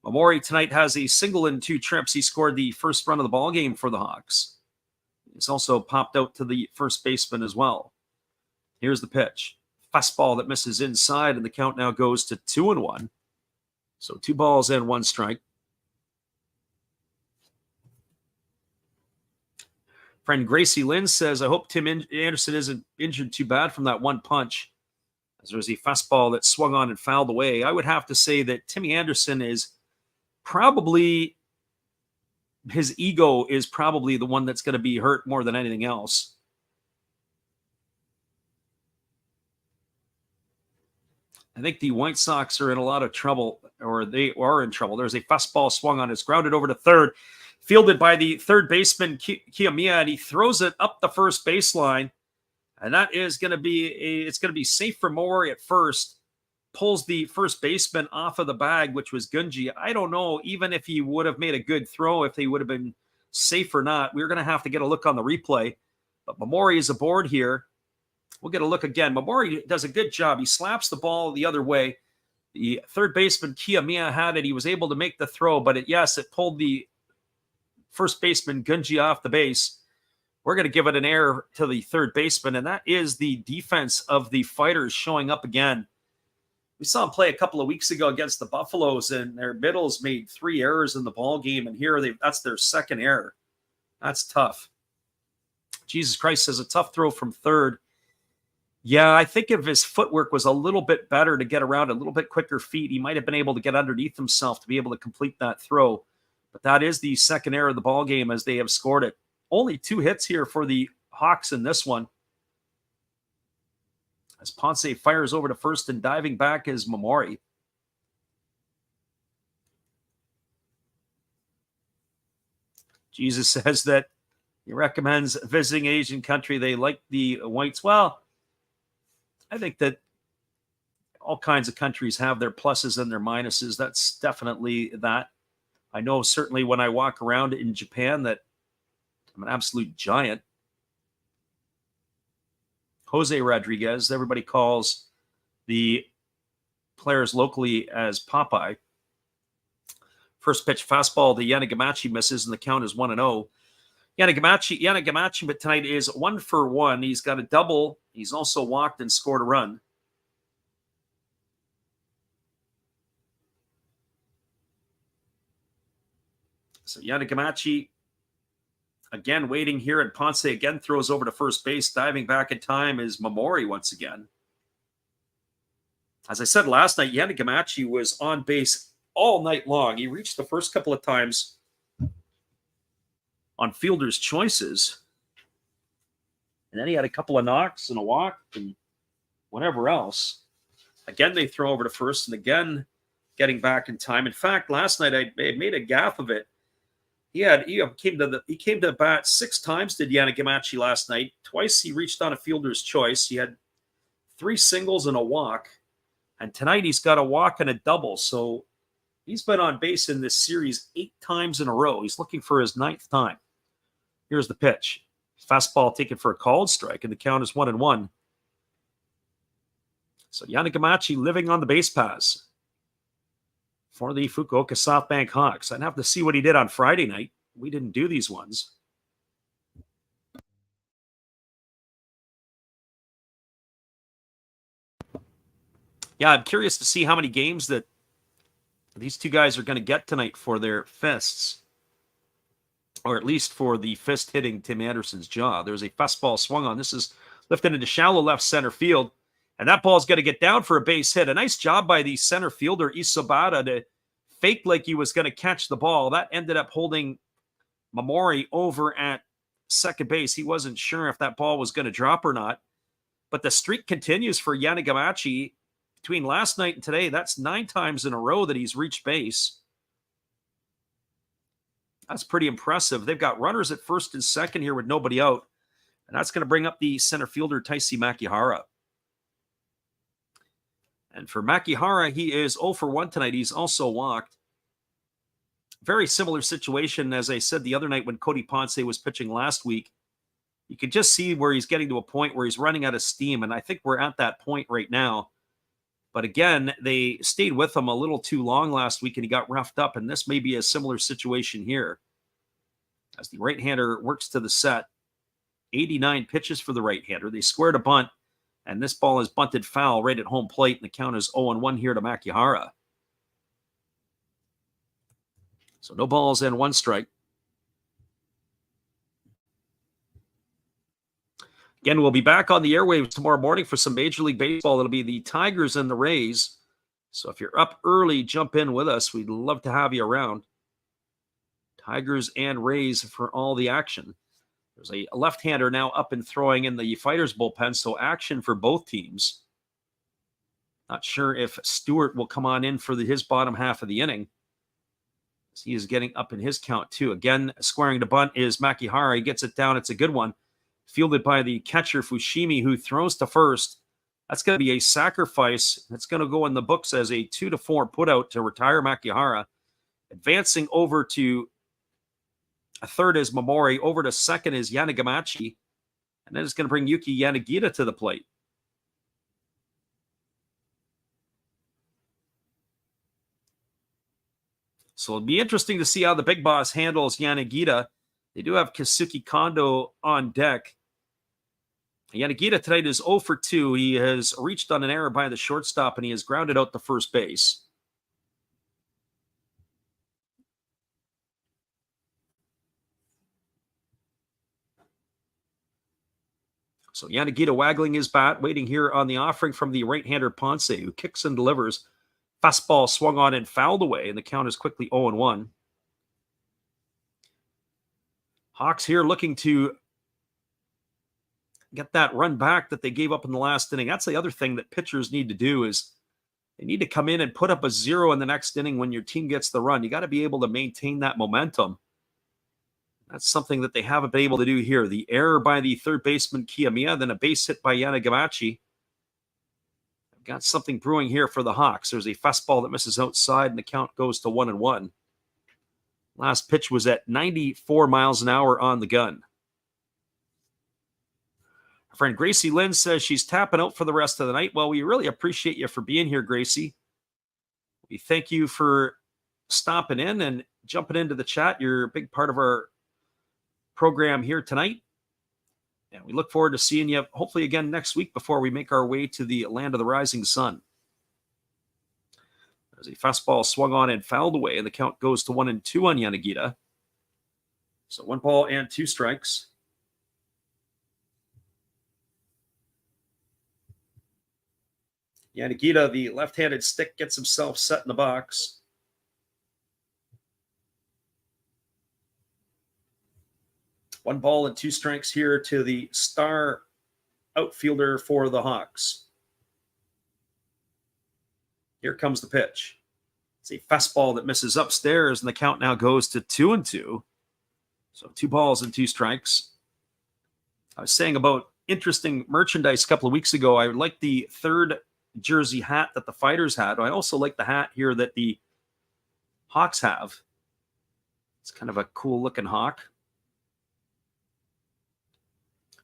Momori tonight has a single in 2 trips. He scored the first run of the ball game for the Hawks. He's also popped out to the first baseman as well. Here's the pitch. Fastball that misses inside, and the count now goes to 2-1. So 2 balls and 1 strike. Friend Gracie Lynn says, I hope Tim Anderson isn't injured too bad from that one punch, as there was a fastball that swung on and fouled away. I would have to say that Timmy Anderson is probably, his ego is probably the one that's going to be hurt more than anything else. I think the White Sox are in a lot of trouble, or they are in trouble. There's a fastball swung on. It's grounded over to third, fielded by the third baseman, Kiyomiya, and he throws it up the first baseline. And that is going to be it's going to be safe for Momori at first. Pulls the first baseman off of the bag, which was Gunji. I don't know, even if he would have made a good throw, if they would have been safe or not. We're going to have to get a look on the replay. But Momori is aboard here. We'll get a look again. Momori does a good job. He slaps the ball the other way. The third baseman, Kiyomiya, had it. He was able to make the throw, but it pulled the first baseman, Gunji, off the base. We're going to give it an error to the third baseman, and that is the defense of the Fighters showing up again. We saw them play a couple of weeks ago against the Buffaloes, and their middles made 3 errors in the ball game, and here that's their second error. That's tough. Jesus Christ, says a tough throw from third. Yeah, I think if his footwork was a little bit better to get around, a little bit quicker feet, he might have been able to get underneath himself to be able to complete that throw. But that is the second error of the ball game as they have scored it. Only 2 hits here for the Hawks in this one. As Ponce fires over to first, and diving back is Momori. Jesus says that he recommends visiting Asian country. They like the whites. Well, I think that all kinds of countries have their pluses and their minuses. That's definitely that. I know certainly when I walk around in Japan that I'm an absolute giant. Jose Rodriguez, everybody calls the players locally as Popeye. First pitch fastball to Yanagamachi misses, and the count is 1-0. Yanagamachi, but tonight is 1 for 1. He's got a double. He's also walked and scored a run. So Yanagamachi again waiting here, and Ponce again throws over to first base. Diving back in time is Momori once again. As I said last night, Yanagamachi was on base all night long. He reached the first couple of times on fielder's choices. And then he had a couple of knocks and a walk and whatever else. Again, they throw over to first, and again, getting back in time. In fact, last night I made a gaffe of it. He came to bat 6 times, did Yanagamachi last night. Twice he reached on a fielder's choice. He had 3 singles and a walk. And tonight he's got a walk and a double. So he's been on base in this series 8 times in a row. He's looking for his 9th time. Here's the pitch. Fastball taken for a called strike, and the count is 1-1. So Yanagamachi living on the base paths for the Fukuoka SoftBank Hawks. I'd have to see what he did on Friday night. We didn't do these ones. Yeah, I'm curious to see how many games that these two guys are going to get tonight for their fists, or at least for the fist hitting Tim Anderson's jaw. There's a fastball swung on. This is lifted into shallow left center field, and that ball's going to get down for a base hit. A nice job by the center fielder, Isobata, to fake like he was going to catch the ball. That ended up holding Mamori over at second base. He wasn't sure if that ball was going to drop or not, but the streak continues for Yanagamachi. Between last night and today, that's 9 times in a row that he's reached base. That's pretty impressive. They've got runners at first and second here with nobody out, and that's going to bring up the center fielder, Taisi Makihara. And for Makihara, he is 0 for 1 tonight. He's also walked. Very similar situation, as I said the other night when Cody Ponce was pitching last week. You could just see where he's getting to a point where he's running out of steam, and I think we're at that point right now. But again, they stayed with him a little too long last week, and he got roughed up, and this may be a similar situation here. As the right-hander works to the set, 89 pitches for the right-hander. They squared a bunt, and this ball is bunted foul right at home plate, and the count is 0-1 here to Makihara. So no balls and 1 strike. Again, we'll be back on the airwaves tomorrow morning for some Major League Baseball. It'll be the Tigers and the Rays. So if you're up early, jump in with us. We'd love to have you around. Tigers and Rays for all the action. There's a left-hander now up and throwing in the Fighters bullpen, so action for both teams. Not sure if Stewart will come on in for his bottom half of the inning. He is getting up in his count, too. Again, squaring to bunt is Makihara. He gets it down. It's a good one. Fielded by the catcher, Fushimi, who throws to first. That's going to be a sacrifice. That's going to go in the books as a 2-4 putout to retire Makihara. Advancing over to a third is Mamori. Over to second is Yanagamachi. And then it's going to bring Yuki Yanagita to the plate. So it'll be interesting to see how the big boss handles Yanagita. They do have Kazuki Kondo on deck. Yanagita tonight is 0 for 2. He has reached on an error by the shortstop, and he has grounded out to first base. So Yanagita waggling his bat, waiting here on the offering from the right-hander Ponce, who kicks and delivers. Fastball swung on and fouled away, and the count is quickly 0-1. Hawks here looking to get that run back that they gave up in the last inning. That's the other thing that pitchers need to do, is they need to come in and put up a 0 in the next inning when your team gets the run. You got to be able to maintain that momentum. That's something that they haven't been able to do here. The error by the third baseman Kiyomiya, then a base hit by Yanagamachi. Got something brewing here for the Hawks. There's a fastball that misses outside, and the count goes to 1-1. Last pitch was at 94 miles an hour on the gun. Our friend Gracie Lynn says she's tapping out for the rest of the night. Well, we really appreciate you for being here, Gracie. We thank you for stopping in and jumping into the chat. You're a big part of our program here tonight. And we look forward to seeing you hopefully again next week before we make our way to the land of the rising sun. There's a fastball swung on and fouled away, and the count goes to 1-2 on Yanagita. So 1 ball and 2 strikes. Yanagita, the left-handed stick, gets himself set in the box. 1 ball and 2 strikes here to the star outfielder for the Hawks. Here comes the pitch. It's a fastball that misses upstairs, and the count now goes to 2-2. So 2 balls and 2 strikes. I was saying about interesting merchandise a couple of weeks ago. I like the third jersey hat that the Fighters had. I also like the hat here that the Hawks have. It's kind of a cool looking hawk.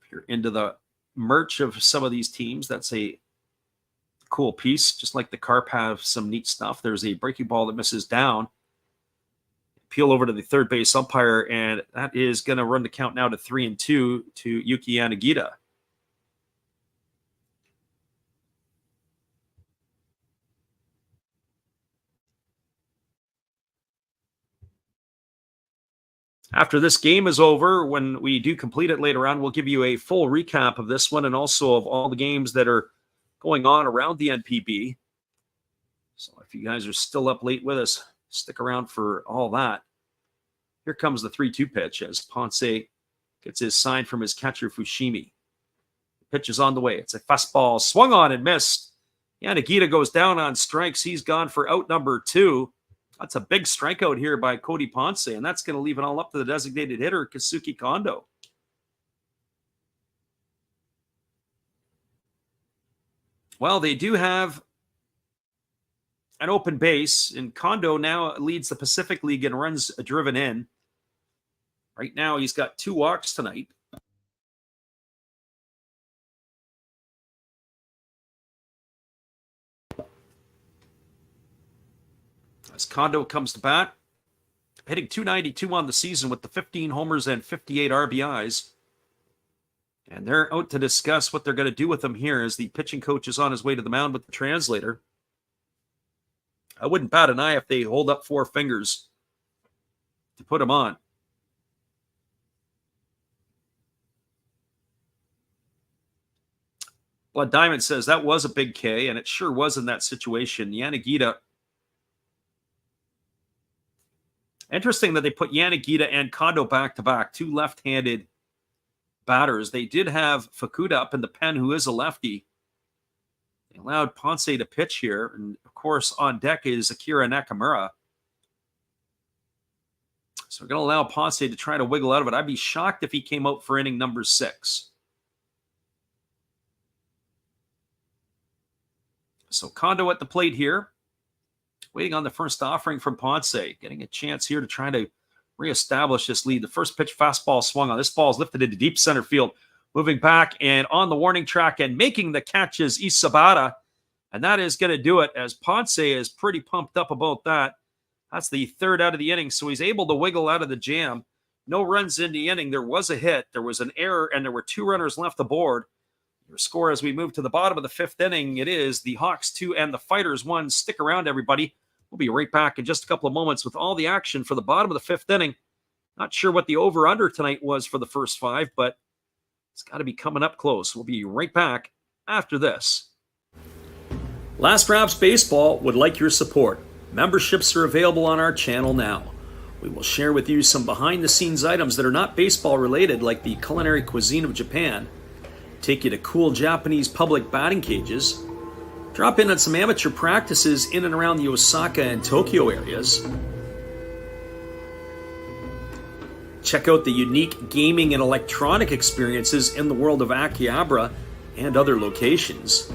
If you're into the merch of some of these teams, that's a cool piece. Just like the Carp have some neat stuff. There's a breaking ball that misses down. Peel over to the third base umpire, and that is going to run the count now to 3-2 to Yuki Yanagita. After this game is over, when we do complete it later on, we'll give you a full recap of this one and also of all the games that are going on around the NPB. So if you guys are still up late with us, stick around for all that. Here comes the 3-2 pitch as Ponce gets his sign from his catcher, Fushimi. The pitch is on the way. It's a fastball swung on and missed. Yanagita goes down on strikes. He's gone for out number 2. That's a big strikeout here by Cody Ponce, and that's going to leave it all up to the designated hitter, Kazuki Kondo. Well, they do have an open base, and Kondo now leads the Pacific League in runs driven in. Right now, he's got 2 walks tonight. As Kondo comes to bat, hitting .292 on the season with the 15 homers and 58 RBIs. And they're out to discuss what they're going to do with him here as the pitching coach is on his way to the mound with the translator. I wouldn't bat an eye if they hold up 4 fingers to put him on. Blood Diamond says that was a big K, and it sure was in that situation. Yanagita. Interesting that they put Yanagita and Kondo back-to-back, 2 left-handed batters. They did have Fukuoka up in the pen, who is a lefty. They allowed Ponce to pitch here. And, of course, on deck is Akira Nakamura. So we're going to allow Ponce to try to wiggle out of it. I'd be shocked if he came out for inning number 6. So Kondo at the plate here. Waiting on the first offering from Ponce. Getting a chance here to try to reestablish this lead. The first pitch fastball swung on. This ball is lifted into deep center field. Moving back and on the warning track and making the catch is Isabata. And that is going to do it as Ponce is pretty pumped up about that. That's the 3rd out of the inning. So he's able to wiggle out of the jam. No runs in the inning. There was a hit. There was an error and there were 2 runners left aboard. Your score as we move to the bottom of the 5th inning, it is the Hawks 2 and the Fighters 1. Stick around, everybody. We'll be right back in just a couple of moments with all the action for the bottom of the 5th inning. Not sure what the over-under tonight was for the first 5, but it's got to be coming up close. We'll be right back after this. Last Raps Baseball would like your support. Memberships are available on our channel now. We will share with you some behind-the-scenes items that are not baseball-related, like the culinary cuisine of Japan, take you to cool Japanese public batting cages, drop in on some amateur practices in and around the Osaka and Tokyo areas, check out the unique gaming and electronic experiences in the world of Akihabara and other locations,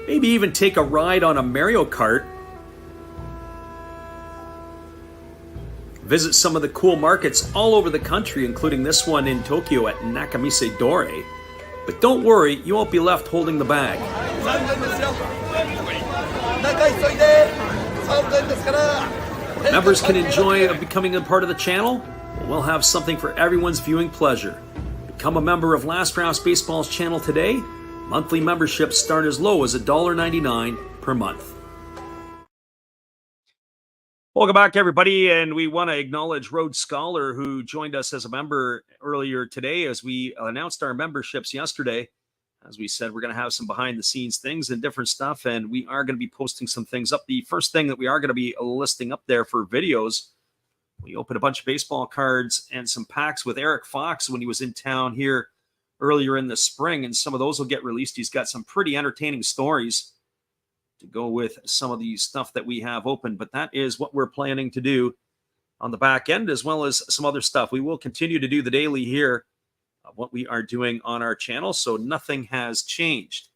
maybe even take a ride on a Mario Kart, visit some of the cool markets all over the country, including this one in Tokyo at Nakamise Dore. But don't worry, you won't be left holding the bag. Members can enjoy becoming a part of the channel. We'll have something for everyone's viewing pleasure. Become a member of Last Rouse Baseball's channel today. Monthly memberships start as low as $1.99 per month. Welcome back, everybody, and we want to acknowledge Rhodes Scholar, who joined us as a member earlier today as we announced our memberships yesterday. As we said, we're going to have some behind-the-scenes things and different stuff, and we are going to be posting some things up. The first thing that we are going to be listing up there for videos We opened a bunch of baseball cards and some packs with Eric Fox when he was in town here earlier in the spring, and some of those will get released. He's got some pretty entertaining stories to go with some of the stuff that we have open, but that is what we're planning to do on the back end, as well as some other stuff. We will continue to do the daily here, what we are doing on our channel, so nothing has changed.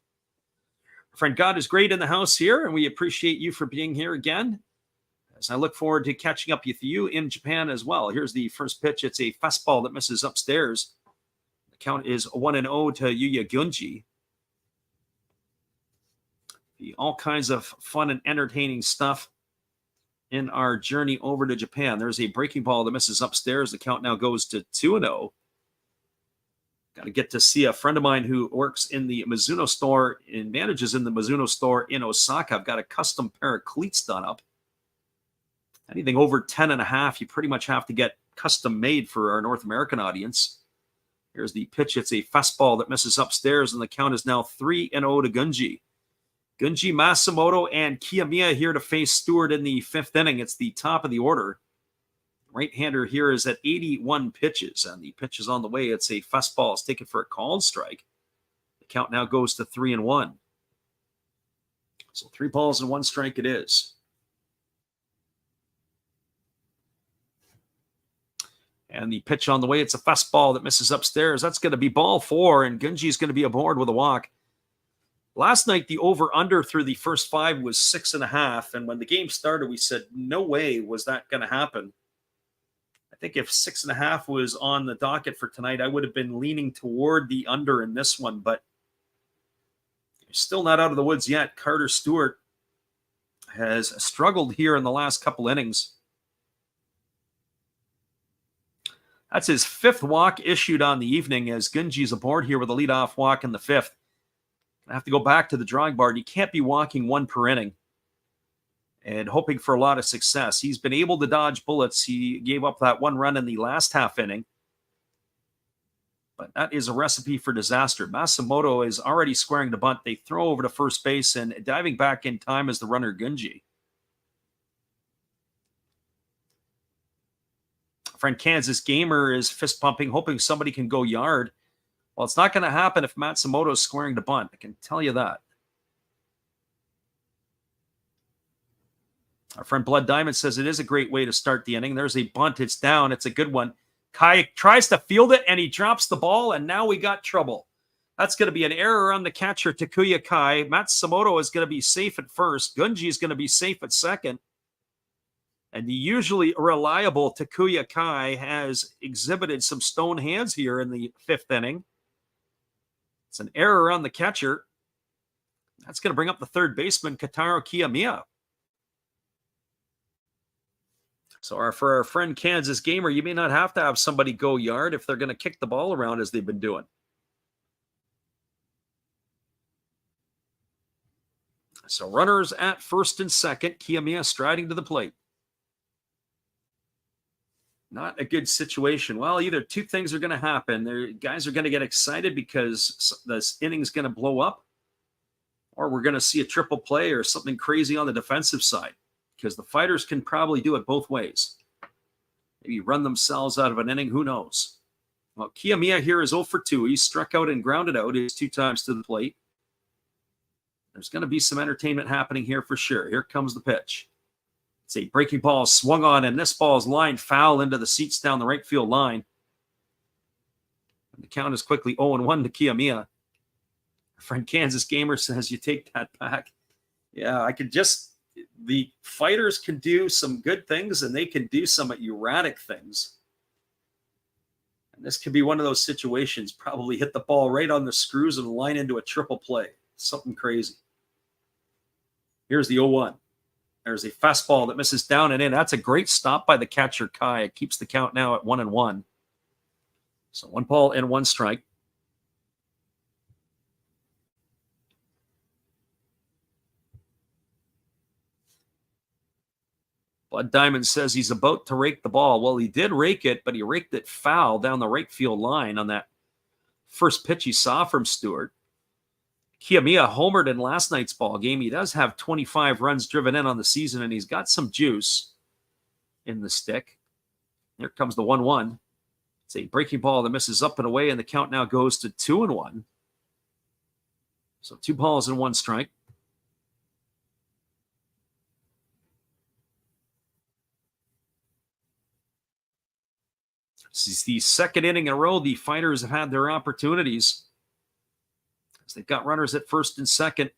Our friend God is great in the house here, and we appreciate you for being here again, as I look forward to catching up with you in Japan as well. Here's the first pitch. It's a fastball that misses upstairs. The count is 1-0 to Yuya Gunji. All kinds of fun and entertaining stuff in our journey over to Japan. There's a breaking ball that misses upstairs. The count now goes to 2-0. Got to get to see a friend of mine who works in the Mizuno store and manages in the Mizuno store in Osaka. I've got a custom pair of cleats done up. Anything over 10.5, you pretty much have to get custom made for our North American audience. Here's the pitch. It's a fastball that misses upstairs, and the count is now 3-0 to Gunji. Gunji, Matsumoto, and Kiyomiya here to face Stewart in the 5th inning. It's the top of the order. Right-hander here is at 81 pitches, and the pitch is on the way. It's a fastball. It's taken for a called strike. The count now goes to 3-1. So 3 balls and 1 strike it is. And the pitch on the way, it's a fastball that misses upstairs. That's going to be ball 4, and Gunji's going to be aboard with a walk. Last night, the over-under through the first 5 was 6.5, and when the game started, we said, no way was that going to happen. I think if 6.5 was on the docket for tonight, I would have been leaning toward the under in this one, but still not out of the woods yet. Carter Stewart has struggled here in the last couple innings. That's his 5th walk issued on the evening, as Gunji's aboard here with a leadoff walk in the 5th. I have to go back to the drawing board. You can't be walking 1 per inning and hoping for a lot of success. He's been able to dodge bullets. He gave up that 1 run in the last half inning, but that is a recipe for disaster. Matsumoto is already squaring the bunt. They throw over to first base, and diving back in time is the runner Gunji. Friend Kansas Gamer is fist pumping, hoping somebody can go yard. Well, it's not going to happen if Matsumoto is squaring the bunt. I can tell you that. Our friend Blood Diamond says it is a great way to start the inning. There's a bunt. It's down. It's a good one. Kai tries to field it, and he drops the ball, and now we got trouble. That's going to be an error on the catcher, Takuya Kai. Matsumoto is going to be safe at first. Gunji is going to be safe at second. And the usually reliable Takuya Kai has exhibited some stone hands here in the 5th inning. It's an error on the catcher. That's going to bring up the 3rd baseman, Kataro Kiyomiya. So for our friend Kansas Gamer, you may not have to have somebody go yard if they're going to kick the ball around as they've been doing. So runners at first and second, Kiyomiya striding to the plate. Not a good situation. Well, either 2 things are going to happen. The guys are going to get excited because this inning's going to blow up, or we're going to see a triple play or something crazy on the defensive side, because the fighters can probably do it both ways. Maybe run themselves out of an inning. Who knows? Well, Kiyomiya here is 0 for 2. He's struck out and grounded out. He's 2 times to the plate. There's going to be some entertainment happening here for sure. Here comes the pitch. It's a breaking ball swung on, and this ball is lined foul into the seats down the right field line. And the count is quickly 0-1 to Kiyomiya. Our friend Kansas Gamer says you take that back. Yeah, the fighters can do some good things, and they can do some erratic things. And this could be one of those situations. Probably hit the ball right on the screws and line into a triple play. Something crazy. Here's the 0-1. There's a fastball that misses down and in. That's a great stop by the catcher, Kai. It keeps the count now at 1-1. So 1 ball and 1 strike. Blood Diamond says he's about to rake the ball. Well, he did rake it, but he raked it foul down the right field line on that first pitch he saw from Stewart. Kiyomiya homered in last night's ball game. He does have 25 runs driven in on the season, and he's got some juice in the stick. Here comes the 1-1. It's a breaking ball that misses up and away, and the count now goes to 2-1. So 2 balls and 1 strike. This is the second inning in a row. The Fighters have had their opportunities, as they've got runners at first and second.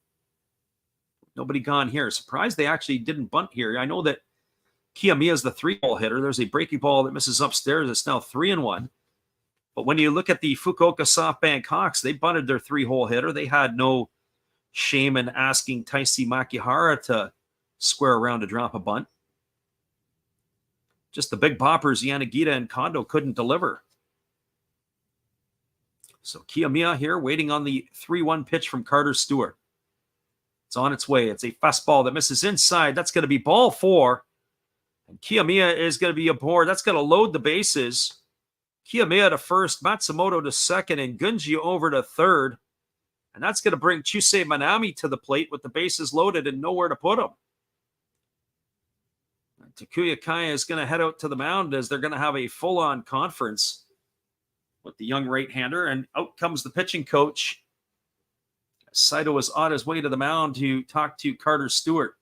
Nobody gone here. Surprised they actually didn't bunt here. I know that Kiyomiya is the 3-hole hitter. There's a breaking ball that misses upstairs. It's now 3-1. But when you look at the Fukuoka SoftBank Hawks, they bunted their 3-hole hitter. They had no shame in asking Taisi Makihara to square around to drop a bunt. Just the big boppers, Yanagita and Kondo, couldn't deliver. So Kiyomiya here waiting on the 3-1 pitch from Carter Stewart. It's on its way. It's a fastball that misses inside. That's going to be ball 4. And Kiyomiya is going to be aboard. That's going to load the bases. Kiyomiya to first, Matsumoto to second, and Gunji over to third. And that's going to bring Chusei Manami to the plate with the bases loaded and nowhere to put him. Takuya Kaya is going to head out to the mound as they're going to have a full-on conference with the young right-hander. And out comes the pitching coach. Saito is on his way to the mound to talk to Carter Stewart.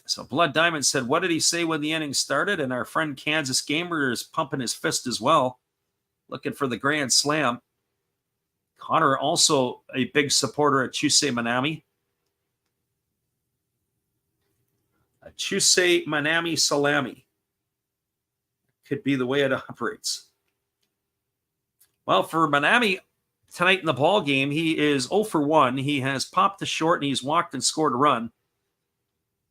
So Blood Diamond said, what did he say when the inning started? And our friend Kansas Gamer is pumping his fist as well, looking for the grand slam. Connor also a big supporter of Chusei Manami. A Chusei Manami salami could be the way it operates. Well, for Manami tonight in the ball game, he is 0 for 1. He has popped the short and he's walked and scored a run.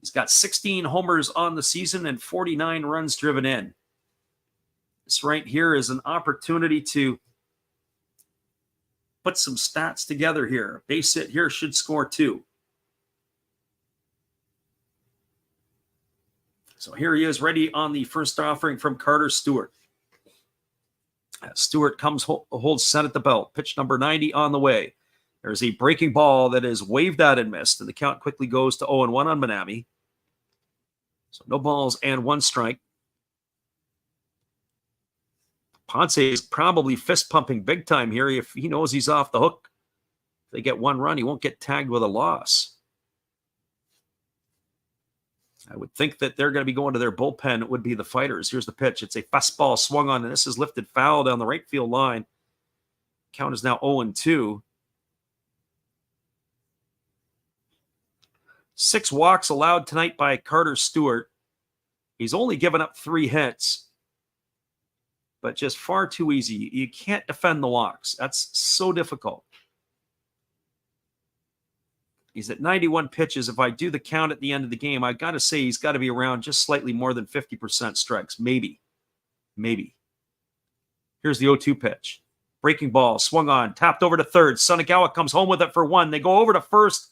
He's got 16 homers on the season and 49 runs driven in. This right here is an opportunity to put some stats together here. Base hit here should score 2. So here he is ready on the first offering from Carter Stewart. Stewart comes, holds set at the belt. Pitch number 90 on the way. There's a breaking ball that is waved at and missed, and the count quickly goes to 0-1 on Manami. So no balls and 1 strike. Ponce is probably fist pumping big time here. If he knows he's off the hook, if they get 1 run, he won't get tagged with a loss. I would think that they're going to be going to their bullpen. It would be the Fighters. Here's the pitch. It's a fastball swung on, and this is lifted foul down the right field line. Count is now 0-2. 6 walks allowed tonight by Carter Stewart. He's only given up 3 hits, but just far too easy. You can't defend the walks. That's so difficult. He's at 91 pitches. If I do the count at the end of the game, I got to say he's got to be around just slightly more than 50% strikes. Maybe. Here's the 0-2 pitch. Breaking ball, swung on, tapped over to third. Sunagawa comes home with it for 1. They go over to first,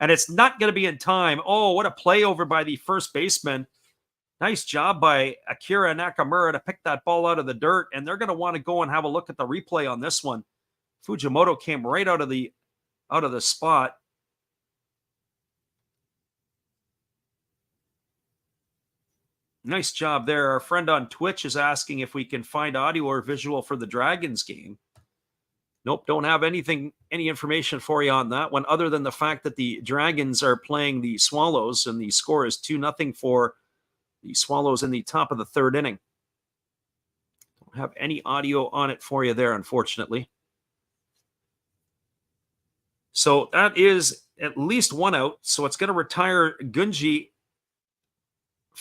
and it's not going to be in time. Oh, what a play over by the first baseman. Nice job by Akira Nakamura to pick that ball out of the dirt, and they're going to want to go and have a look at the replay on this one. Fujimoto came right out of the spot. Nice job there. Our friend on Twitch is asking if we can find audio or visual for the Dragons game. Nope, don't have any information for you on that one, other than the fact that the Dragons are playing the Swallows, and the score is 2-0 for the Swallows in the top of the 3rd inning. Don't have any audio on it for you there, unfortunately. So that is at least 1 out. So it's going to retire Gunji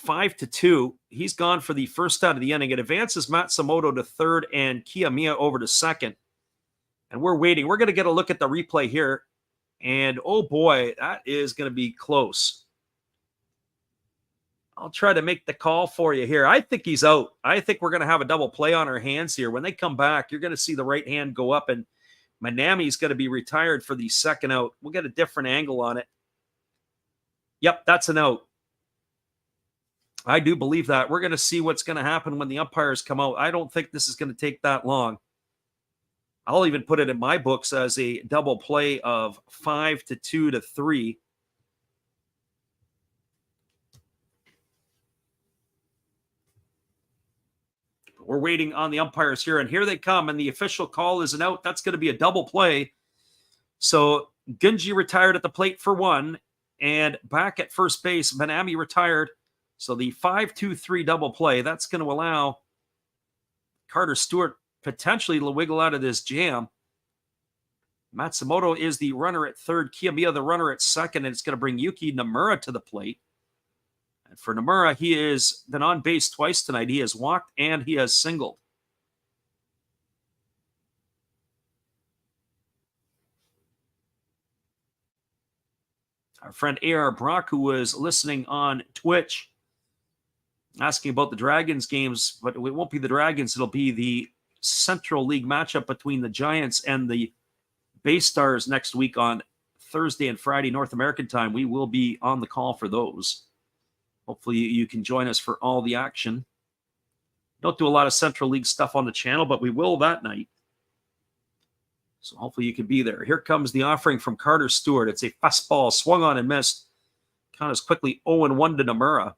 5-2. He's gone for the first out of the inning. It advances Matsumoto to 3rd and Kiyomiya over to 2nd. And we're waiting. We're going to get a look at the replay here. And oh boy, that is going to be close. I'll try to make the call for you here. I think he's out. I think we're going to have a double play on our hands here. When they come back, you're going to see the right hand go up, and Manami's going to be retired for the 2nd out. We'll get a different angle on it. Yep, that's an out. I do believe that. We're going to see what's going to happen when the umpires come out. I don't think this is going to take that long. I'll even put it in my books as a double play of 5-2 to 3. we're waiting on the umpires here, and here they come, and the official call is an out. That's going to be a double play. So Gunji retired at the plate for one, and back at first base, Manami retired. So the 5-2-3 double play, that's going to allow Carter Stewart potentially to wiggle out of this jam. Matsumoto is the runner at third, Kiyomiya the runner at second, and it's going to bring Yuki Nomura to the plate. And for Nomura, he has been on base twice tonight. He has walked and he has singled. Our friend A.R. Brock, who was listening on Twitch, asking about the Dragons games, but it won't be the Dragons. It'll be the Central League matchup between the Giants and the Bay Stars next week on Thursday and Friday, North American time. We will be on the call for those. Hopefully you can join us for all the action. Don't do a lot of Central League stuff on the channel, but we will that night. So hopefully you can be there. Here comes the offering from Carter Stewart. It's a fastball swung on and missed. Count is quickly 0-1 to Nomura.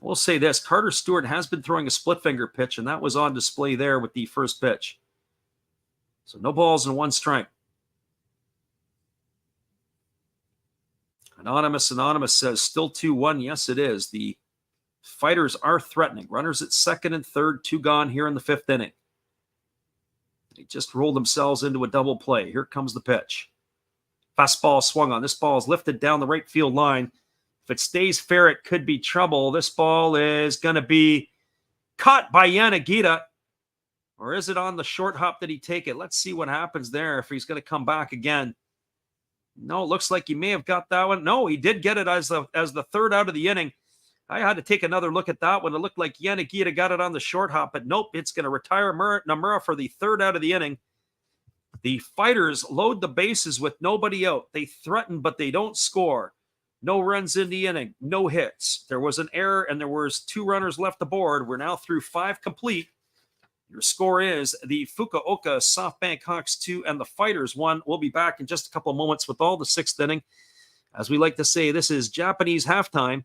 We'll say this, Carter Stewart has been throwing a split finger pitch, and that was on display there with the first pitch. So no balls and one strike. Anonymous says still 2-1. Yes, it is. The Fighters are threatening. Runners at second and third, 2 gone here in the 5th inning. They just rolled themselves into a double play. Here comes the pitch. Fastball swung on. This ball is lifted down the right field line. If it stays fair, it could be trouble. This ball is going to be caught by Yanagita. Or is it on the short hop? Did he take it? Let's see what happens there if he's going to come back again. No, it looks like he may have got that one. No, he did get it as the third out of the inning. I had to take another look at that one. It looked like Yanagita got it on the short hop, but nope, it's going to retire Nomura for the third out of the inning. The Fighters load the bases with nobody out. They threaten, but they don't score. No runs in the inning, no hits. There was an error, and there was 2 runners left aboard. We're now through 5 complete. Your score is the Fukuoka SoftBank Hawks 2 and the Fighters 1. We'll be back in just a couple of moments with all the 6th inning. As we like to say, this is Japanese halftime.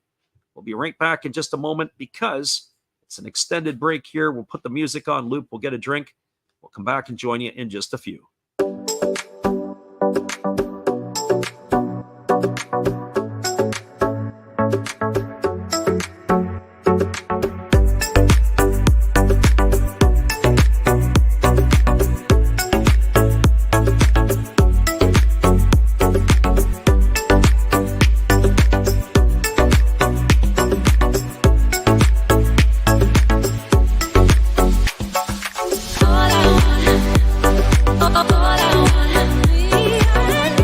We'll be right back in just a moment because it's an extended break here. We'll put the music on loop. We'll get a drink. We'll come back and join you in just a few. All I want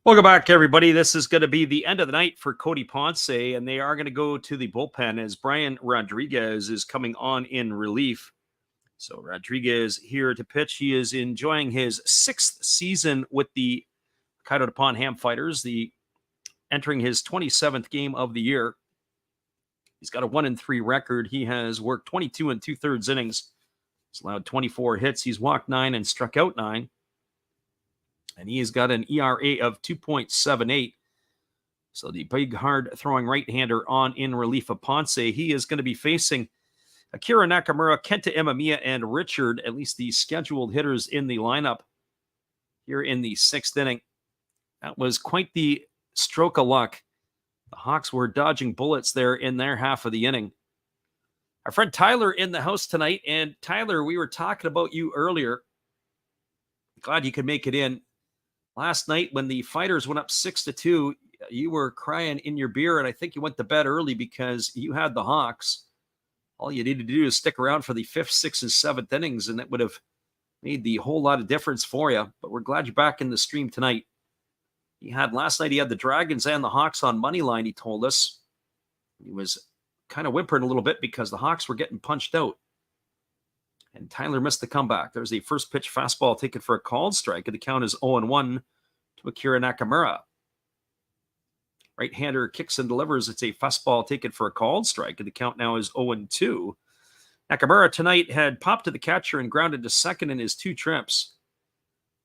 Welcome back, everybody. This is going to be the end of the night for Cody Ponce, and they are going to go to the bullpen as Brian Rodriguez is coming on in relief. So Rodriguez here to pitch. He is enjoying his 6th season with the Hokkaido Nippon-Ham Fighters, entering his 27th game of the year. He's got a 1-3 record. He has worked 22 2/3 innings. He's allowed 24 hits. He's walked 9 and struck out 9. And he has got an ERA of 2.78. So the big, hard-throwing right-hander on in relief of Ponce. He is going to be facing Akira Nakamura, Kenta Imamiya, and Richard, at least the scheduled hitters in the lineup here in the 6th inning. That was quite the stroke of luck. The Hawks were dodging bullets there in their half of the inning. Our friend Tyler in the house tonight. And Tyler, we were talking about you earlier. Glad you could make it in. Last night when the Fighters went up 6-2, you were crying in your beer, and I think you went to bed early because you had the Hawks. All you needed to do is stick around for the 5th, 6th, and 7th innings, and it would have made the whole lot of difference for you. But we're glad you're back in the stream tonight. Last night he had the Dragons and the Hawks on money line, he told us. He was kind of whimpering a little bit because the Hawks were getting punched out. And Tyler missed the comeback. There's a first pitch fastball taken for a called strike, and the count is 0-1 to Akira Nakamura. Right-hander kicks and delivers. It's a fastball taken for a called strike, and the count now is 0-2. Nakamura tonight had popped to the catcher and grounded to second in his 2 trips.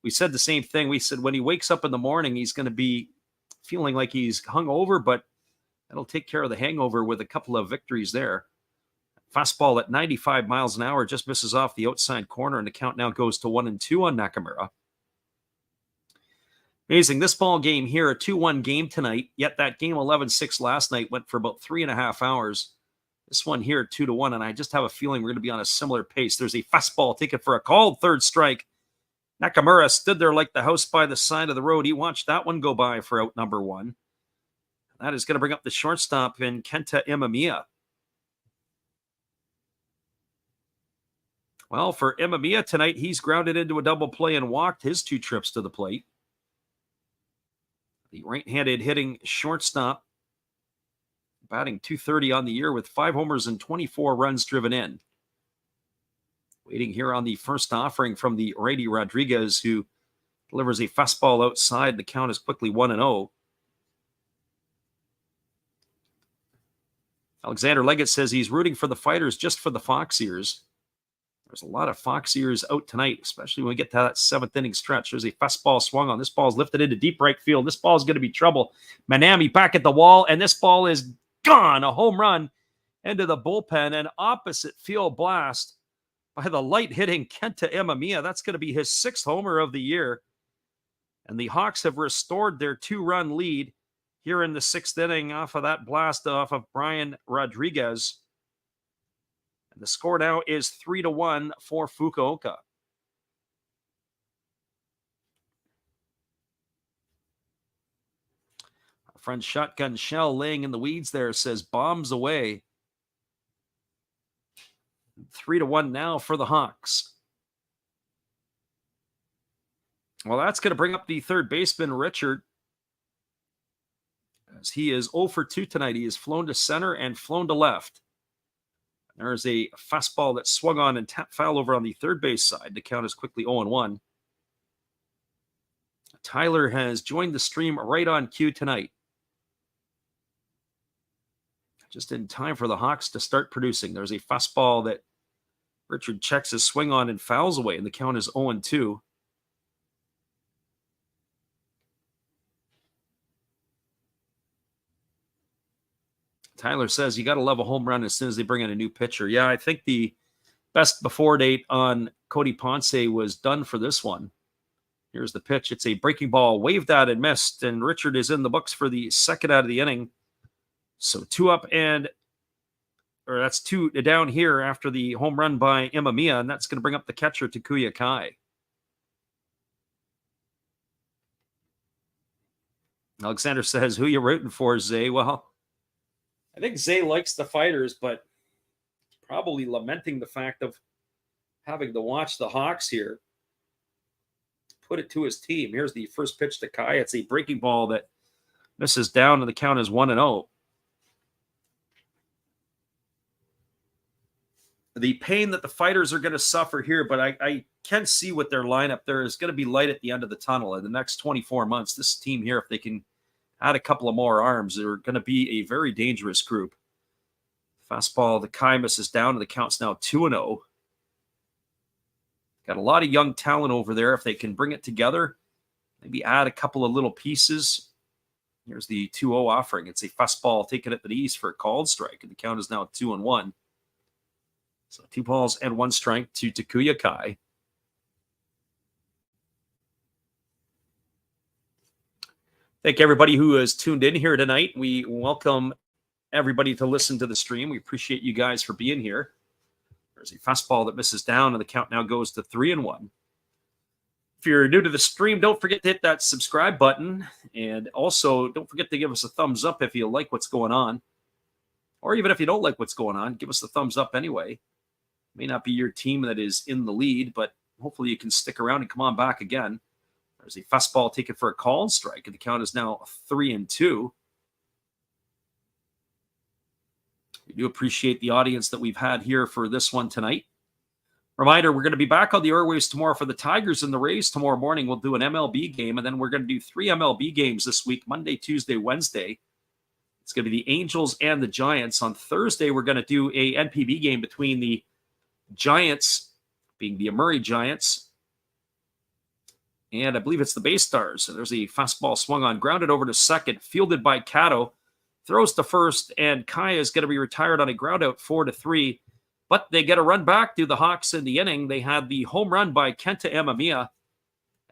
We said the same thing. We said when he wakes up in the morning, he's going to be feeling like he's hungover, but that'll take care of the hangover with a couple of victories there. Fastball at 95 miles an hour just misses off the outside corner, and the count now goes to 1-2 on Nakamura. Amazing. This ball game here, a 2-1 game tonight, yet that game 11-6 last night went for about 3.5 hours. This one here, 2-1, and I just have a feeling we're going to be on a similar pace. There's a fastball taken for a called third strike. Nakamura stood there like the house by the side of the road. He watched that one go by for out number 1. That is going to bring up the shortstop in Kenta Imamiya. Well, for Imamiya tonight, he's grounded into a double play and walked his 2 trips to the plate. The right-handed hitting shortstop, batting .230 on the year with 5 homers and 24 runs driven in. Waiting here on the first offering from the righty Rodriguez, who delivers a fastball outside. The count is quickly 1-0. Alexander Leggett says he's rooting for the Fighters just for the Fox ears. There's a lot of Fox ears out tonight, especially when we get to that 7th inning stretch. There's a fastball swung on. This ball's lifted into deep right field. This ball's going to be trouble. Manami back at the wall, and this ball is gone. A home run into the bullpen. An opposite field blast by the light-hitting Kenta Imamiya. That's going to be his 6th homer of the year. And the Hawks have restored their 2-run lead here in the 6th inning off of that blast off of Brian Rodriguez. The score now is 3-1 for Fukuoka. Our friend Shotgun Shell laying in the weeds there says bombs away. 3-1 now for the Hawks. Well, that's going to bring up the third baseman, Richard. As he is 0 for 2 tonight. He has flown to center and flown to left. There's a fastball that swung on and tapped foul over on the third base side. The count is quickly 0-1. Tyler has joined the stream right on cue tonight. Just in time for the Hawks to start producing. There's a fastball that Richard checks his swing on and fouls away, and the count is 0-2. Tyler says you got to love a home run as soon as they bring in a new pitcher. Yeah, I think the best before date on Cody Ponce was done for this one. Here's the pitch. It's a breaking ball, waved at and missed, and Richard is in the books for the 2nd out of the inning. So 2 up that's 2 down here after the home run by Imamiya, and that's going to bring up the catcher, Takuya Kai. Alexander says, who you rooting for, Zay? Well, I think Zay likes the Fighters, but probably lamenting the fact of having to watch the Hawks here. put it to his team. Here's the first pitch to Kai. It's a breaking ball that misses down, and the count is 1-0. The pain that the Fighters are going to suffer here, but I can see with their lineup, there is going to be light at the end of the tunnel. In the next 24 months, this team here, if they can add a couple of more arms, they're going to be a very dangerous group. Fastball, the Kai misses down, and the count's now 2-0. Got a lot of young talent over there. If they can bring it together, maybe add a couple of little pieces. Here's the 2-0 offering. It's a fastball taken at the knees for a called strike, and the count is now 2-1. So 2 balls and 1 strike to Takuya Kai. Thank everybody who has tuned in here tonight. We welcome everybody to listen to the stream. We appreciate you guys for being here. There's a fastball that misses down, and the count now goes to 3-1. If you're new to the stream, don't forget to hit that subscribe button. And also, don't forget to give us a thumbs up if you like what's going on. Or even if you don't like what's going on, give us a thumbs up anyway. May not be your team that is in the lead, but hopefully you can stick around and come on back again. There's a fastball taken for a called strike, and the count is now 3-2. We do appreciate the audience that we've had here for this one tonight. Reminder, we're going to be back on the airwaves tomorrow for the Tigers and the Rays tomorrow morning. We'll do an MLB game, and then we're going to do 3 MLB games this week, Monday, Tuesday, Wednesday. It's going to be the Angels and the Giants. On Thursday, we're going to do a NPB game between the Giants, being the Murray Giants, and I believe it's the Bay Stars. So there's a fastball swung on, grounded over to second, fielded by Cato, throws to first, and Kai is going to be retired on a ground out 4-3. But they get a run back to the Hawks in the inning. They had the home run by Kenta Amamiya,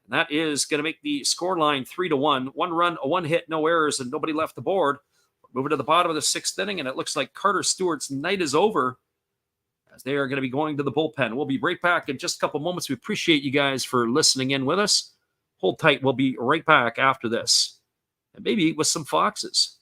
and that is going to make the scoreline 3-1. 1 run, a 1 hit, no errors, and nobody left the board. Moving to the bottom of the 6th inning, and it looks like Carter Stewart's night is over, as they are going to be going to the bullpen. We'll be right back in just a couple moments. We appreciate you guys for listening in with us. Hold tight. We'll be right back after this, and maybe with some Foxes.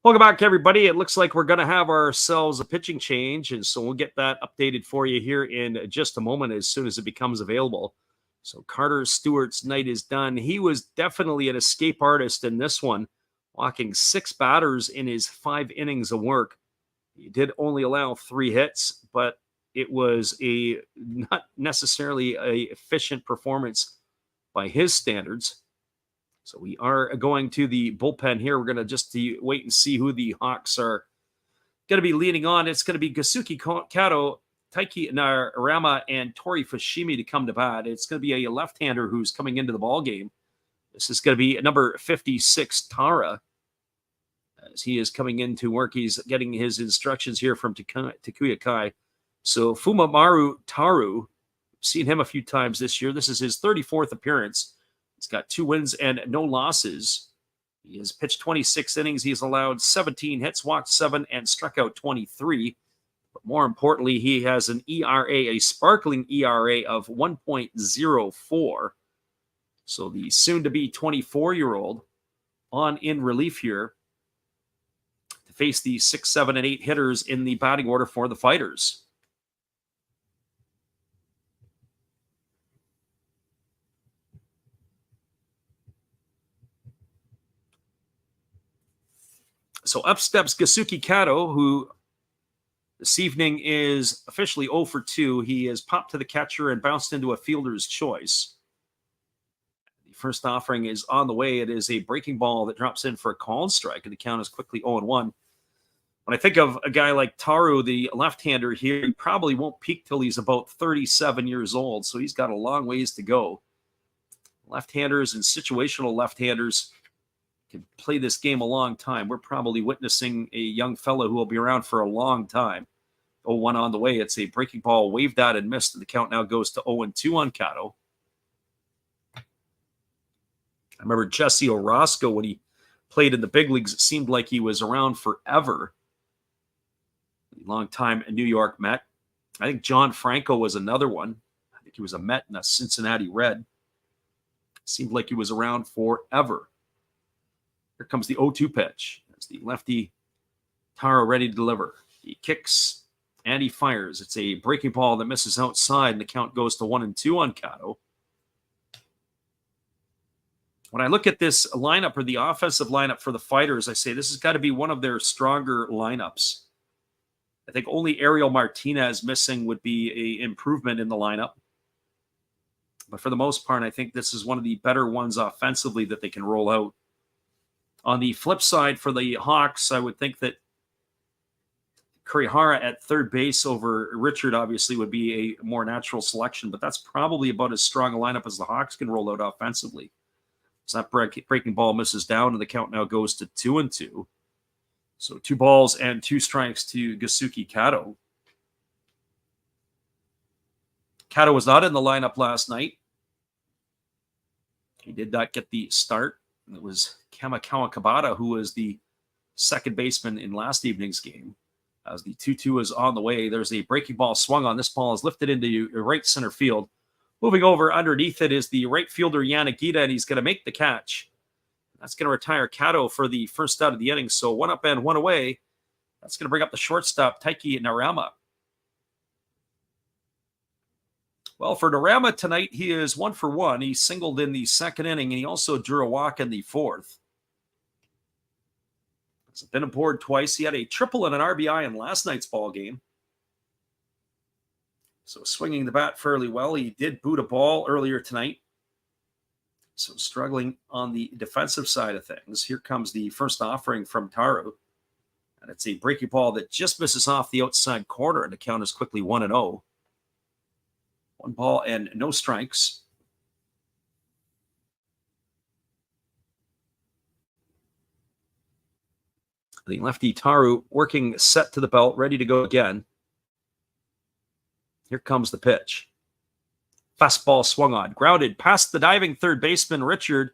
Welcome back, everybody. It looks like we're going to have ourselves a pitching change, and so we'll get that updated for you here in just a moment as soon as it becomes available. So Carter Stewart's night is done. He was definitely an escape artist in this one, walking 6 batters in his 5 innings of work. He did only allow 3 hits, but it was a not necessarily an efficient performance by his standards. So we are going to the bullpen here. We're going to just wait and see who the Hawks are going to be leaning on. It's going to be Gasuki Kato, Taiki Narama, and Tori Fushimi to come to bat. It's going to be a left-hander who's coming into the ball game. This is going to be number 56, Tara. As he is coming into work, he's getting his instructions here from Takuya Kai. So Fumamaru Taru, seen him a few times this year. This is his 34th appearance. He's got 2 wins and no losses. He has pitched 26 innings. He's allowed 17 hits, walked 7, and struck out 23. But more importantly, he has an ERA, a sparkling ERA of 1.04. So the soon-to-be 24-year-old on in relief here to face the 6, 7, and 8 hitters in the batting order for the Fighters. So up steps Gasuki Kato, who this evening is officially 0 for 2. He has popped to the catcher and bounced into a fielder's choice. The first offering is on the way. It is a breaking ball that drops in for a called strike, and the count is quickly 0-1. When I think of a guy like Taru, the left-hander here, he probably won't peak till he's about 37 years old, so he's got a long ways to go. Left-handers and situational left-handers can play this game a long time. We're probably witnessing a young fellow who will be around for a long time. 0-1 on the way. It's a breaking ball waved out and missed, and the count now goes to 0-2 on Kato. I remember Jesse Orozco, when he played in the big leagues, it seemed like he was around forever. A long time New York Met. I think John Franco was another one. I think he was a Met and a Cincinnati Red. Seemed like he was around forever. Here comes the 0-2 pitch. That's the lefty Taro ready to deliver. He kicks and he fires. It's a breaking ball that misses outside, and the count goes to 1-2 on Kato. When I look at this lineup, or the offensive lineup for the Fighters, I say this has got to be one of their stronger lineups. I think only Ariel Martinez missing would be an improvement in the lineup. But for the most part, I think this is one of the better ones offensively that they can roll out. On the flip side, for the Hawks, I would think that Kurihara at third base over Richard obviously would be a more natural selection, but that's probably about as strong a lineup as the Hawks can roll out offensively. So that breaking ball misses down, and the count now goes to 2-2. So 2 balls and 2 strikes to Gasuki Kato. Kato was not in the lineup last night. He did not get the start. It was Kamikawa Kabata who was the second baseman in last evening's game. As the 2-2 is on the way, there's a breaking ball swung on. This ball is lifted into right center field. Moving over underneath it is the right fielder Yanagita, and he's going to make the catch. That's going to retire Kato for the first out of the inning. So 1 up and 1 away. That's going to bring up the shortstop, Taiki Narama. Well, for Narama tonight, he is 1 for 1. He singled in the second inning, and he also drew a walk in the fourth. He's been aboard twice. He had a triple and an RBI in last night's ball game. So swinging the bat fairly well. He did boot a ball earlier tonight. So struggling on the defensive side of things. Here comes the first offering from Taru. And it's a breaking ball that just misses off the outside corner, and the count is quickly 1-0. 1 ball and no strikes. The lefty Taru working set to the belt, ready to go again. Here comes the pitch. Fastball swung on, grounded past the diving third baseman Richard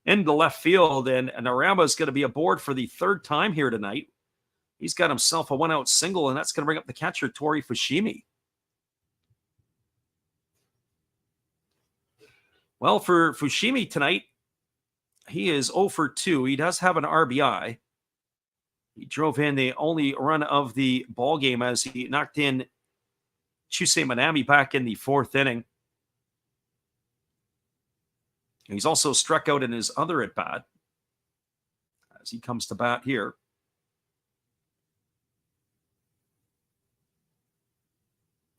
into left field, and Narama is going to be aboard for the third time here tonight. He's got himself a 1-out single, and that's going to bring up the catcher Tori Fushimi. Well, for Fushimi tonight, he is 0 for 2. He does have an RBI. He drove in the only run of the ball game as he knocked in Chusei Manami back in the fourth inning. He's also struck out in his other at-bat as he comes to bat here.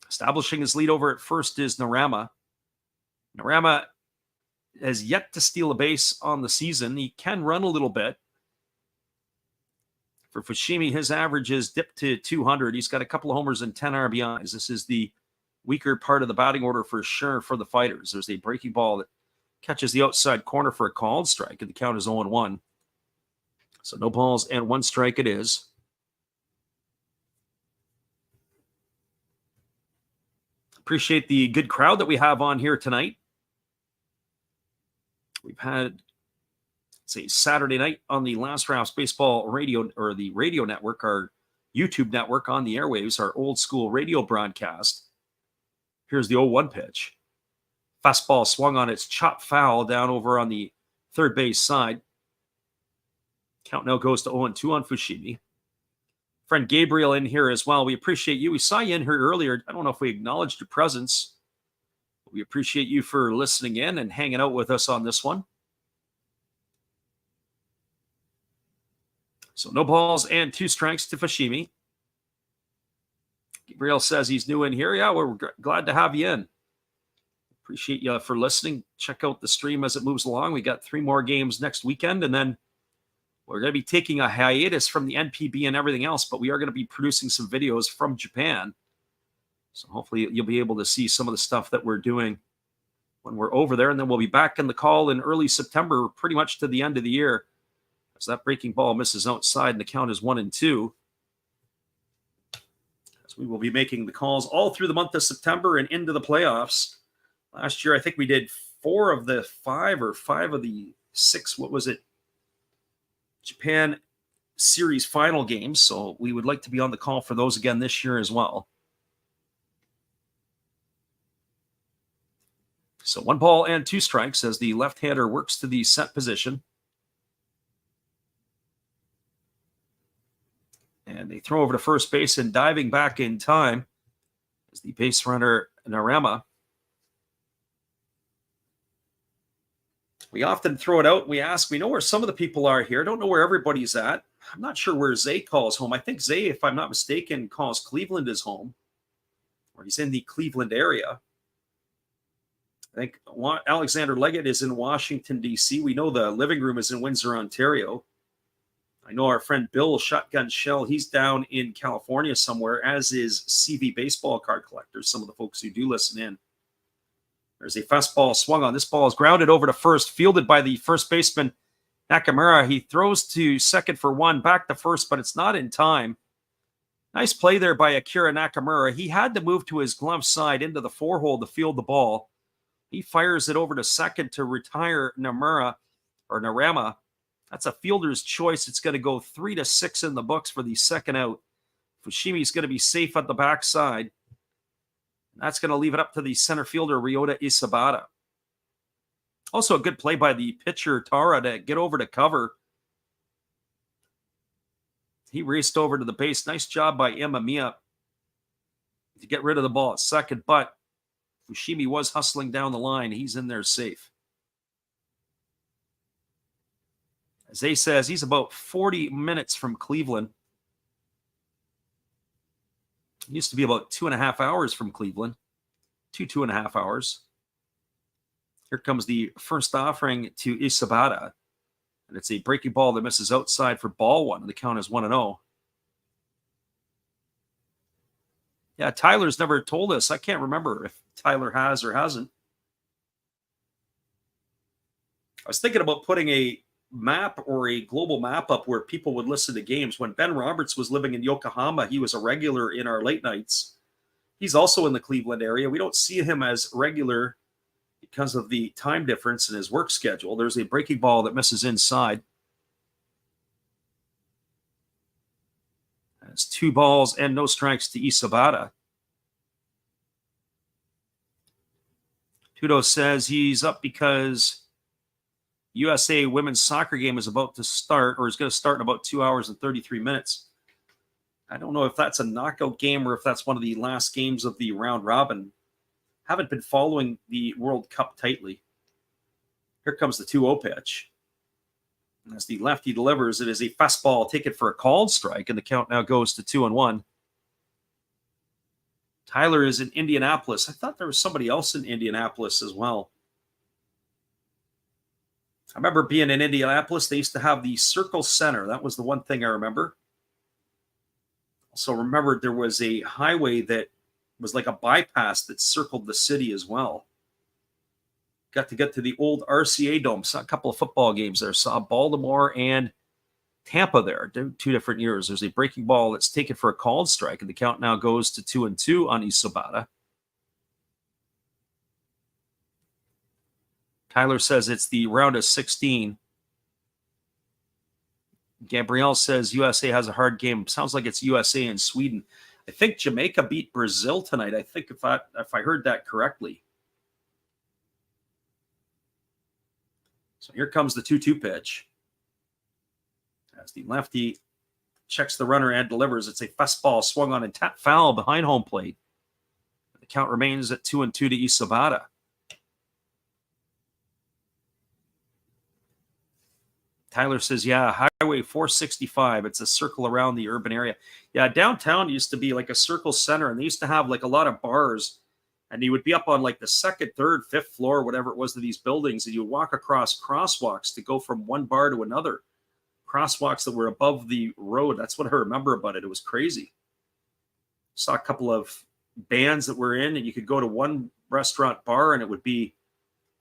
Establishing his lead over at first is Narama. Narama has yet to steal a base on the season. He can run a little bit. For Fushimi, his average is dipped to 200. He's got a couple of homers and 10 RBIs. This is the weaker part of the batting order for sure for the Fighters. There's a breaking ball that catches the outside corner for a called strike, and the count is 0-1. So no balls and 1 strike it is. Appreciate the good crowd that we have on here tonight. We've had, say, Saturday night on the Last Raps Baseball Radio, or the radio network, our YouTube network on the airwaves, our old school radio broadcast. Here's the 0-1 pitch. Fastball swung on, its chop foul down over on the third base side. Count now goes to 0-2 on Fushimi. Friend Gabriel in here as well. We appreciate you. We saw you in here earlier. I don't know if we acknowledged your presence. We appreciate you for listening in and hanging out with us on this one. So no balls and 2 strikes to Fushimi. Gabriel says he's new in here. Yeah, we're glad to have you in. Appreciate you for listening. Check out the stream as it moves along. We got 3 more games next weekend, and then we're going to be taking a hiatus from the NPB and everything else, but we are going to be producing some videos from Japan. So hopefully you'll be able to see some of the stuff that we're doing when we're over there, and then we'll be back in the call in early September, pretty much to the end of the year, as that breaking ball misses outside and the count is 1-2. As we will be making the calls all through the month of September and into the playoffs. Last year, I think we did 4 of the 5 or 5 of the 6, what was it, Japan Series final games. So we would like to be on the call for those again this year as well. So 1 ball and 2 strikes as the left-hander works to the set position. And they throw over to first base, and diving back in time is the base runner, Narema. We often throw it out. We ask, we know where some of the people are here. Don't know where everybody's at. I'm not sure where Zay calls home. I think Zay, if I'm not mistaken, calls Cleveland his home, or he's in the Cleveland area. I think Alexander Leggett is in Washington, D.C. We know the living room is in Windsor, Ontario. I know our friend Bill Shotgun Shell, he's down in California somewhere, as is CV Baseball Card Collectors, some of the folks who do listen in. There's a fastball swung on. This ball is grounded over to first, fielded by the first baseman, Nakamura. He throws to second for 1, back to first, but it's not in time. Nice play there by Akira Nakamura. He had to move to his glove side into the 4-hole to field the ball. He fires it over to second to retire Narema. That's a fielder's choice. It's going to go 3-6 in the books for the second out. Fushimi's going to be safe at the backside. That's going to leave it up to the center fielder, Ryota Isabata. Also a good play by the pitcher, Tara, to get over to cover. He raced over to the base. Nice job by Imamiya to get rid of the ball at second, but Fushimi was hustling down the line. He's in there safe. As Zay says, he's about 40 minutes from Cleveland. It used to be about 2.5 hours from Cleveland. 2.5 hours. Here comes the first offering to Isabata. And it's a breaking ball that misses outside for ball 1. And the count is 1-0. Yeah, Tyler's never told us. I can't remember if Tyler has or hasn't. I was thinking about putting a map or a global map up where people would listen to games. When Ben Roberts was living in Yokohama, he was a regular in our late nights. He's also in the Cleveland area. We don't see him as regular because of the time difference in his work schedule. There's a breaking ball that misses inside. That's 2 balls and no strikes to Isabata. Tudo says he's up because USA women's soccer game is about to start, or is going to start in about 2 hours and 33 minutes. I don't know if that's a knockout game or if that's one of the last games of the round robin. Haven't been following the World Cup tightly. Here comes the 2-0 pitch. As the lefty delivers, it is a fastball taken for a called strike, and the count now goes to 2-1. Tyler is in Indianapolis. I thought there was somebody else in Indianapolis as well. I remember being in Indianapolis. They used to have the Circle Center. That was the one thing I remember. Also remembered there was a highway that was like a bypass that circled the city as well. Got to get to the old RCA Dome. Saw a couple of football games there. Saw Baltimore and Tampa there. 2 different years. There's a breaking ball that's taken for a called strike, and the count now goes to 2-2 on Isabata. Tyler says it's the round of 16. Gabrielle says USA has a hard game. Sounds like it's USA and Sweden. I think Jamaica beat Brazil tonight. I think if I heard that correctly. So here comes the 2-2 pitch. As the lefty checks the runner and delivers, it's a fastball swung on and tap foul behind home plate. The count remains at 2-2 to Isabata. Tyler says, yeah, Highway 465. It's a circle around the urban area. Yeah, downtown used to be like a circle center, and they used to have like a lot of bars, and you would be up on like the second, third, fifth floor, whatever it was, of these buildings, and you would walk across crosswalks to go from one bar to another. Crosswalks that were above the road. That's what I remember about it. It was crazy. Saw a couple of bands that were in, and you could go to one restaurant bar, and it would be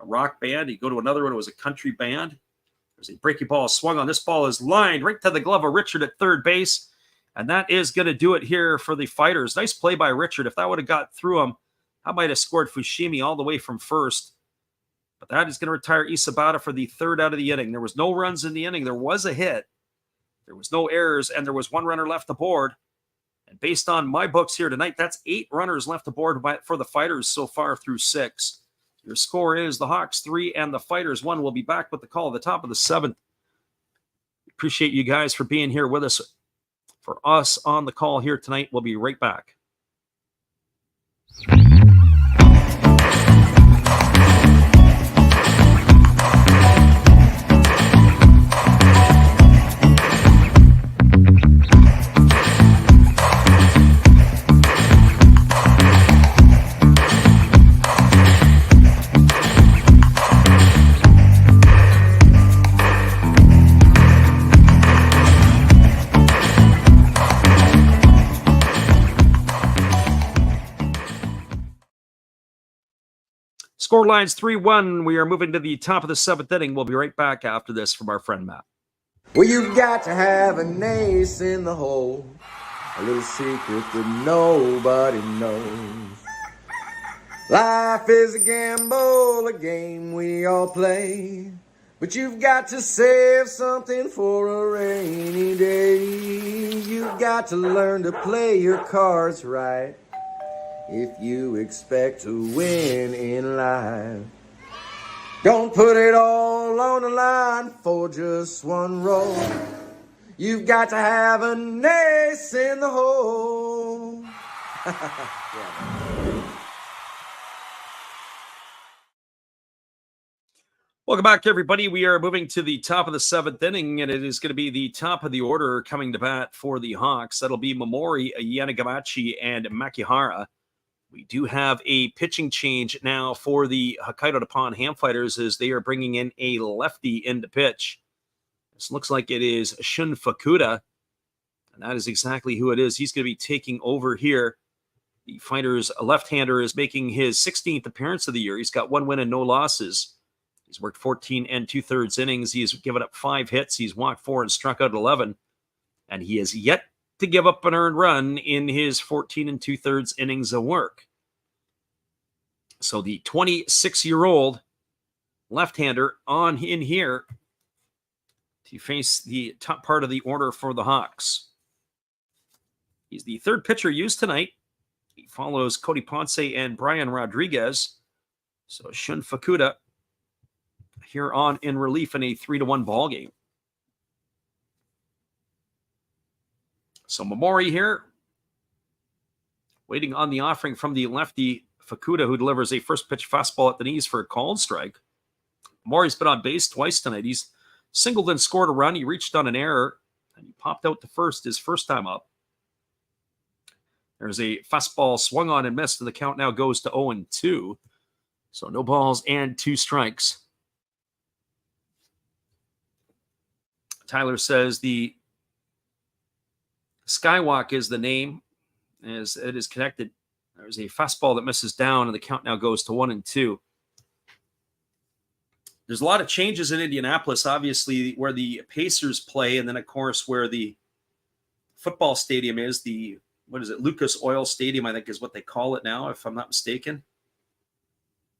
a rock band. You go to another one, it was a country band. There's a breaking ball swung on. This ball is lined right to the glove of Richard at third base. And that is going to do it here for the Fighters. Nice play by Richard. If that would have got through him, I might have scored Fushimi all the way from first. But that is going to retire Isabata for the third out of the inning. There was no runs in the inning. There was a hit. There was no errors, and there was one runner left aboard. And based on my books here tonight, that's 8 runners left aboard for the Fighters so far through 6. Your score is the Hawks 3 and the Fighters 1. We'll be back with the call at the top of the 7th. Appreciate you guys for being here with us. For us on the call here tonight, we'll be right back. Score lines 3-1. We are moving to the top of the 7th inning. We'll be right back after this from our friend Matt. Well, you've got to have an ace in the hole, a little secret that nobody knows. Life is a gamble, a game we all play, but you've got to save something for a rainy day. You've got to learn to play your cards right if you expect to win in life. Don't put it all on the line for just one roll. You've got to have an ace in the hole. Welcome back, everybody. We are moving to the top of the 7th inning, and it is going to be the top of the order coming to bat for the Hawks. That'll be Momori, Yanagamachi, and Makihara. We do have a pitching change now for the Hokkaido Nippon-Ham Fighters as they are bringing in a lefty in to pitch. This looks like it is Shun Fukuda, and that is exactly who it is. He's going to be taking over here. The Fighters' left-hander is making his 16th appearance of the year. He's got 1 win and no losses. He's worked 14 2/3 innings. He's given up 5 hits. He's walked 4 and struck out 11. And he has yet to give up an earned run in his 14 2/3 innings of work. So the 26-year-old left-hander on in here to face the top part of the order for the Hawks. He's the third pitcher used tonight. He follows Cody Ponce and Brian Rodriguez. So Shun Fukuda here on in relief in a 3-1 ball game. So Momori here, waiting on the offering from the lefty Fukuda, who delivers a first pitch fastball at the knees for a called strike. Momori's been on base twice tonight. He's singled and scored a run. He reached on an error, and he popped out to first his first time up. There's a fastball swung on and missed, and the count now goes to 0-2. So no balls and 2 strikes. Tyler says the Skywalk is the name, as it is connected. There's a fastball that misses down, and the count now goes to 1-2. There's a lot of changes in Indianapolis, obviously, where the Pacers play, and then, of course, where the football stadium is, the, Lucas Oil Stadium, I think is what they call it now, if I'm not mistaken.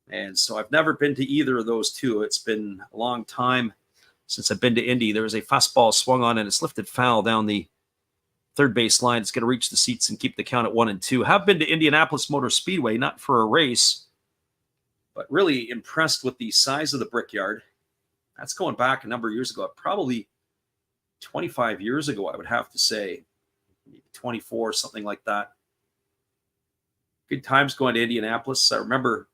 And so I've never been to either of those two. It's been a long time since I've been to Indy. There was a fastball swung on, and it's lifted foul down the third base line. It's going to reach the seats and keep the count at 1-2. Have been to Indianapolis Motor Speedway, not for a race, but really impressed with the size of the Brickyard. That's going back a number of years ago, probably 25 years ago, I would have to say, maybe 24, something like that. Good times going to Indianapolis. I remember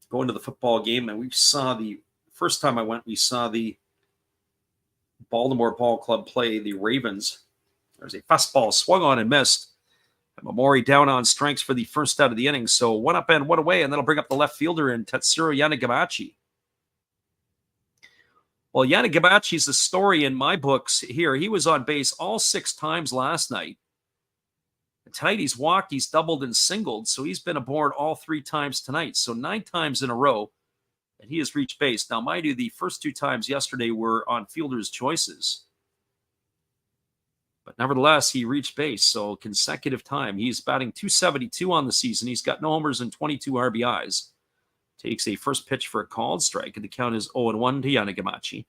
going to the football game, and we saw the first time I went, we saw the Baltimore Ball Club play the Ravens. There's a fastball swung on and missed. Mamori down on strikes for the first out of the inning. So one up and one away, and that'll bring up the left fielder in Tetsuro Yanagamachi. Well, Yanagamachi's the story in my books here. He was on base all 6 times last night. Tonight he's walked, he's doubled, and singled. So he's been aboard all 3 times tonight. So 9 times in a row that he has reached base. Now, mind you, the first 2 times yesterday were on fielder's choices. But nevertheless, he reached base, so consecutive time. He's batting .272 on the season. He's got no homers and 22 RBIs. Takes a first pitch for a called strike, and the count is 0-1 to Yanagamachi.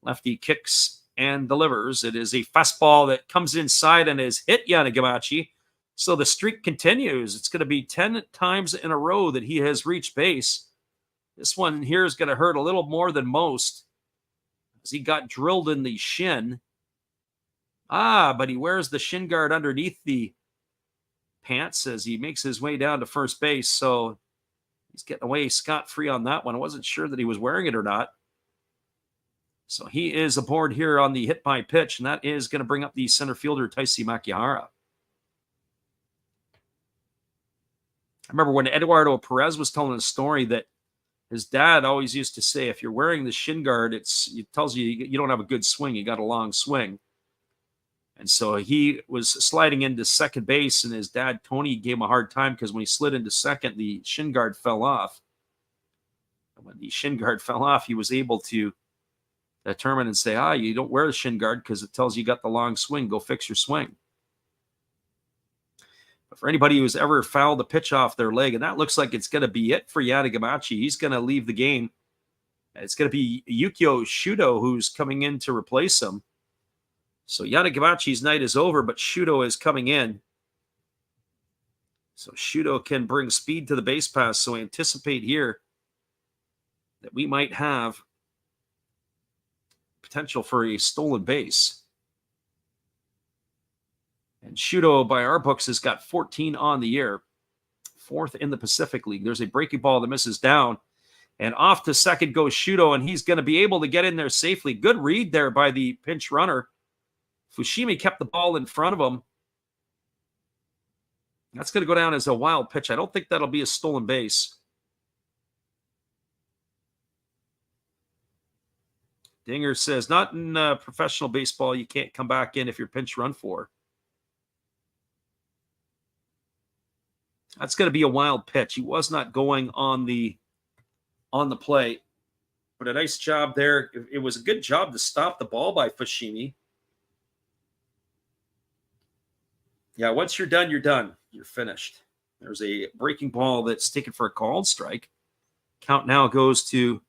Lefty kicks and delivers. It is a fastball that comes inside and has hit Yanagamachi. So the streak continues. It's going to be 10 times in a row that he has reached base. This one here is going to hurt a little more than most, as he got drilled in the shin. But he wears the shin guard underneath the pants as he makes his way down to first base. So he's getting away scot-free on that one. I wasn't sure that he was wearing it or not. So he is aboard here on the hit by pitch, and that is going to bring up the center fielder, Taisi Makihara. I remember when Eduardo Perez was telling a story that his dad always used to say, if you're wearing the shin guard, it tells you you don't have a good swing. You got a long swing. And so he was sliding into second base, and his dad, Tony, gave him a hard time because when he slid into second, the shin guard fell off. And when the shin guard fell off, he was able to determine and say, you don't wear the shin guard because it tells you got the long swing. Go fix your swing. But for anybody who's ever fouled a pitch off their leg, and that looks like it's going to be it for Yanagamachi, he's going to leave the game. It's going to be Yukio Shudo who's coming in to replace him. So Yanagamachi's night is over, but Shudo is coming in. So Shudo can bring speed to the base pass. So anticipate here that we might have potential for a stolen base. And Shudo, by our books, has got 14 on the year. 4th in the Pacific League. There's a breaking ball that misses down. And off to second goes Shudo, and he's going to be able to get in there safely. Good read there by the pinch runner. Fushimi kept the ball in front of him. That's going to go down as a wild pitch. I don't think that'll be a stolen base. Dinger says, not in professional baseball. You can't come back in if you're pinch run for. That's going to be a wild pitch. He was not going on the play. But a nice job there. It was a good job to stop the ball by Fushimi. Yeah, once you're done, you're done. You're finished. There's a breaking ball that's taken for a called strike. Count now goes to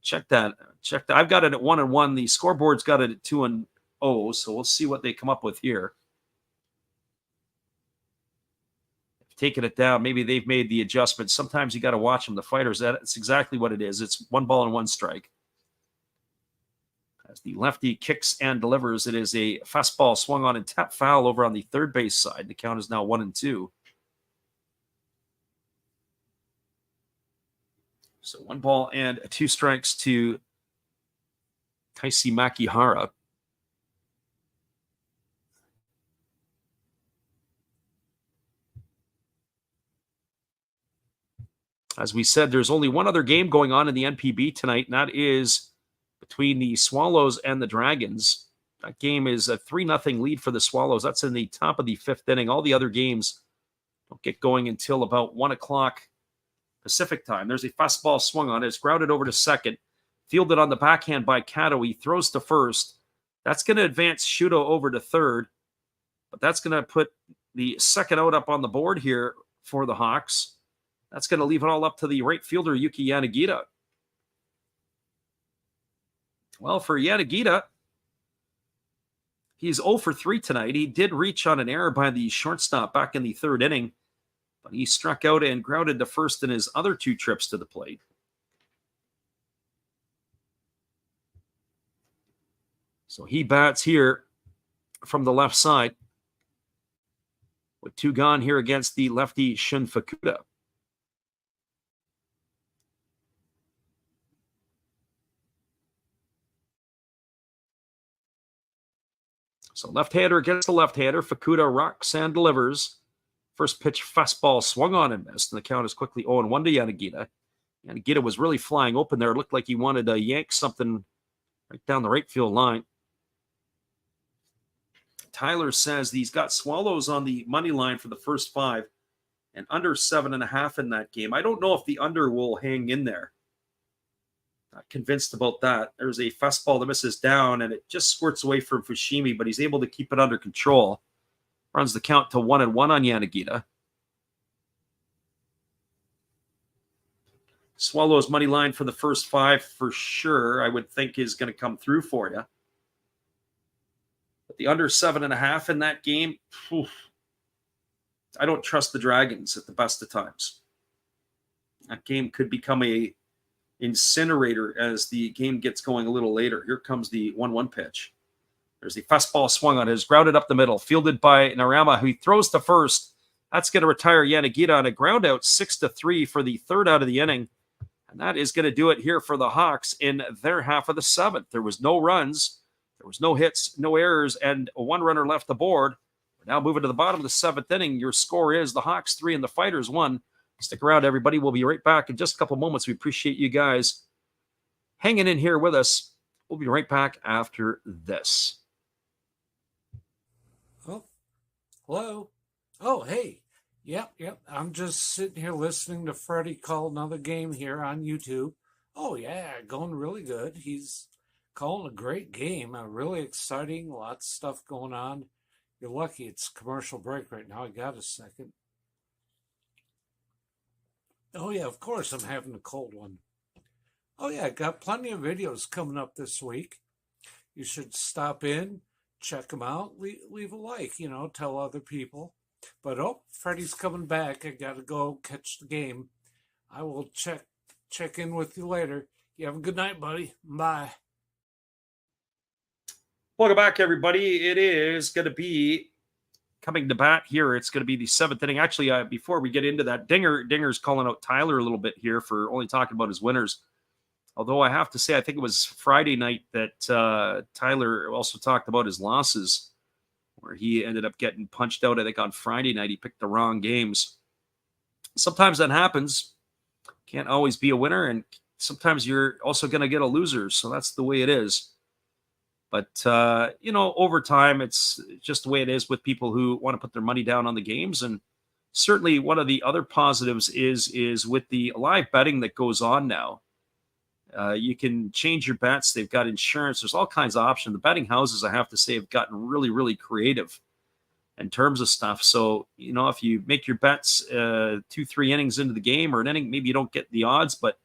check that. I've got it at 1-1. The scoreboard's got it at 2-0. So we'll see what they come up with here. Taking it down. Maybe they've made the adjustment. Sometimes you got to watch them. The fighters, that's exactly what it is. It's 1 ball and 1 strike. As the lefty kicks and delivers, it is a fastball swung on and tap foul over on the third base side. The count is now 1-2. So 1 ball and 2 strikes to Taisi Makihara. As we said, there's only one other game going on in the NPB tonight, and that is between the Swallows and the Dragons. That game is a 3-0 lead for the Swallows. That's in the top of the 5th inning. All the other games don't get going until about 1 o'clock Pacific time. There's a fastball swung on it. It's grounded over to second. Fielded on the backhand by Kato. He throws to first. That's going to advance Shudo over to third. But that's going to put the second out up on the board here for the Hawks. That's going to leave it all up to the right fielder, Yuki Yanagita. Well, for Yanagita, he's 0 for 3 tonight. He did reach on an error by the shortstop back in the 3rd inning, but he struck out and grounded to first in his other 2 trips to the plate. So he bats here from the left side with 2 gone here against the lefty Shun Fukuda. So left-hander against the left-hander. Fukuoka rocks and delivers. First pitch fastball swung on and missed, and the count is quickly 0-1 to Yanagita. Yanagita was really flying open there. It looked like he wanted to yank something right down the right field line. Tyler says he's got Swallows on the money line for the first 5 and under 7.5 in that game. I don't know if the under will hang in there. Not convinced about that. There's a fastball that misses down, and it just squirts away from Fushimi, but he's able to keep it under control. Runs the count to 1-1 on Yanagita. Swallows money line for the first 5 for sure, I would think is going to come through for you. But the under 7.5 in that game, I don't trust the Dragons at the best of times. That game could become a incinerator as the game gets going a little later. Here comes the 1-1 pitch. There's the fastball swung on. Is grounded up the middle, fielded by Narama, who throws to first. That's going to retire Yanagita on a ground out, 6-3 for the third out of the inning. And that is going to do it here for the Hawks in their half of the 7th. There was no runs, there was no hits, no errors, and 1 runner left aboard. We're now moving to the bottom of the 7th inning. Your score is the Hawks 3 and the Fighters 1. Stick around, everybody. We'll be right back in just a couple moments. We appreciate you guys hanging in here with us. We'll be right back after this. Oh, hello. Oh, hey. Yep. I'm just sitting here listening to Freddie call another game here on YouTube. Oh, yeah, going really good. He's calling a great game. Really exciting. Lots of stuff going on. You're lucky it's commercial break right now. I got a second. Oh, yeah, of course, I'm having a cold one. Oh, yeah, got plenty of videos coming up this week. You should stop in, check them out, leave a like, tell other people. But, Freddie's coming back. I got to go catch the game. I will check in with you later. You have a good night, buddy. Bye. Welcome back, everybody. It is going to be coming to bat here. It's going to be the 7th inning. Actually, before we get into that, Dinger's calling out Tyler a little bit here for only talking about his winners. Although I have to say, I think it was Friday night that Tyler also talked about his losses, where he ended up getting punched out. I think on Friday night, he picked the wrong games. Sometimes that happens. Can't always be a winner, and sometimes you're also going to get a loser. So that's the way it is. But, over time, it's just the way it is with people who want to put their money down on the games. And certainly one of the other positives is with the live betting that goes on now. You can change your bets. They've got insurance. There's all kinds of options. The betting houses, I have to say, have gotten really, really creative in terms of stuff. So, if you make your bets 2-3 innings into the game or an inning, maybe you don't get the odds, but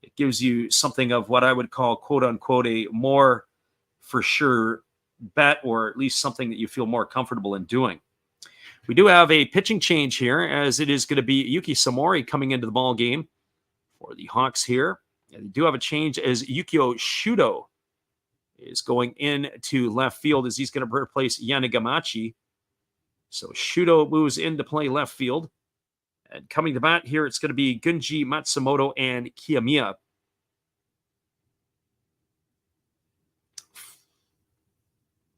it gives you something of what I would call, quote unquote, a more for sure bet, or at least something that you feel more comfortable in doing. We do have a pitching change here, as it is going to be Yuki Samori coming into the ball game for the Hawks here. And they do have a change as Yukio Shudo is going into left field, as he's going to replace Yanagamachi. So Shudo moves into play left field. And coming to bat here, it's going to be Gunji Matsumoto and Kiyomiya.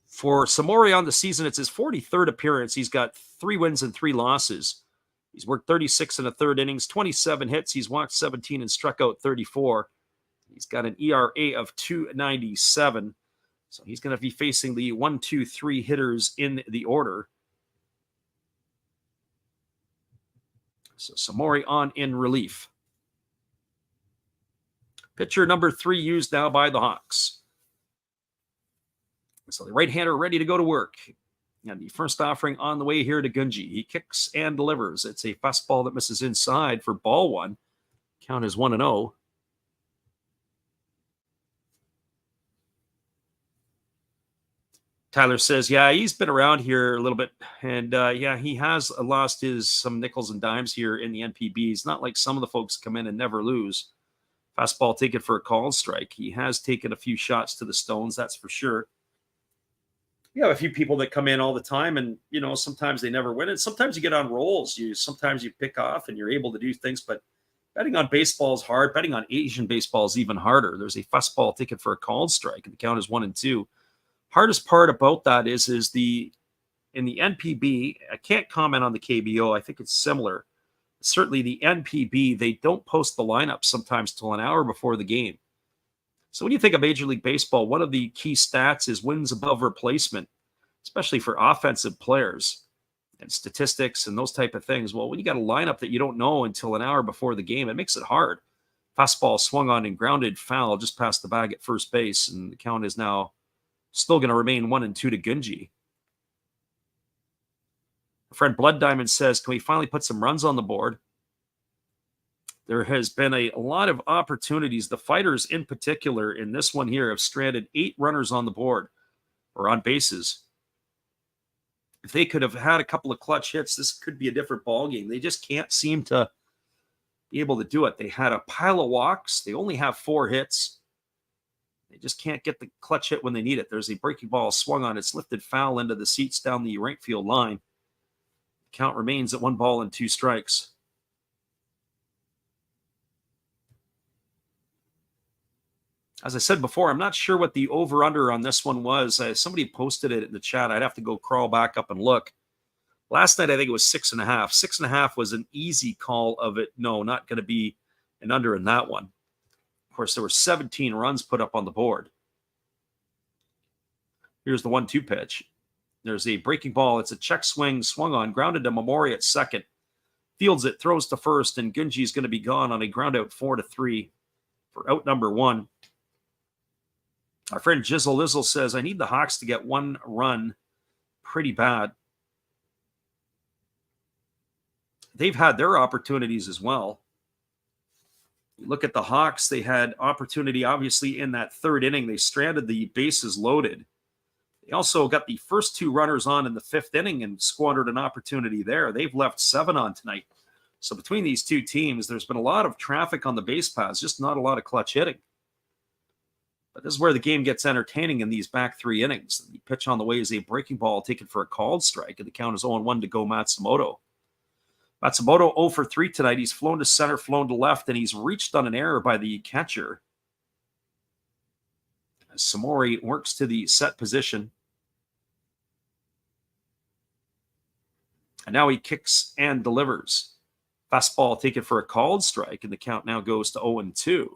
For Samori on the season, it's his 43rd appearance. He's got 3 wins and 3 losses. He's worked 36 and a third innings, 27 hits. He's walked 17 and struck out 34. He's got an ERA of 2.97. So he's going to be facing the 1, 2, 3 hitters in the order. So Samori on in relief. Pitcher number 3 used now by the Hawks. So the right-hander ready to go to work. And the first offering on the way here to Gunji. He kicks and delivers. It's a fastball that misses inside for ball 1. Count is 1-0. Tyler says, yeah, he's been around here a little bit. And he has lost some nickels and dimes here in the NPB. It's not like some of the folks come in and never lose. Fastball taken for a called strike. He has taken a few shots to the stones, that's for sure. You have a few people that come in all the time, and sometimes they never win, and sometimes you get on rolls. Sometimes you pick off and you're able to do things, but betting on baseball is hard. Betting on Asian baseball is even harder. There's a fastball ticket for a called strike, and the count is 1-2. Hardest part about that is in the NPB, I can't comment on the KBO. I think it's similar. Certainly the NPB, they don't post the lineup sometimes till an hour before the game. So when you think of Major League Baseball, one of the key stats is wins above replacement, especially for offensive players and statistics and those type of things. Well, when you got a lineup that you don't know until an hour before the game, it makes it hard. Fastball swung on and grounded foul just past the bag at first base, and the count is now still going to remain 1-2 to Gunji. Our friend Blood Diamond says, can we finally put some runs on the board? There has been a lot of opportunities. The Fighters in particular in this one here have stranded 8 runners on the board or on bases. If they could have had a couple of clutch hits, this could be a different ball game. They just can't seem to be able to do it. They had a pile of walks. They only have 4 hits. They just can't get the clutch hit when they need it. There's a breaking ball swung on. It's lifted foul into the seats down the right field line. The count remains at 1-2 strikes. As I said before, I'm not sure what the over-under on this one was. Somebody posted it in the chat. I'd have to go crawl back up and look. Last night, I think it was 6.5. 6.5 was an easy call of it. No, not going to be an under in that one. Of course, there were 17 runs put up on the board. Here's the 1-2 pitch. There's a breaking ball. It's a check swing, swung on, grounded to Mamori at second. Fields it, throws to first, and Gunji is going to be gone on a ground out 4-3 for out number 1. Our friend Jizzle Lizzle says, I need the Hawks to get 1 run pretty bad. They've had their opportunities as well. You look at the Hawks, they had opportunity, obviously, in that 3rd inning. They stranded the bases loaded. They also got the first 2 runners on in the 5th inning and squandered an opportunity there. They've left 7 on tonight. So between these 2 teams, there's been a lot of traffic on the base paths, just not a lot of clutch hitting. But this is where the game gets entertaining in these back 3 innings. The pitch on the way is a breaking ball taken for a called strike, and the count is 0-1 to go Matsumoto. Matsumoto 0 for 3 tonight. He's flown to center, flown to left, and he's reached on an error by the catcher. As Samori works to the set position. And now he kicks and delivers. Fastball taken for a called strike, and the count now goes to 0-2.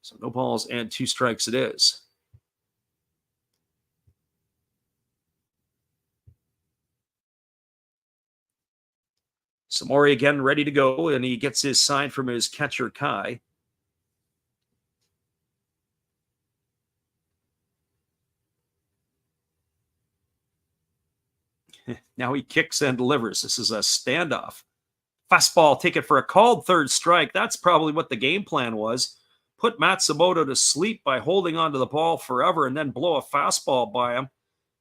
So no balls and 2 strikes it is. Samori again ready to go, and he gets his sign from his catcher, Kai. Now he kicks and delivers. This is a standoff. Fastball taken for a called 3rd strike. That's probably what the game plan was. Put Matsumoto to sleep by holding onto the ball forever and then blow a fastball by him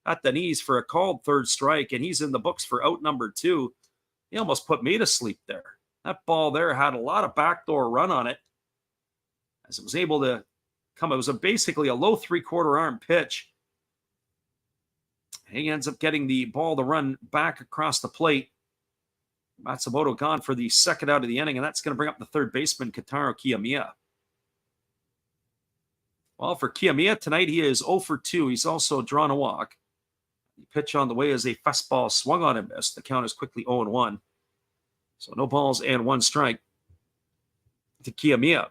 at the knees for a called 3rd strike, and he's in the books for out number 2. He almost put me to sleep there. That ball there had a lot of backdoor run on it as it was able to come. It was basically a low 3/4 arm pitch. He ends up getting the ball to run back across the plate. Matsumoto gone for the 2nd out of the inning, and that's going to bring up the 3rd baseman, Kotaro Kiyomiya. Well, for Kiyomiya tonight, he is 0 for 2. He's also drawn a walk. The pitch on the way is a fastball swung on and missed. The count is quickly 0-1. So no balls and 1 strike to Kiyomiya.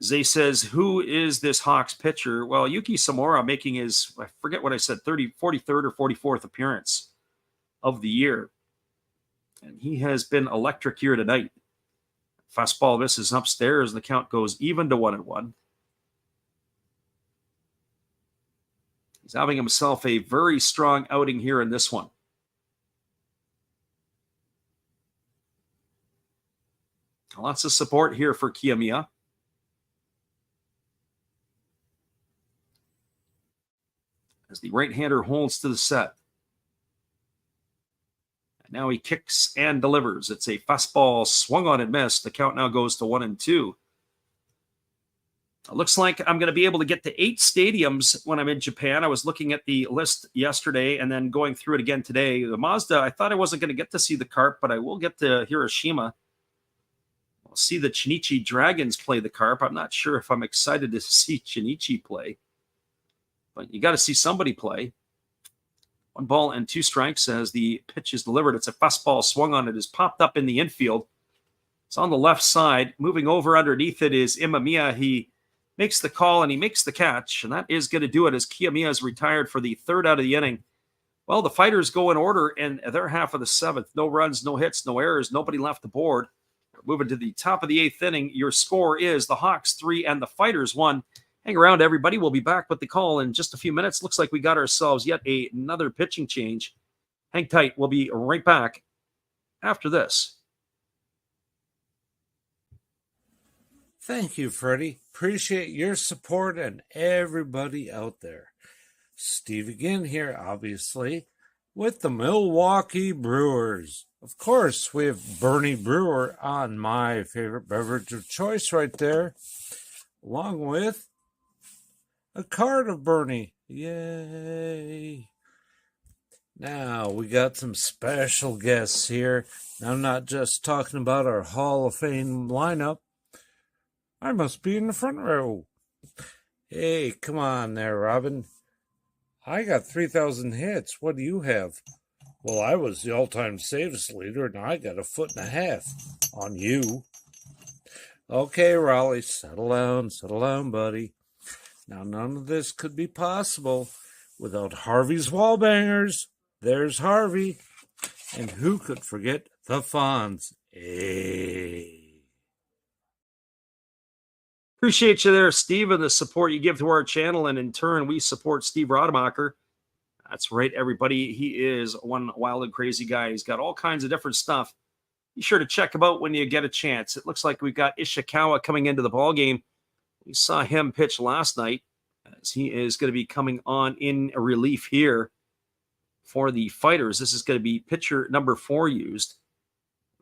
Zay says, who is this Hawks pitcher? Well, Yuki Samura making his, I forget what I said, 43rd or 44th appearance of the year. And he has been electric here tonight. Fastball misses upstairs. The count goes even to 1-1. He's having himself a very strong outing here in this one. Lots of support here for Kiyomiya. As the right-hander holds to the set. And now he kicks and delivers. It's a fastball swung on and missed. The count now goes to 1-2. It looks like I'm going to be able to get to 8 stadiums when I'm in Japan. I was looking at the list yesterday and then going through it again today. The Mazda, I thought I wasn't going to get to see the Carp, but I will get to Hiroshima. I'll see the Chinichi Dragons play the Carp. I'm not sure if I'm excited to see Chinichi play. but you got to see somebody play. 1 ball and 2 strikes as the pitch is delivered. It's a fastball swung on. It is popped up in the infield. It's on the left side. Moving over underneath it is Imamiya. He makes the call and he makes the catch, and that is going to do it as Kiyomiya is retired for the 3rd out of the inning. Well, the Fighters go in order in their half of the 7th. No runs, no hits, no errors, nobody left the board. We're moving to the top of the 8th inning. Your score is the Hawks 3 and the Fighters 1. Hang around, everybody. We'll be back with the call in just a few minutes. Looks like we got ourselves yet another pitching change. Hang tight. We'll be right back after this. Thank you, Freddie. Appreciate your support and everybody out there. Steve again here, obviously, with the Milwaukee Brewers. Of course, we have Bernie Brewer on my favorite beverage of choice right there, along with a card of Bernie. Yay! Now, we got some special guests here. I'm not just talking about our Hall of Fame lineup. I must be in the front row. Hey, come on there, Robin. I got 3,000 hits. What do you have? Well, I was the all-time saves leader, and I got 1.5 feet on you. Okay, Raleigh, settle down, buddy. Now, none of this could be possible without Harvey's Wallbangers. There's Harvey. And who could forget the Fonz? Hey. Appreciate you there, Steve, and the support you give to our channel. And in turn, we support Steve Rademacher. That's right, everybody. He is one wild and crazy guy. He's got all kinds of different stuff. Be sure to check him out when you get a chance. It looks like we've got Ishikawa coming into the ballgame. We saw him pitch last night, as he is going to be coming on in relief here for the Fighters. This is going to be pitcher number 4 used.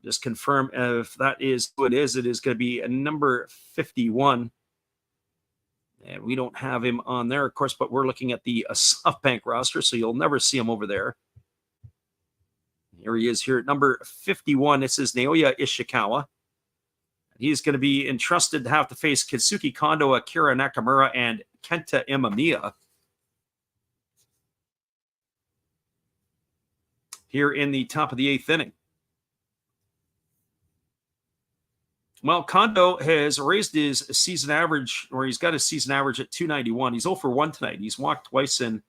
Just confirm if that is who it is. It is going to be a number 51. And we don't have him on there, of course, but we're looking at the SoftBank roster, so you'll never see him over there. Here he is here at number 51. This is Naoya Ishikawa. He's going to be entrusted to have to face Kitsuki Kondo, Akira Nakamura, and Kenta Imamiya. Here in the top of the 8th inning. Well, Kondo has raised his season average, or he's got his season average at 291. He's 0 for 1 tonight. He's walked twice and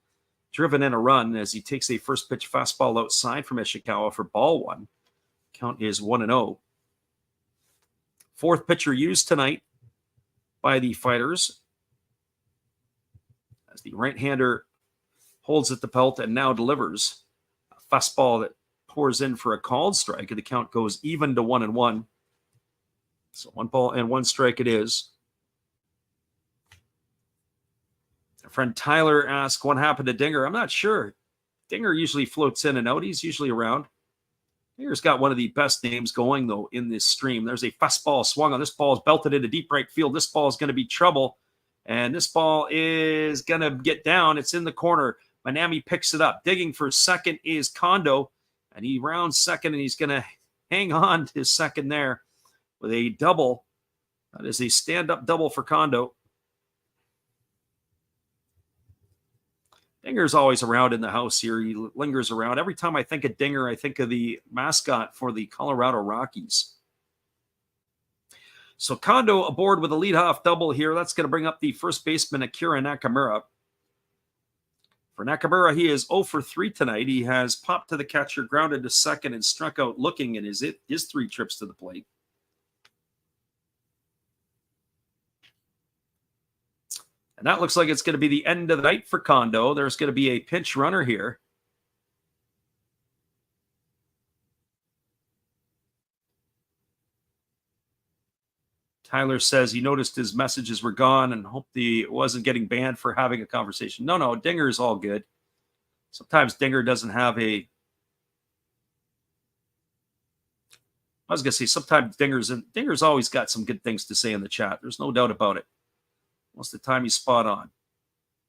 driven in a run as he takes a first pitch fastball outside from Ishikawa for ball 1. Count is 1-0. 4th pitcher used tonight by the Fighters, as the right-hander holds at the pelt and now delivers a fastball that pours in for a called strike, and the count goes even to 1-1. So 1 ball and 1 strike it is. Our friend Tyler asked, what happened to Dinger? I'm not sure. Dinger usually floats in and out. He's usually around. Dinger's got one of the best names going, though, in this stream. There's a fastball swung on. This ball is belted into deep right field. This ball is going to be trouble. And this ball is going to get down. It's in the corner. Manami picks it up. Digging for second is Kondo. And he rounds second, and he's going to hang on to second there with a double. That is a stand-up double for Kondo. Dinger's always around in the house here. He lingers around. Every time I think of Dinger, I think of the mascot for the Colorado Rockies. So Kondo aboard with a leadoff double here. That's going to bring up the first baseman, Akira Nakamura. For Nakamura, he is 0 for 3 tonight. He has popped to the catcher, grounded to second, and struck out looking in his 3 trips to the plate. And that looks like it's going to be the end of the night for Kondo. There's going to be a pinch runner here. Tyler says he noticed his messages were gone and hoped he wasn't getting banned for having a conversation. No, Dinger is all good. Sometimes Dinger doesn't have a... I was going to say, sometimes Dinger's always got some good things to say in the chat. There's no doubt about it. Most of the time he's spot on.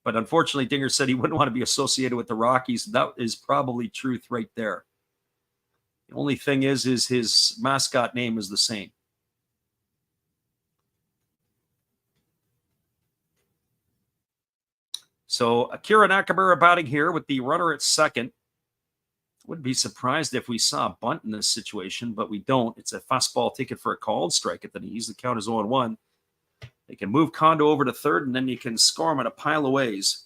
But unfortunately, Dinger said he wouldn't want to be associated with the Rockies. That is probably truth right there. The only thing is his mascot name is the same. So Akira Nakamura batting here with the runner at second. Wouldn't be surprised if we saw a bunt in this situation, but we don't. It's a fastball taken for a called strike at the knees. The count is 0-1. They can move Kondo over to third, and then you can score him in a pile of ways.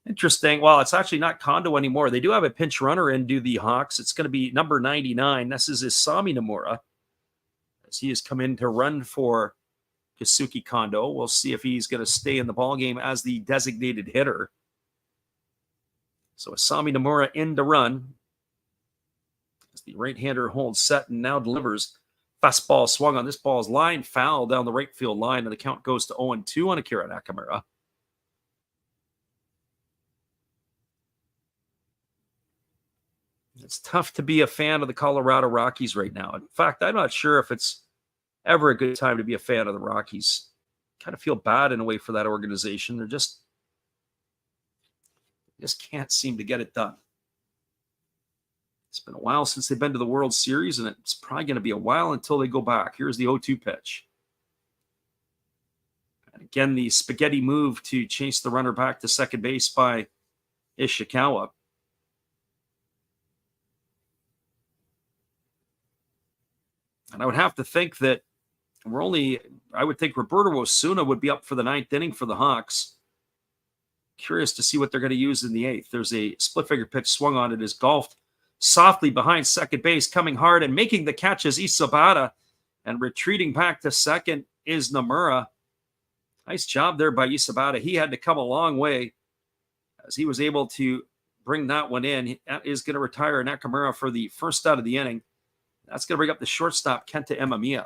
Interesting. Well, it's actually not Kondo anymore. They do have a pinch runner into the Hawks. It's going to be number 99. This is Isami Nomura, as he has come in to run for Keisuke Kondo. We'll see if he's going to stay in the ballgame as the designated hitter. So Isami Nomura in to run. As the right-hander holds set and now delivers. Fastball swung on. This ball's line foul down the right field line, and the count goes to 0-2 on Akira Nakamura. It's tough to be a fan of the Colorado Rockies right now. In fact, I'm not sure if it's ever a good time to be a fan of the Rockies. Kind of feel bad in a way for that organization. They're just can't seem to get it done. It's been a while since they've been to the World Series, and it's probably going to be a while until they go back. Here's the 0-2 pitch. And again, the spaghetti move to chase the runner back to second base by Ishikawa. And I would have to think that I would think Roberto Osuna would be up for the ninth inning for the Hawks. Curious to see what they're going to use in the eighth. There's a split figure pitch swung on. It is golfed softly behind second base, coming hard and making the catch is Isabata, and retreating back to second is Nomura. Nice job there by Isabata. He had to come a long way as he was able to bring that one in. That is going to retire Nakamura for the first out of the inning. That's going to bring up the shortstop, Kenta Imamiya.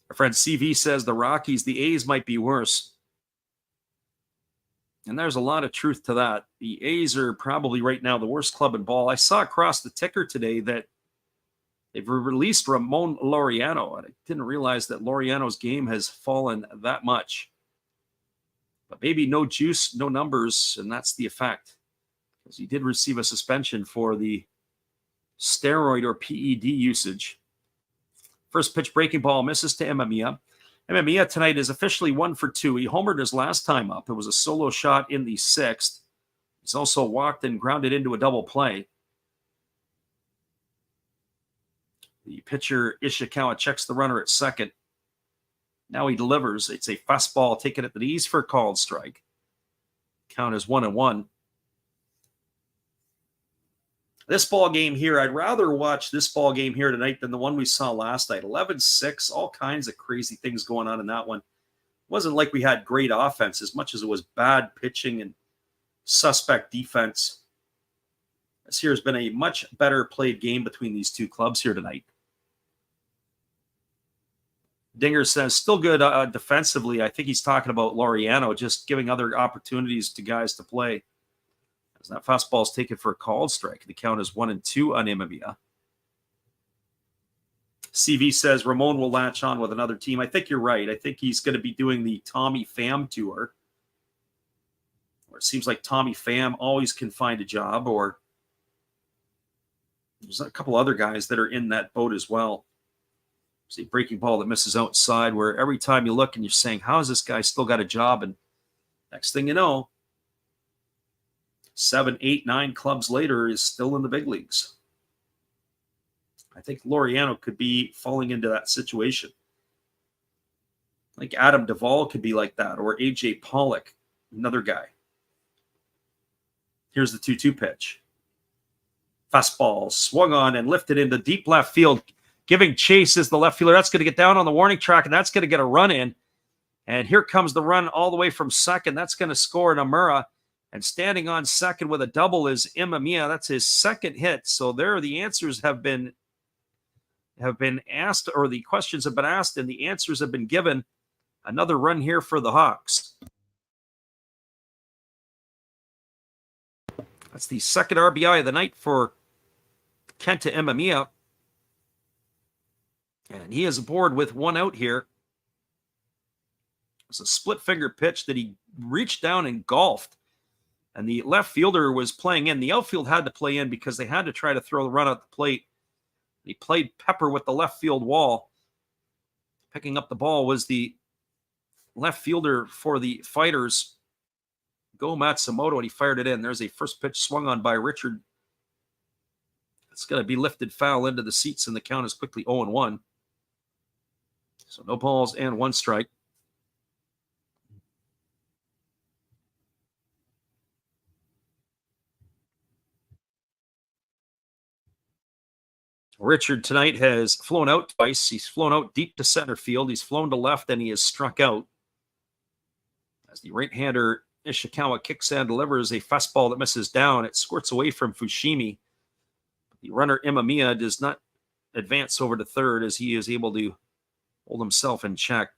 Our friend CV says the Rockies, the A's might be worse. And there's a lot of truth to that. The A's are probably right now the worst club in ball. I saw across the ticker today that they've released Ramon Laureano, and I didn't realize that Laureano's game has fallen that much. But maybe no juice, no numbers, and that's the effect. Because he did receive a suspension for the steroid or PED usage. First pitch breaking ball misses to Imamiya. Imamiya tonight is officially 1 for 2. He homered his last time up. It was a solo shot in the sixth. He's also walked and grounded into a double play. The pitcher, Ishikawa, checks the runner at second. Now he delivers. It's a fastball taken at the knees for a called strike. Count is 1-1. This ball game here, I'd rather watch this ball game here tonight than the one we saw last night. 11-6, all kinds of crazy things going on in that one. It wasn't like we had great offense as much as it was bad pitching and suspect defense. This here has been a much better played game between these two clubs here tonight. Dinger says, still good defensively. I think he's talking about Laureano, just giving other opportunities to guys to play. As that fastball is taken for a called strike. The count is 1-2 on Imamiya. CV says Ramon will latch on with another team. I think you're right. I think he's going to be doing the Tommy Pham tour. Or it seems like Tommy Pham always can find a job, or there's a couple other guys that are in that boat as well. There's a breaking ball that misses outside, where every time you look and you're saying, how has this guy still got a job? And next thing you know, 7, 8, 9 clubs later is still in the big leagues. I think Laureano could be falling into that situation. Like Adam Duvall could be like that, or AJ Pollock, another guy. Here's the 2-2 pitch. Fastball swung on and lifted into deep left field. Giving chase is the left fielder. That's going to get down on the warning track, and that's going to get a run in. And here comes the run all the way from second. That's going to score Nomura. And standing on second with a double is Imamiya. That's his second hit. So there the answers have been asked, or the questions have been asked, and the answers have been given. Another run here for the Hawks. That's the second RBI of the night for Kenta Imamiya. And he is aboard with one out here. It's a split finger pitch that he reached down and golfed. And the left fielder was playing in. The outfield had to play in because they had to try to throw the run at the plate. He played pepper with the left field wall. Picking up the ball was the left fielder for the Fighters, Go Matsumoto, and he fired it in. There's a first pitch swung on by Richard. It's going to be lifted foul into the seats, and the count is quickly 0-1. So no balls and 1 strike. Richard tonight has flown out twice. He's flown out deep to center field. He's flown to left, and he is struck out. As the right-hander Ishikawa kicks and delivers a fastball that misses down. It squirts away from Fushimi. The runner Imamiya does not advance over to third as he is able to hold himself in check.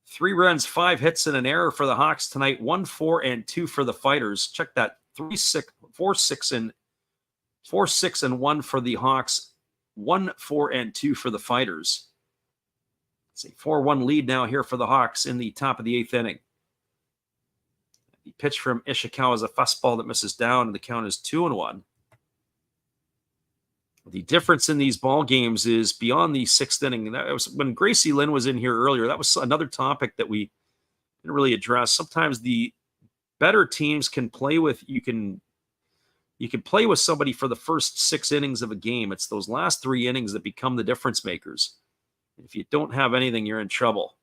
Three runs, 5 hits, and an error for the Hawks tonight. 1, 4, and 2 for the Fighters. Check that. 4, 6, and 1 for the Hawks. 1, 4, and 2 for the Fighters. It's a 4-1 lead now here for the Hawks in the top of the 8th inning. The pitch from Ishikawa is a fastball that misses down, and the count is 2-1. The difference in these ball games is beyond the 6th inning. That was when Gracie Lynn was in here earlier. That was another topic that we didn't really address. Sometimes the better teams can play with you can play with somebody for the first 6 innings of a game. It's those last 3 innings that become the difference makers. If you don't have anything, you're in trouble.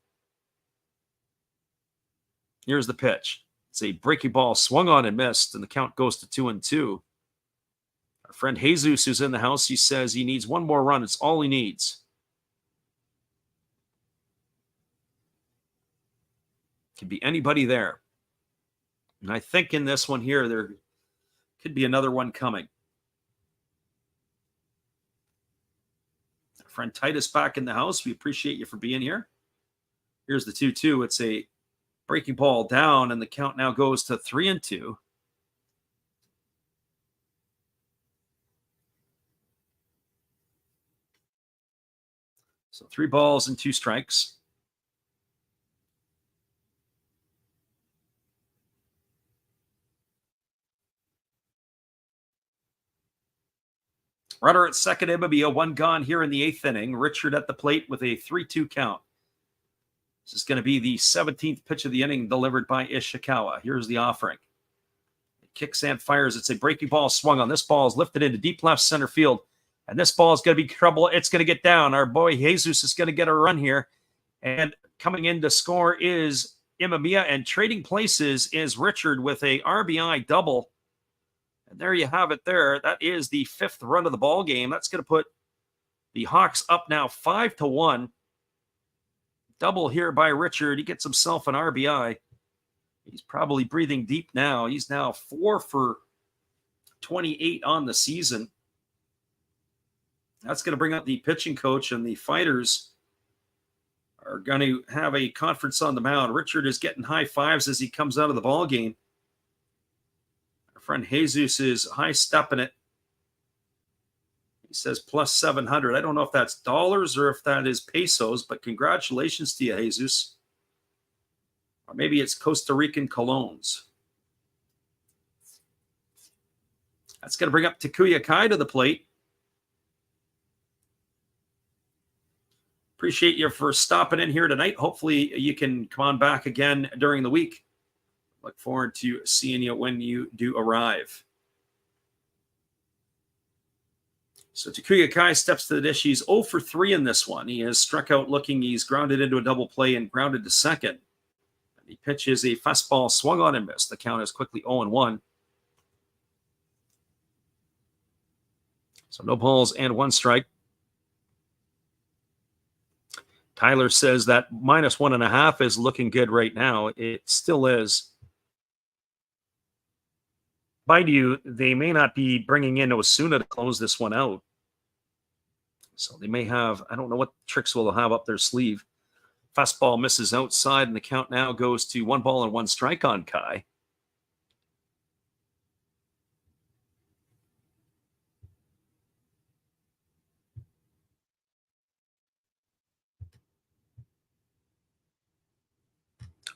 Here's the pitch. It's a breaking ball swung on and missed, and the count goes to 2-2. Our friend Jesus, who's in the house, he says he needs 1 more run. It's all he needs. Could be anybody there. And I think in this one here, there could be another one coming. Our friend Titus back in the house. We appreciate you for being here. Here's the 2-2. It's a breaking ball down, and the count now goes to 3-2. So 3 balls and 2 strikes. Runner at second, Imamiya, 1 gone here in the 8th inning. Richard at the plate with a 3-2 count. This is going to be the 17th pitch of the inning delivered by Ishikawa. Here's the offering. It kicks and fires. It's a breaking ball swung on. This ball is lifted into deep left center field. And this ball is going to be trouble. It's going to get down. Our boy Jesus is going to get a run here. And coming in to score is Imamiya. And trading places is Richard with a RBI double. And there you have it there. That is the 5th run of the ball game. That's going to put the Hawks up now 5-1. Double here by Richard. He gets himself an RBI. He's probably breathing deep now. He's now 4 for 28 on the season. That's going to bring up the pitching coach, and the Fighters are going to have a conference on the mound. Richard is getting high fives as he comes out of the ball game. Our friend Jesus is high stepping it. He says plus 700. I don't know if that's dollars or if that is pesos, but congratulations to you, Jesus. Or maybe it's Costa Rican colones. That's going to bring up Takuya Kai to the plate. Appreciate you for stopping in here tonight. Hopefully you can come on back again during the week. Look forward to seeing you when you do arrive. So Takuya Kai steps to the dish. He's 0 for 3 in this one. He has struck out looking. He's grounded into a double play and grounded to second. And he pitches a fastball swung on and missed. The count is quickly 0-1. So no balls and 1 strike. Tyler says that minus 1.5 is looking good right now. It still is. Mind you, they may not be bringing in Osuna to close this one out. So they may have, I don't know what tricks will have up their sleeve. Fastball misses outside, and the count now goes to 1 ball and 1 strike on Kai.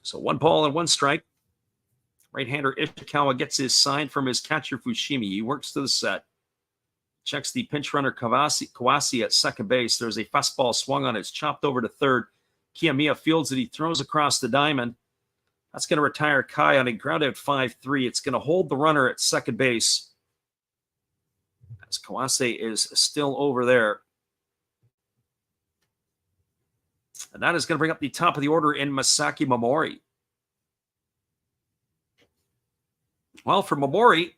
So 1 ball and 1 strike. Right-hander Ishikawa gets his sign from his catcher Fushimi. He works to the set. Checks the pinch runner Kawase at second base. There's a fastball swung on. It's chopped over to third. Kiyomiya fields it. He throws across the diamond. That's going to retire Kai on a ground out 5-3. It's going to hold the runner at second base, as Kawase is still over there. And that is going to bring up the top of the order in Masaki Momori. Well, for Momori,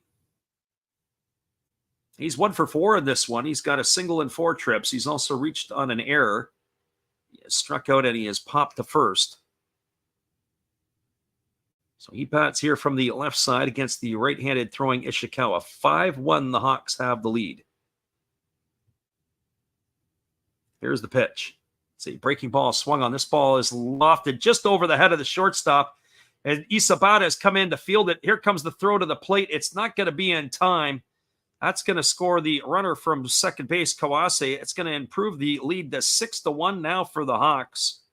he's 1 for 4 in this one. He's got a single and 4 trips. He's also reached on an error. He has struck out and he has popped to first. So he bats here from the left side against the right-handed throwing Ishikawa. 5-1, the Hawks have the lead. Here's the pitch. It's a breaking ball swung on. This ball is lofted just over the head of the shortstop. And Isabata has come in to field it. Here comes the throw to the plate. It's not going to be in time. That's going to score the runner from second base, Kawase. It's going to improve the lead to 6-1 now for the Hawks.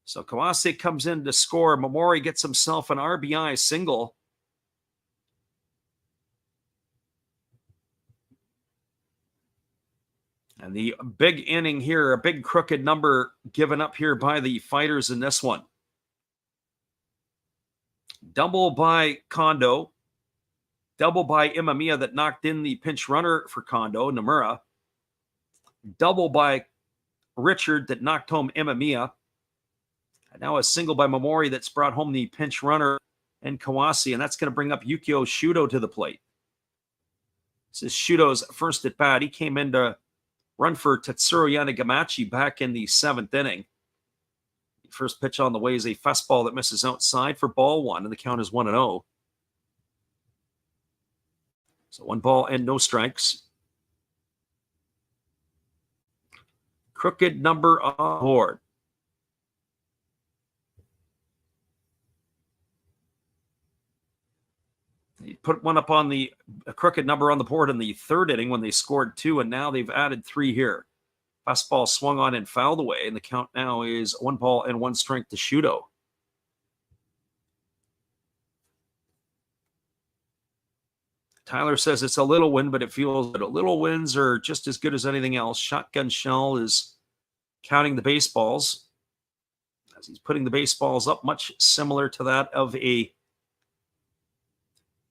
So Kawase comes in to score. Momori gets himself an RBI single. And the big inning here, a big crooked number given up here by the Fighters in this one. Double by Kondo. Double by Imamiya that knocked in the pinch runner for Kondo, Nomura. Double by Richard that knocked home Imamiya. And now a single by Momori that's brought home the pinch runner and Kawase, and that's going to bring up Yukio Shudo to the plate. This is Shudo's first at bat. He came in to run for Tetsuro Yanagamachi back in the 7th inning. The first pitch on the way is a fastball that misses outside for ball 1, and the count is 1-0. So 1 ball and no strikes. Crooked number on board. He put one up on a crooked number on the board in the 3rd inning when they scored 2, and now they've added 3 here. Fastball swung on and fouled away, and the count now is 1 ball and 1 strike to Shudo. Tyler says it's a little win, but it feels that little wins are just as good as anything else. Shotgun Shell is counting the baseballs as he's putting the baseballs up, much similar to that of a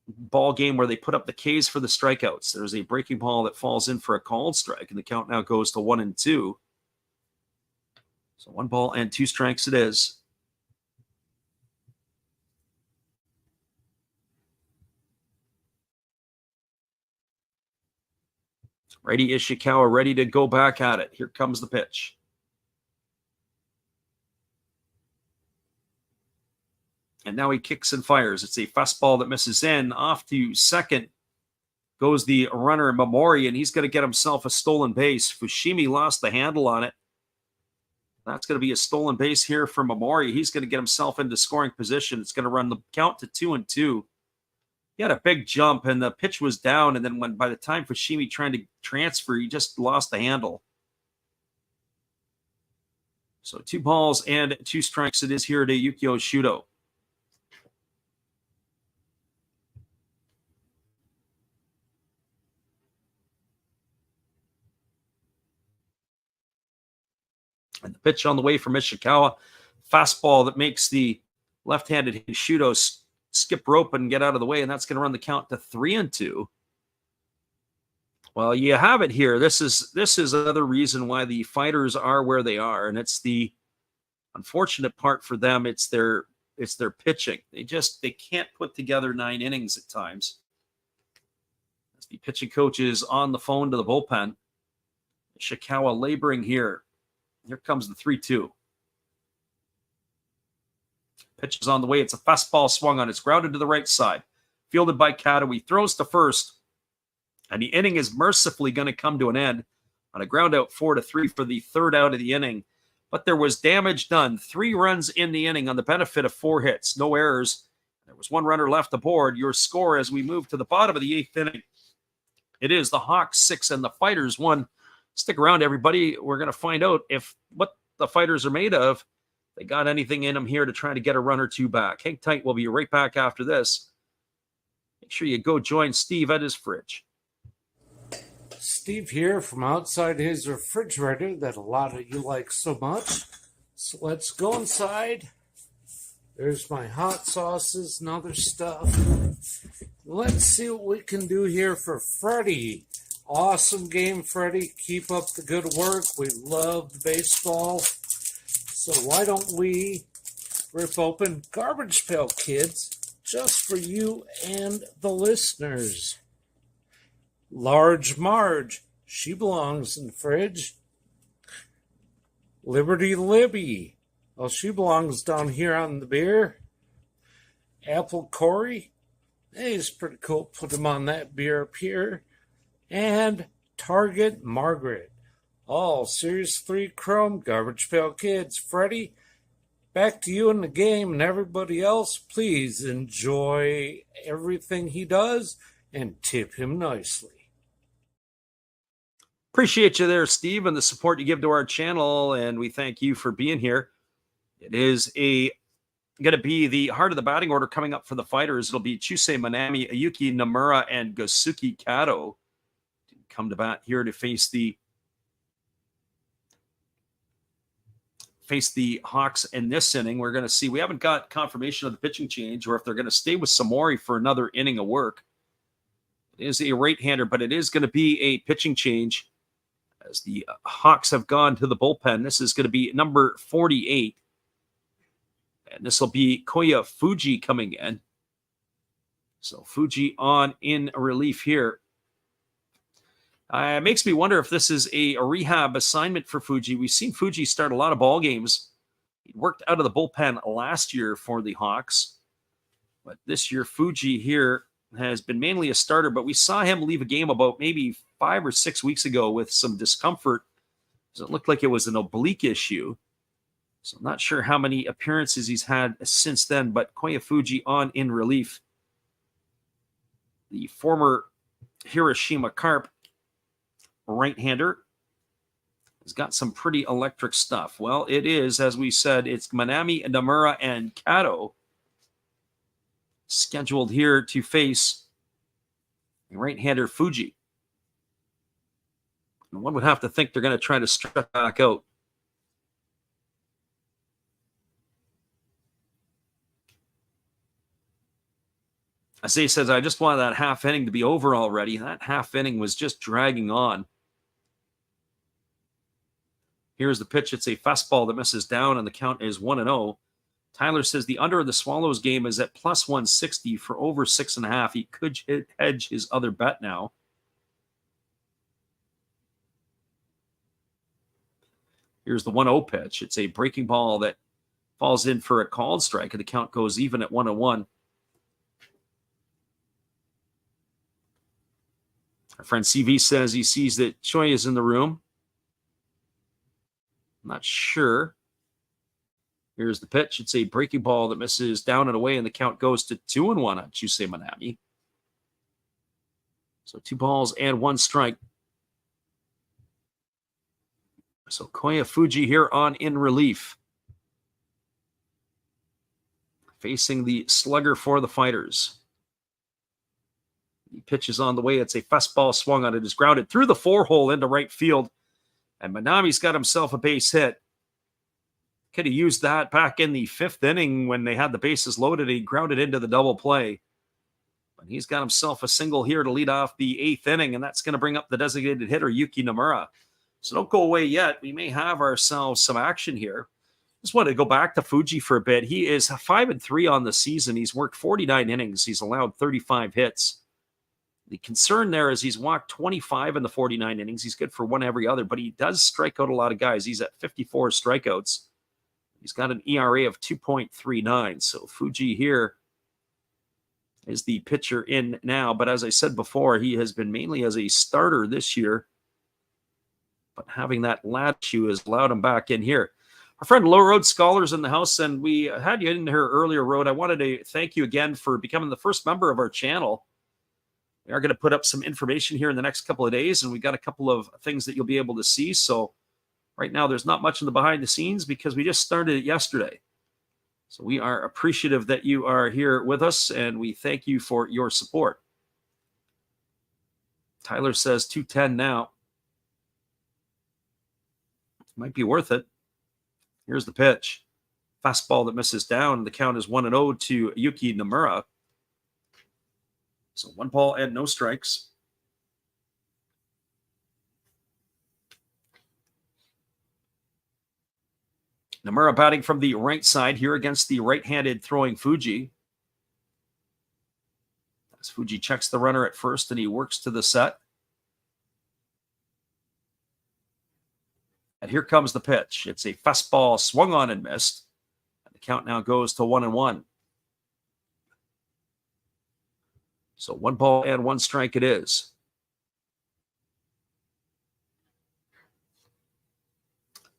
ball game where they put up the Ks for the strikeouts. There's a breaking ball that falls in for a called strike, and the count now goes to 1-2. So 1 ball and 2 strikes it is. Righty Ishikawa ready to go back at it. Here comes the pitch. And now he kicks and fires. It's a fastball that misses in. Off to second goes the runner, Momori, and he's going to get himself a stolen base. Fushimi lost the handle on it. That's going to be a stolen base here for Momori. He's going to get himself into scoring position. It's going to run the count to 2-2. He had a big jump, and the pitch was down, and then by the time Fushimi tried to transfer, he just lost the handle. So 2 balls and 2 strikes it is here to Yukio Shudo. And the pitch on the way from Ishikawa, fastball that makes the left-handed Shudo skip rope and get out of the way, and that's going to run the count to 3-2. Well, you have it here. This is another reason why the Fighters are where they are, and it's the unfortunate part for them. It's their pitching. They can't put together 9 innings at times. As the pitching coach is on the phone to the bullpen, Ishikawa laboring here. Here comes the 3-2. Pitch is on the way. It's a fastball swung on. It's grounded to the right side. Fielded by Kato. He throws to first. And the inning is mercifully going to come to an end on a ground out 4-3 for the 3rd out of the inning. But there was damage done. 3 runs in the inning on the benefit of 4 hits. No errors. There was 1 runner left aboard. Your score as we move to the bottom of the 8th inning. It is the Hawks 6 and the Fighters 1. Stick around, everybody. We're going to find out what the Fighters are made of They got anything in them here to try to get a run or two back. Hang tight. We'll be right back after this. Make sure you go join Steve at his fridge. Steve here from outside his refrigerator that a lot of you like so much. So let's go inside. There's my hot sauces and other stuff. Let's see what we can do here for Freddie. Awesome game, Freddie. Keep up the good work. We love the baseball. So why don't we rip open Garbage Pail Kids just for you and the listeners. Large Marge, she belongs in the fridge. Liberty Libby, well, she belongs down here on the beer. Apple Corey, hey, he's pretty cool. Put him on that beer up here. And Target Margaret. All Series 3 Chrome Garbage Pail Kids. Freddie, back to you in the game, and everybody else, please enjoy everything he does and tip him nicely. Appreciate you there, Steve, and the support you give to our channel, and we thank you for being here. It is going to be the heart of the batting order coming up for the Fighters. It'll be Chusei Manami, Ayuki Nomura, and Gosuke Kato come to bat here to face the Hawks in this inning. We're going to see. We haven't got confirmation of the pitching change or if they're going to stay with Samori for another inning of work. It is a right-hander, but it is going to be a pitching change as the Hawks have gone to the bullpen. This is going to be number 48. And this will be Koya Fuji coming in. So Fuji on in relief here. It makes me wonder if this is a rehab assignment for Fuji. We've seen Fuji start a lot of ball games. He worked out of the bullpen last year for the Hawks. But this year, Fuji here has been mainly a starter. But we saw him leave a game about maybe 5 or 6 weeks ago with some discomfort. It looked like it was an oblique issue. So I'm not sure how many appearances he's had since then. But Koya Fuji on in relief. The former Hiroshima Carp right-hander has got some pretty electric stuff. Well, it is, as we said, it's Manami, Nomura, and Kato scheduled here to face right-hander Fuji. And one would have to think they're going to try to stretch back out. Isaiah says, I just wanted that half inning to be over already. That half inning was just dragging on. Here's the pitch. It's a fastball that misses down, and the count is 1-0. Tyler says the under of the Swallows game is at plus 160 for over 6.5. He could hedge his other bet now. Here's the 1-0 pitch. It's a breaking ball that falls in for a called strike, and the count goes even at 1-1. Our friend CV says he sees that Choi is in the room. I'm not sure. Here's the pitch. It's a breaking ball that misses down and away, and the count goes to 2-1 on Chusei Manami. So 2 balls and 1 strike. So Koya Fuji here on in relief. Facing the slugger for the Fighters. The pitch is on the way. It's a fastball swung on. It is grounded through the 4-hole into right field. And Manami's got himself a base hit. Could have used that back in the 5th inning when they had the bases loaded. He grounded into the double play. But he's got himself a single here to lead off the 8th inning, and that's going to bring up the designated hitter, Yuki Nomura. So don't go away yet. We may have ourselves some action here. Just want to go back to Fuji for a bit. He is 5-3 on the season. He's worked 49 innings. He's allowed 35 hits. The concern there is he's walked 25 in the 49 innings. He's good for 1 every other, but he does strike out a lot of guys. He's at 54 strikeouts. He's got an ERA of 2.39. So Fuji here is the pitcher in now. But as I said before, he has been mainly as a starter this year. But having that lat issue has allowed him back in here. Our friend Low Road Scholars in the house, and we had you in here earlier, Road. I wanted to thank you again for becoming the first member of our channel. We are going to put up some information here in the next couple of days, and we got a couple of things that you'll be able to see. So Right now, there's not much in the behind the scenes because we just started it yesterday. So we are appreciative that you are here with us, and we thank you for your support. Tyler says 210 now. Might be worth it. Here's the pitch. Fastball that misses down. The count is 1-0 to Yuki Nomura. So 1 ball and no strikes. Nomura batting from the right side here against the right-handed throwing Fuji. As Fuji checks the runner at first and he works to the set. And here comes the pitch. It's a fastball swung on and missed. And the count now goes to 1-1. So 1 ball and 1 strike it is.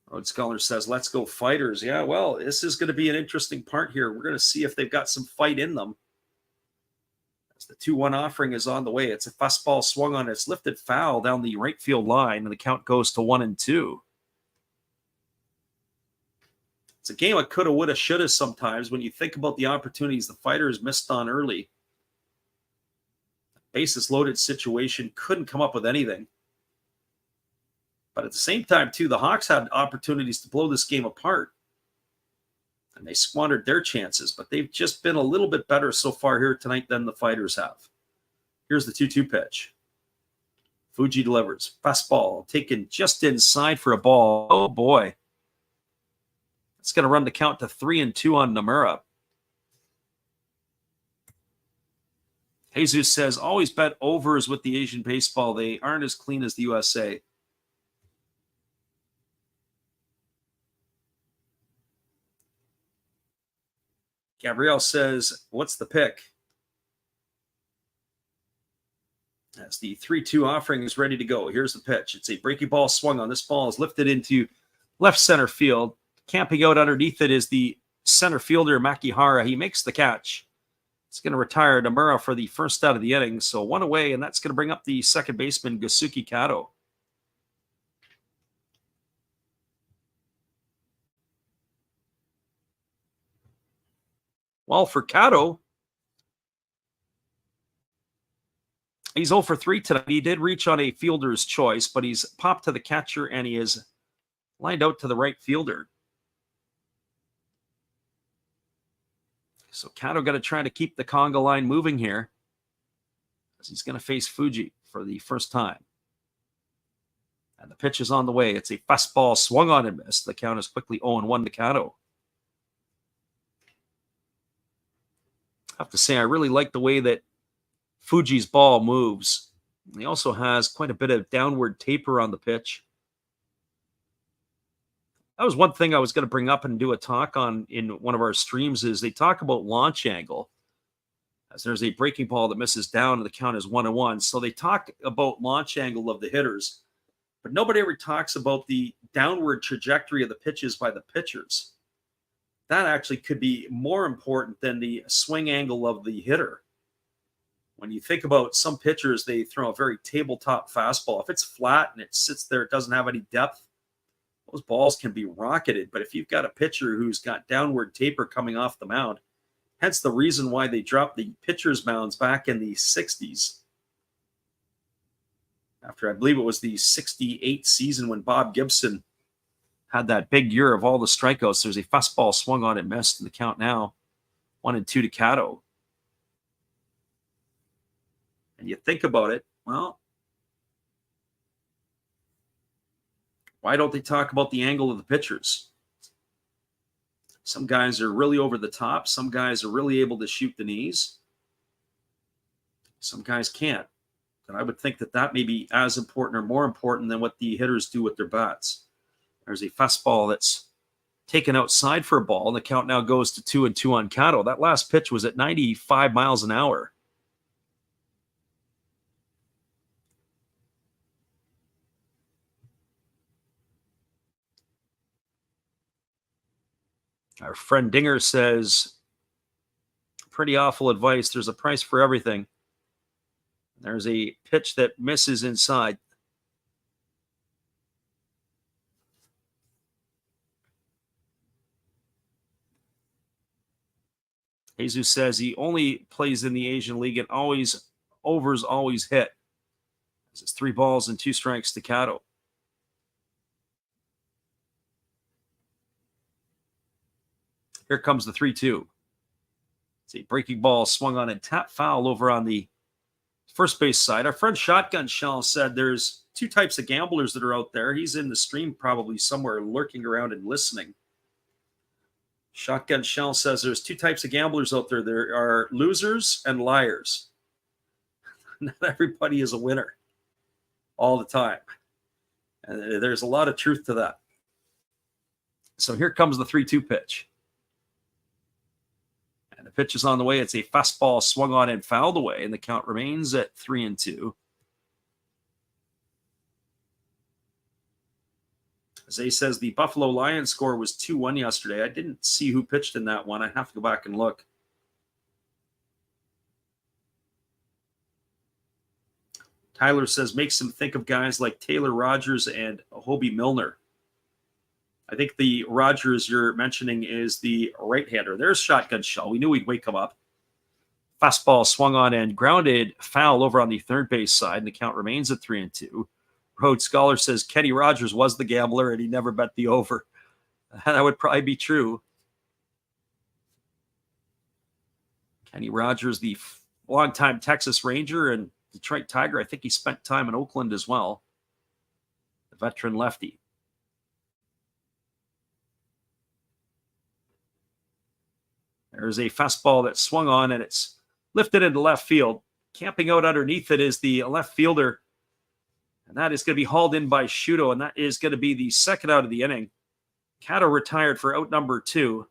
Road Scholar says, let's go Fighters. Yeah, well, this is going to be an interesting part here. We're going to see if they've got some fight in them. As the 2-1 offering is on the way. It's a fastball swung on. It's lifted foul down the right field line, and the count goes to 1-2. It's a game of coulda, woulda, shoulda sometimes when you think about the opportunities the Fighters missed on early. Bases loaded situation, couldn't come up with anything. But at the same time, too, the Hawks had opportunities to blow this game apart. And they squandered their chances, but they've just been a little bit better so far here tonight than the Fighters have. Here's the 2-2 pitch. Fuji delivers. Fastball taken just inside for a ball. Oh, boy. It's going to run the count to 3-2 on Nomura. Jesus says, always bet overs with the Asian baseball. They aren't as clean as the USA. Gabrielle says, what's the pick? As the 3-2 offering is ready to go. Here's the pitch. It's a breaking ball swung on. This ball is lifted into left center field. Camping out underneath it is the center fielder, Makihara. He makes the catch. It's going to retire Nomura for the first out of the inning. So 1 away, and that's going to bring up the second baseman, Gasuki Kato. Well, for Kato, he's 0 for 3 tonight. He did reach on a fielder's choice, but he's popped to the catcher, and he is lined out to the right fielder. So Kato got to try to keep the conga line moving here, as he's going to face Fuji for the first time. And the pitch is on the way. It's a fastball swung on and missed. The count is quickly 0-1 to Kato. I have to say, I really like the way that Fuji's ball moves. He also has quite a bit of downward taper on the pitch. That was one thing I was going to bring up and do a talk on in one of our streams is they talk about launch angle. As there's a breaking ball that misses down and the count is 1-1. So they talk about launch angle of the hitters, but nobody ever talks about the downward trajectory of the pitches by the pitchers. That actually could be more important than the swing angle of the hitter. When you think about some pitchers, they throw a very tabletop fastball. If it's flat and it sits there, it doesn't have any depth, those balls can be rocketed. But if you've got a pitcher who's got downward taper coming off the mound, hence the reason why they dropped the pitcher's mounds back in the 60s. After, I believe it was the 68 season when Bob Gibson had that big year of all the strikeouts. There's a fastball swung on and missed, and the count now 1-2 to Kato. And you think about it, well, why don't they talk about the angle of the pitchers? Some guys are really over the top. Some guys are really able to shoot the knees. Some guys can't. And I would think that that may be as important or more important than what the hitters do with their bats. There's a fastball that's taken outside for a ball, and the count now goes to 2-2 on Kato. That last pitch was at 95 miles an hour. Our friend Dinger says, pretty awful advice. There's a price for everything. There's a pitch that misses inside. Jesus says he only plays in the Asian League and overs always hit. It's 3 balls and 2 strikes to Cato. Here comes the 3-2. It's a breaking ball swung on and tap foul over on the first base side. Our friend Shotgun Shell said there's 2 types of gamblers that are out there. He's in the stream probably somewhere lurking around and listening. Shotgun Shell says there's 2 types of gamblers out there. There are losers and liars. Not everybody is a winner all the time. And there's a lot of truth to that. So here comes the 3-2 pitch. And the pitch is on the way. It's a fastball swung on and fouled away, and the count remains at 3-2. Zay says the Buffalo Lions score was 2-1 yesterday. I didn't see who pitched in that one. I have to go back and look. Tyler says makes him think of guys like Taylor Rogers and Hobie Milner. I think the Rogers you're mentioning is the right-hander. There's Shotgun Shell. We knew we'd wake him up. Fastball swung on and grounded foul over on the third base side, and the count remains at 3-2. Rhodes Scholar says Kenny Rogers was the gambler and he never bet the over. That would probably be true. Kenny Rogers, the longtime Texas Ranger and Detroit Tiger. I think he spent time in Oakland as well. The veteran lefty. There's a fastball that swung on and it's lifted into left field. Camping out underneath it is the left fielder. And that is going to be hauled in by Shuto, and that is going to be the second out of the inning. Cato retired for out number 2.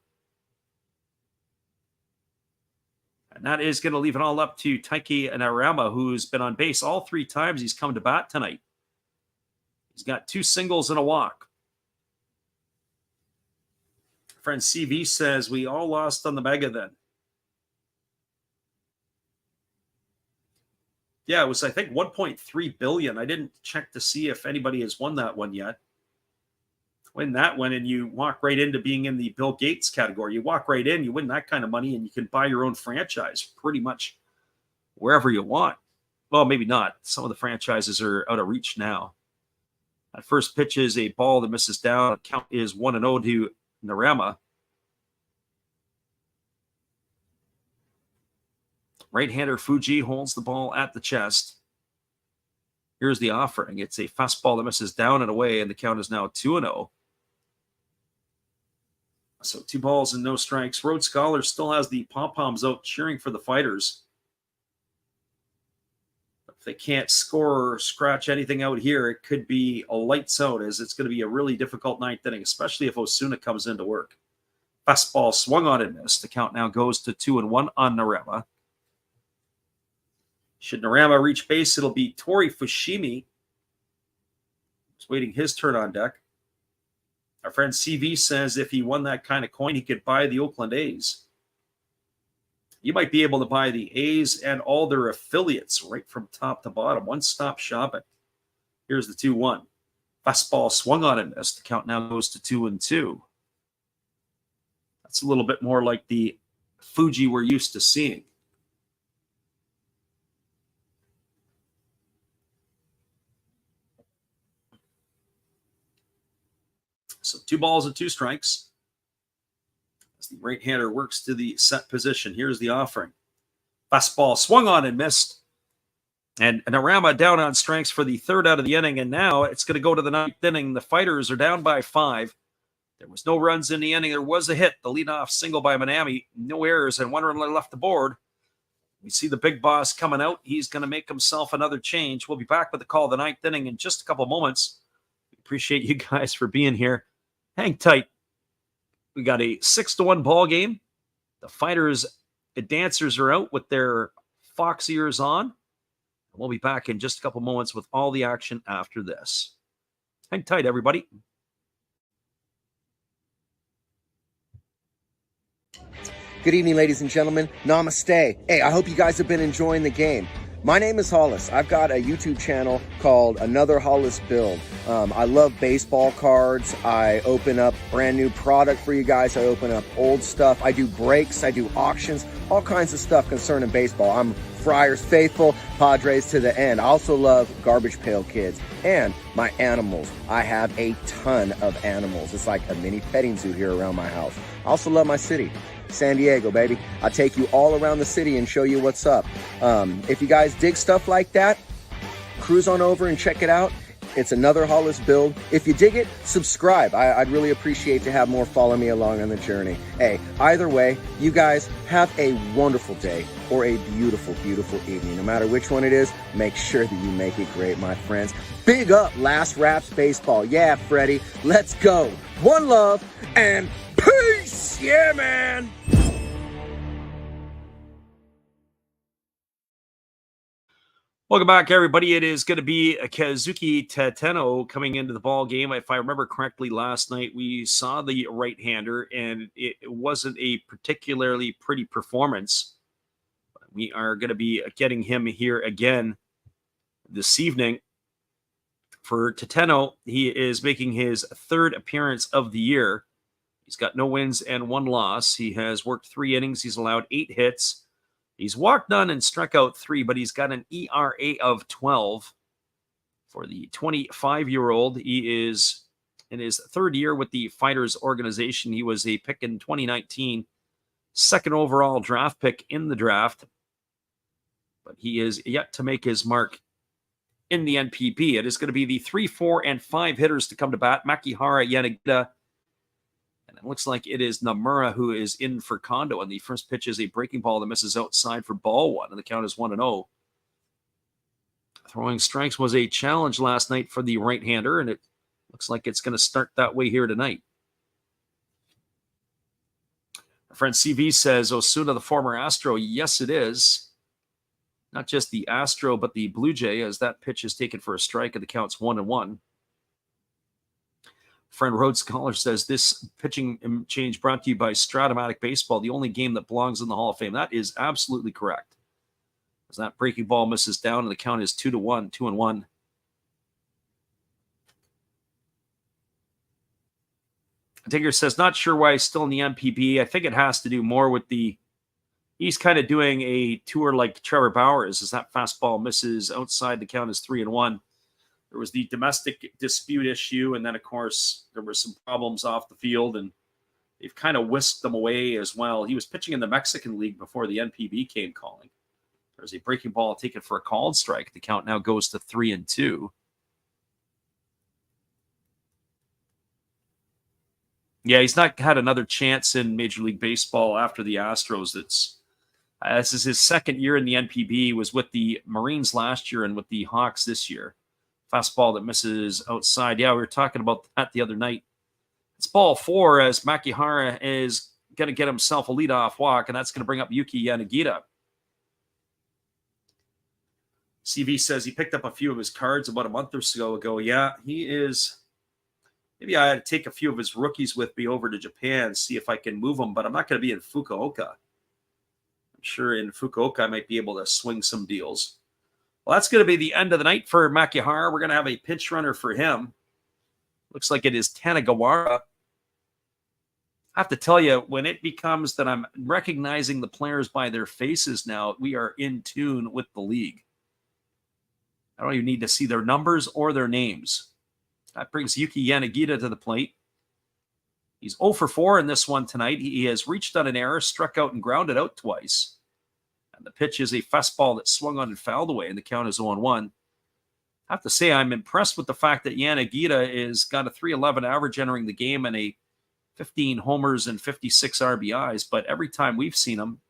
And that is going to leave it all up to Taiki Narama, who's been on base all 3 times he's come to bat tonight. He's got 2 singles and a walk. Friend CV says, we all lost on the mega then. Yeah, it was, I think, 1.3 billion. I didn't check to see if anybody has won that one yet. Win that one, and you walk right into being in the Bill Gates category. You walk right in, you win that kind of money, and you can buy your own franchise pretty much wherever you want. Well, maybe not. Some of the franchises are out of reach now. That first pitch is a ball that misses down. Count is 1-0 to Narama. Right-hander Fuji holds the ball at the chest. Here's the offering. It's a fastball that misses down and away, and the count is now 2-0. So 2 balls and no strikes. Rhodes Scholar still has the pom-poms out cheering for the Fighters. If they can't score or scratch anything out here, it could be a lights out, as it's going to be a really difficult 9th inning, especially if Osuna comes into work. Fastball swung on and missed. The count now goes to 2-1 on Narama. Should Narama reach base, it'll be Tori Fushimi. He's waiting his turn on deck. Our friend CV says if he won that kind of coin, he could buy the Oakland A's. You might be able to buy the A's and all their affiliates right from top to bottom. One-stop shopping. Here's the 2-1. Fastball swung on and missed. The count now goes to 2-2. That's a little bit more like the Fuji we're used to seeing. So 2 balls and 2 strikes. As the right-hander works to the set position. Here's the offering. Fastball swung on and missed. And Narama down on strikes for the 3rd out of the inning. And now it's going to go to the 9th inning. The Fighters are down by 5. There was no runs in the inning. There was a hit. The leadoff single by Manami. No errors and 1 run left the board. We see the big boss coming out. He's going to make himself another change. We'll be back with the call of the 9th inning in just a couple moments. We appreciate you guys for being here. Hang tight. We got a 6-1 ball game. The Fighters, the dancers are out with their fox ears on. We'll be back in just a couple moments with all the action after this. Hang tight, everybody. Good evening, ladies and gentlemen. Namaste. Hey, I hope you guys have been enjoying the game. My name is Hollis. I've got a YouTube channel called Another Hollis Build. I love baseball cards. I open up brand new product for you guys. I open up old stuff. I do breaks. I do auctions. all kinds of stuff concerning baseball. I'm Friars faithful, Padres to the end. I also love Garbage Pail Kids and my animals. I have a ton of animals. It's like a mini petting zoo here around my house. I also love my city, San Diego, baby. I take you all around the city and show you what's up. If you guys dig stuff like that, cruise on over and check it out. It's another Hollis build. If you dig it, subscribe. I'd really appreciate to have more follow me along on the journey. Hey, either way, you guys have a wonderful day or a beautiful, beautiful evening. No matter which one it is, make sure that you make it great, my friends. Big up Last Raps Baseball. Yeah, Freddie, let's go. One love and peace. Yeah, man. Welcome back, everybody. It is going to be Kazuki Tateno coming into the ball game. If I remember correctly, last night we saw the right-hander, and it wasn't a particularly pretty performance. We are going to be getting him here again this evening. For Tateno, he is making his third appearance of the year. He's got no wins and one loss. He has worked 3 innings. He's allowed 8 hits. He's walked none and struck out 3, but he's got an ERA of 12. For the 25-year-old, he is in his 3rd year with the Fighters organization. He was a pick in 2019, 2nd overall draft pick in the draft, but he is yet to make his mark in the NPB. It is going to be the 3, 4, and 5 hitters to come to bat. Makihara, Yanagita, and it looks like it is Namura who is in for Kondo. And the first pitch is a breaking ball that misses outside for ball 1. And the count is 1-0. Throwing strikes was a challenge last night for the right-hander. And it looks like it's going to start that way here tonight. Our friend CV says, Osuna, the former Astro. Yes, it is. Not just the Astro, but the Blue Jay, as that pitch is taken for a strike. And the count's 1-1. Friend Rhodes Scholar says this pitching change brought to you by Stratomatic Baseball, the only game that belongs in the Hall of Fame. That is absolutely correct. As that breaking ball misses down, and the count is 2-1, 2-1. Digger says, not sure why he's still in the NPB. I think it has to do more with he's kind of doing a tour like Trevor Bauer is. As that fastball misses outside, the count is 3-1. There was the domestic dispute issue, and then, of course, there were some problems off the field, and they've kind of whisked them away as well. He was pitching in the Mexican League before the NPB came calling. There's a breaking ball taken for a called strike. The count now goes to 3-2. Yeah, he's not had another chance in Major League Baseball after the Astros. This is his 2nd year in the NPB. He was with the Marines last year and with the Hawks this year. Fastball that misses outside. Yeah, we were talking about that the other night. It's ball 4 as Makihara is going to get himself a leadoff walk, and that's going to bring up Yuki Yanagita. CV says he picked up a few of his cards about a month or so ago. Yeah, he is. Maybe I had to take a few of his rookies with me over to Japan, see if I can move them, but I'm not going to be in Fukuoka. I'm sure in Fukuoka I might be able to swing some deals. Well, that's going to be the end of the night for Makihara. We're going to have a pinch runner for him. Looks like it is Tanagawara. I have to tell you, when it becomes that I'm recognizing the players by their faces now, we are in tune with the league. I don't even need to see their numbers or their names. That brings Yuki Yanagita to the plate. He's 0 for 4 in this one tonight. He has reached on an error, struck out, and grounded out twice. And the pitch is a fastball that swung on and fouled away, and the count is 0-1. I have to say, I'm impressed with the fact that Yanagita is got a .311 average entering the game and a 15 homers and 56 RBIs. But every time we've seen him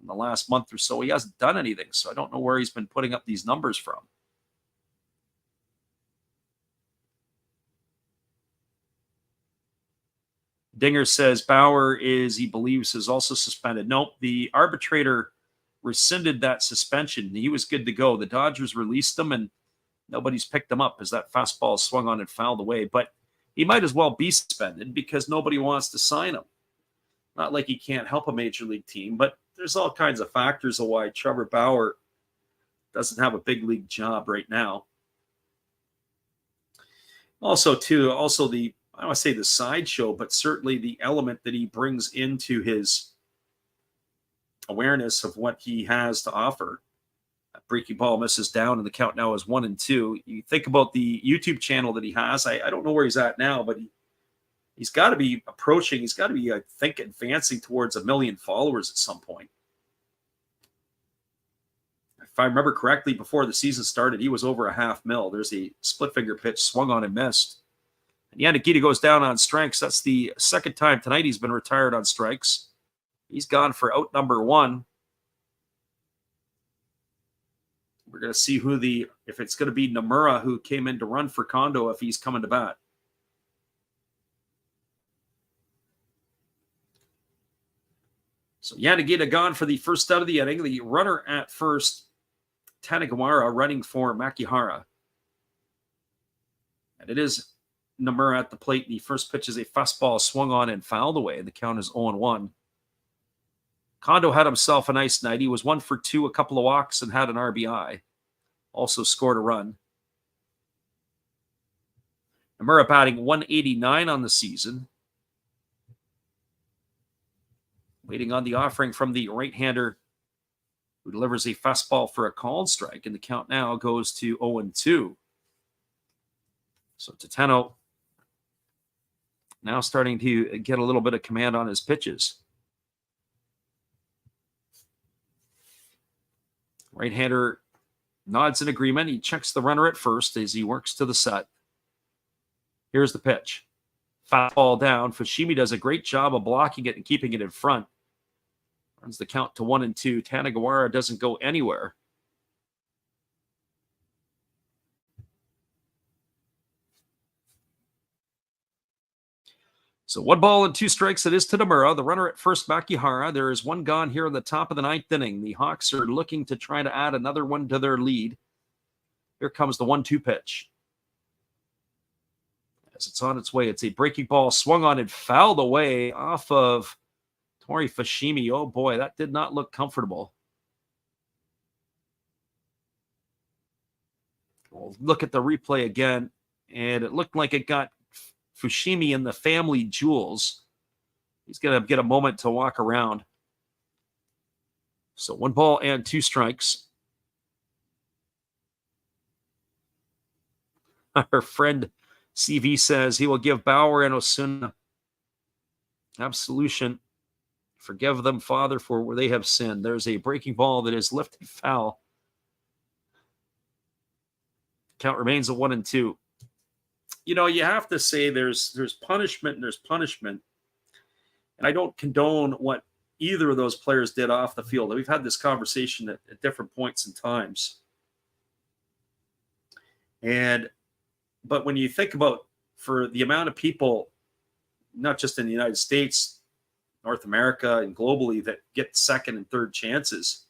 in the last month or so, he hasn't done anything. So I don't know where he's been putting up these numbers from. Dinger says Bauer he believes, is also suspended. Nope, the arbitrator rescinded that suspension. He was good to go. The Dodgers released him, and nobody's picked him up as that fastball swung on and fouled away. But he might as well be suspended because nobody wants to sign him. Not like he can't help a major league team, but there's all kinds of factors of why Trevor Bauer doesn't have a big league job right now. Also, I don't want to say the sideshow, but certainly the element that he brings into his awareness of what he has to offer. That breaking ball misses down, and the count now is 1-2. You think about the YouTube channel that he has. I don't know where he's at now, but he's got to be approaching. He's got to be, I think, advancing towards 1 million followers at some point. If I remember correctly, before the season started, he was over 500,000. There's a split finger pitch swung on and missed. And Yanagita goes down on strikes. That's the second time tonight he's been retired on strikes. He's gone for out number 1. We're going to see if it's going to be Nomura who came in to run for Kondo if he's coming to bat. So Yanagita gone for the first out of the inning. The runner at first, Tanegawara, running for Makihara. And it is Nomura at the plate. The first pitch is a fastball swung on and fouled away. The count is 0-1. Kondo had himself a nice night. He was 1 for 2, a couple of walks, and had an RBI. Also scored a run. Nomura batting 189 on the season. Waiting on the offering from the right-hander who delivers a fastball for a called strike, and the count now goes to 0-2. So Tateno now starting to get a little bit of command on his pitches. Right-hander nods in agreement. He checks the runner at first as he works to the set. Here's the pitch. Fastball down. Fushimi does a great job of blocking it and keeping it in front. Runs the count to 1-2. Tanegawara doesn't go anywhere. So 1 ball and 2 strikes it is to Nomura. The runner at first, Makihara. There is 1 gone here in the top of the 9th inning. The Hawks are looking to try to add another one to their lead. Here comes the 1-2 pitch. As it's on its way, it's a breaking ball swung on and fouled away off of Tori Fushimi. Oh boy, that did not look comfortable. We'll look at the replay again, and it looked like it got Fushimi in the family jewels. He's going to get a moment to walk around. So 1 ball and 2 strikes. Our friend CV says he will give Bauer and Osuna absolution. Forgive them, Father, for where they have sinned. There's a breaking ball that is lifted foul. Count remains at 1-2. You know, you have to say there's punishment and there's punishment. And I don't condone what either of those players did off the field. We've had this conversation at different points and times. But when you think about, for the amount of people, not just in the United States, North America, and globally, that get second and third chances,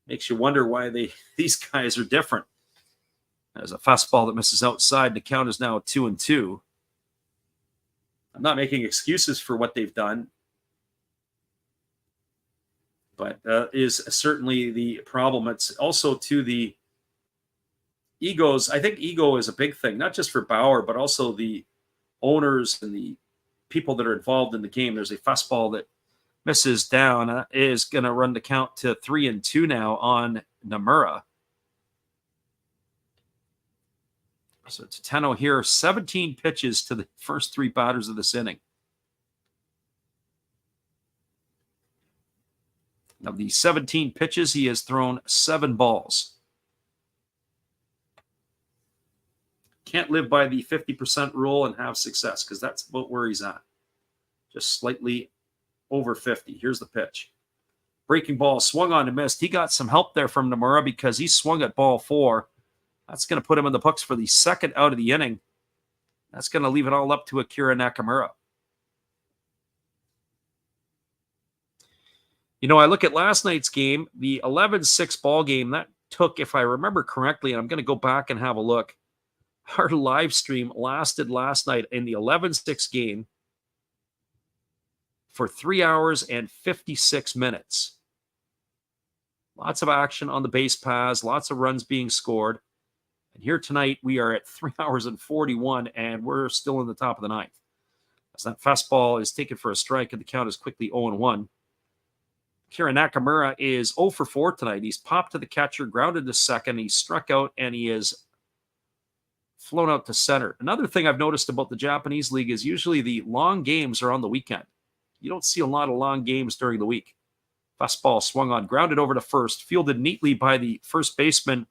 makes you wonder why these guys are different. There's a fastball that misses outside. The count is now 2-2. I'm not making excuses for what they've done, but is certainly the problem. It's also to the egos. I think ego is a big thing, not just for Bauer, but also the owners and the people that are involved in the game. There's a fastball that misses down, is going to run the count to 3-2 now on Nomura. So Tateno here, 17 pitches to the first 3 batters of this inning. Of the 17 pitches, he has thrown 7 balls. Can't live by the 50% rule and have success, because that's about where he's at. Just slightly over 50. Here's the pitch. Breaking ball swung on and missed. He got some help there from Nomura because he swung at ball 4. That's going to put him in the books for the second out of the inning. That's going to leave it all up to Akira Nakamura. You know, I look at last night's game, the 11-6 ball game, that took, if I remember correctly, and I'm going to go back and have a look, our live stream lasted last night in the 11-6 game for 3 hours and 56 minutes. Lots of action on the base paths, lots of runs being scored. And here tonight, we are at 3 hours and 41, and we're still in the top of the 9th. As that fastball is taken for a strike, and the count is quickly 0-1. Kira Nakamura is 0 for 4 tonight. He's popped to the catcher, grounded to second. He struck out, and he is flown out to center. Another thing I've noticed about the Japanese league is usually the long games are on the weekend. You don't see a lot of long games during the week. Fastball swung on, grounded over to first, fielded neatly by the first baseman,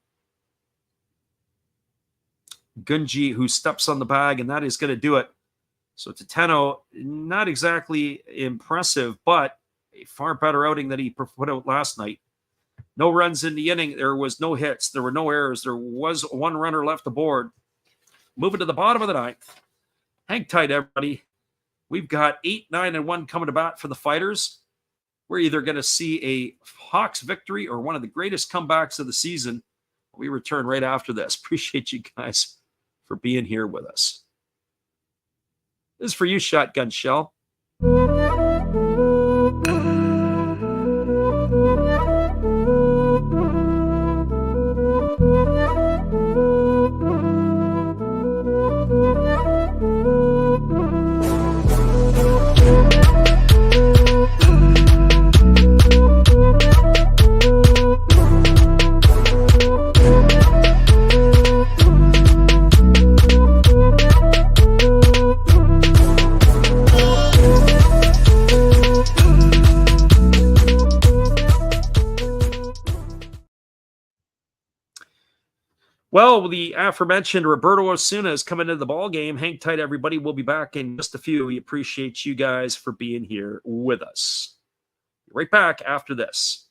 Gunji, who steps on the bag, and that is going to do it. So Tateno, not exactly impressive, but a far better outing than he put out last night. No runs in the inning. There was no hits. There were no errors. There was one runner left aboard. Moving to the bottom of the ninth. Hang tight, everybody. We've got 8, 9, and 1 coming to bat for the Fighters. We're either going to see a Hawks victory or one of the greatest comebacks of the season. We return right after this. Appreciate you guys for being here with us. This is for you, Shotgun Shell. Well, the aforementioned Roberto Osuna is coming into the ball game. Hang tight, everybody. We'll be back in just a few. We appreciate you guys for being here with us. Right back after this.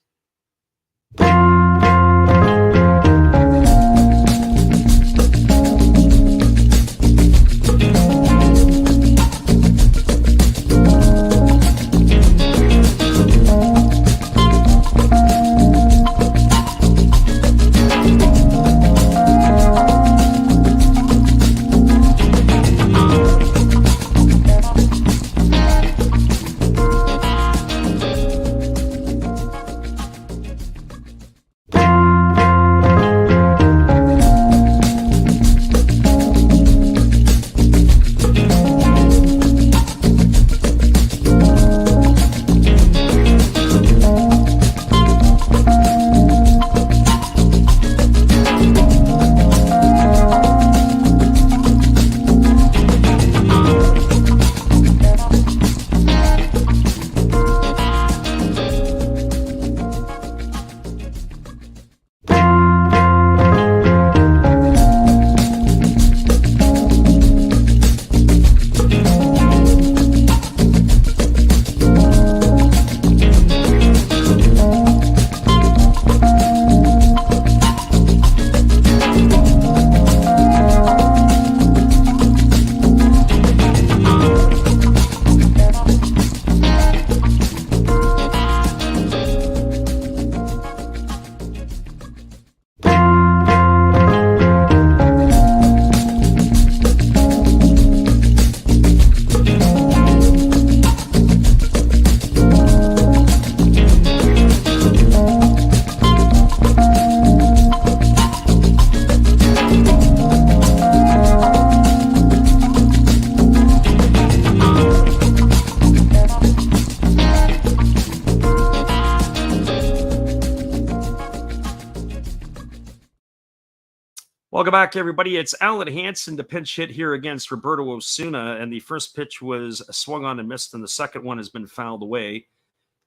Welcome back, everybody. It's Alan Hansen to pinch hit here against Roberto Osuna, and the first pitch was swung on and missed, and the second one has been fouled away.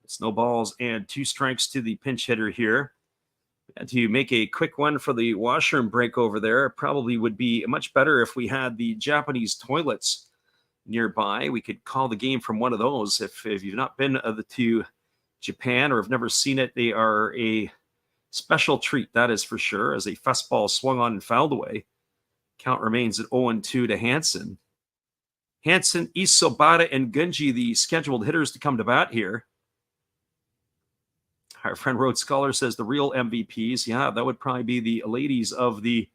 It's no balls and 2 strikes to the pinch hitter here. And to make a quick one for the washroom break over there, probably would be much better if we had the Japanese toilets nearby. We could call the game from one of those. If you've not been to Japan or have never seen it, they are a special treat, that is for sure, as a fastball swung on and fouled away. Count remains at 0-2 to Hansen. Hansen, Isobata, and Gunji, the scheduled hitters to come to bat here. Our friend Road Scholar says the real MVPs. Yeah, that would probably be the ladies of the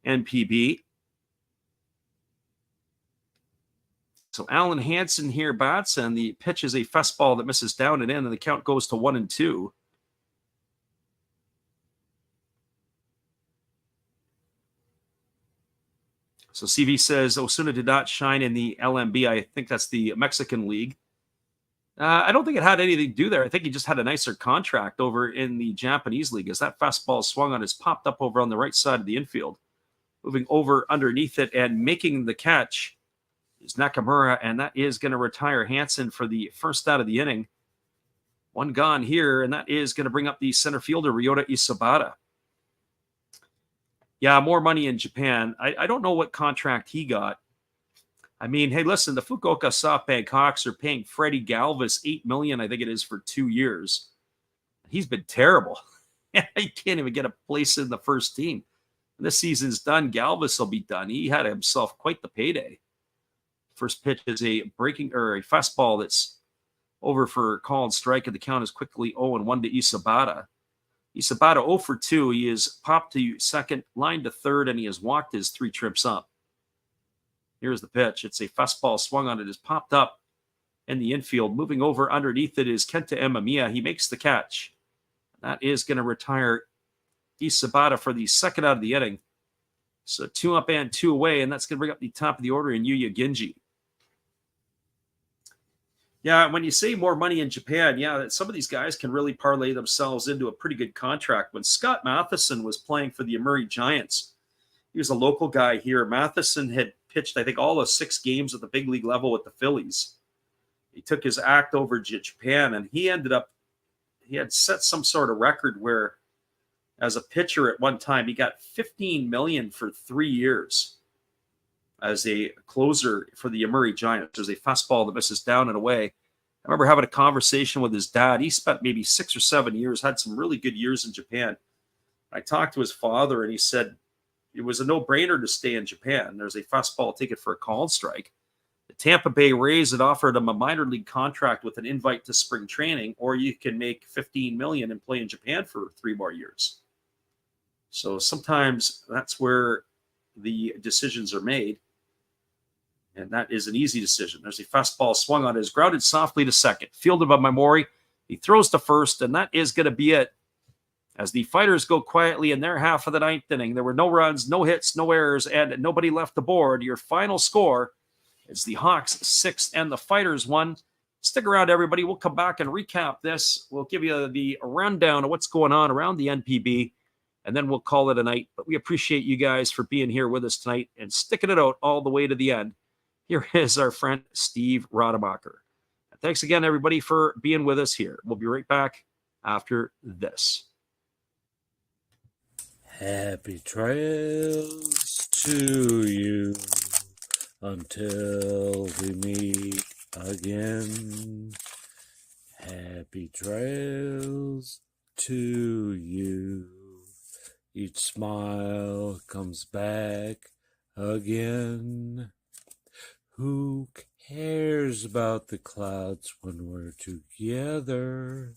NPB. So Alan Hansen here bats, and the pitch is a fastball that misses down and in, and the count goes to 1-2. So CV says Osuna did not shine in the LMB. I think that's the Mexican League. I don't think it had anything to do there. I think he just had a nicer contract over in the Japanese league as that fastball swung on, has popped up over on the right side of the infield. Moving over underneath it and making the catch is Nakamura, and that is going to retire Hansen for the first out of the inning. One gone here, and that is going to bring up the center fielder, Ryota Isabata. Yeah, more money in Japan. I don't know what contract he got. I mean, hey, listen, the Fukuoka SoftBank Hawks are paying Freddie Galvis $8 million, I think it is, for 2 years. He's been terrible. He can't even get a place in the first team. When this season's done, Galvis will be done. He had himself quite the payday. First pitch is a breaking or a fastball that's over for called strike, and the count is quickly 0-1 to Isabata. Isabata 0 for 2. He is popped to second, line to third, and he has walked his 3 trips up. Here's the pitch. It's a fastball swung on. It is popped up in the infield. Moving over underneath it is Kenta Emamiya. He makes the catch. That is going to retire Isabata for the second out of the inning. So 2 up and 2 away, and that's going to bring up the top of the order in Yuya Ginji. Yeah, when you say more money in Japan, yeah, some of these guys can really parlay themselves into a pretty good contract. When Scott Matheson was playing for the Yomiuri Giants, he was a local guy here. Matheson had pitched, I think, all of 6 games at the big league level with the Phillies. He took his act over to Japan, and he had set some sort of record where, as a pitcher at one time, he got $15 million for 3 years as a closer for the Yomiuri Giants. There's a fastball that misses down and away. I remember having a conversation with his dad. He spent maybe 6 or 7 years, had some really good years in Japan. I talked to his father, and he said it was a no-brainer to stay in Japan. There's a fastball ticket for a called strike. The Tampa Bay Rays had offered him a minor league contract with an invite to spring training, or you can make $15 million and play in Japan for 3 more years. So sometimes that's where the decisions are made, and that is an easy decision. There's a fastball swung on, is grounded softly to second, fielded by Mamori. He throws to first, and that is going to be it. As the Fighters go quietly in their half of the 9th inning, there were no runs, no hits, no errors, and nobody left the board. Your final score is the Hawks 6 and the Fighters 1. Stick around, everybody. We'll come back and recap this. We'll give you the rundown of what's going on around the NPB, and then we'll call it a night. But we appreciate you guys for being here with us tonight and sticking it out all the way to the end. Here is our friend Steve Rademacher. Thanks again, everybody, for being with us here. We'll be right back after this. Happy trails to you until we meet again. Happy trails to you. Each smile comes back again. Who cares about the clouds when we're together?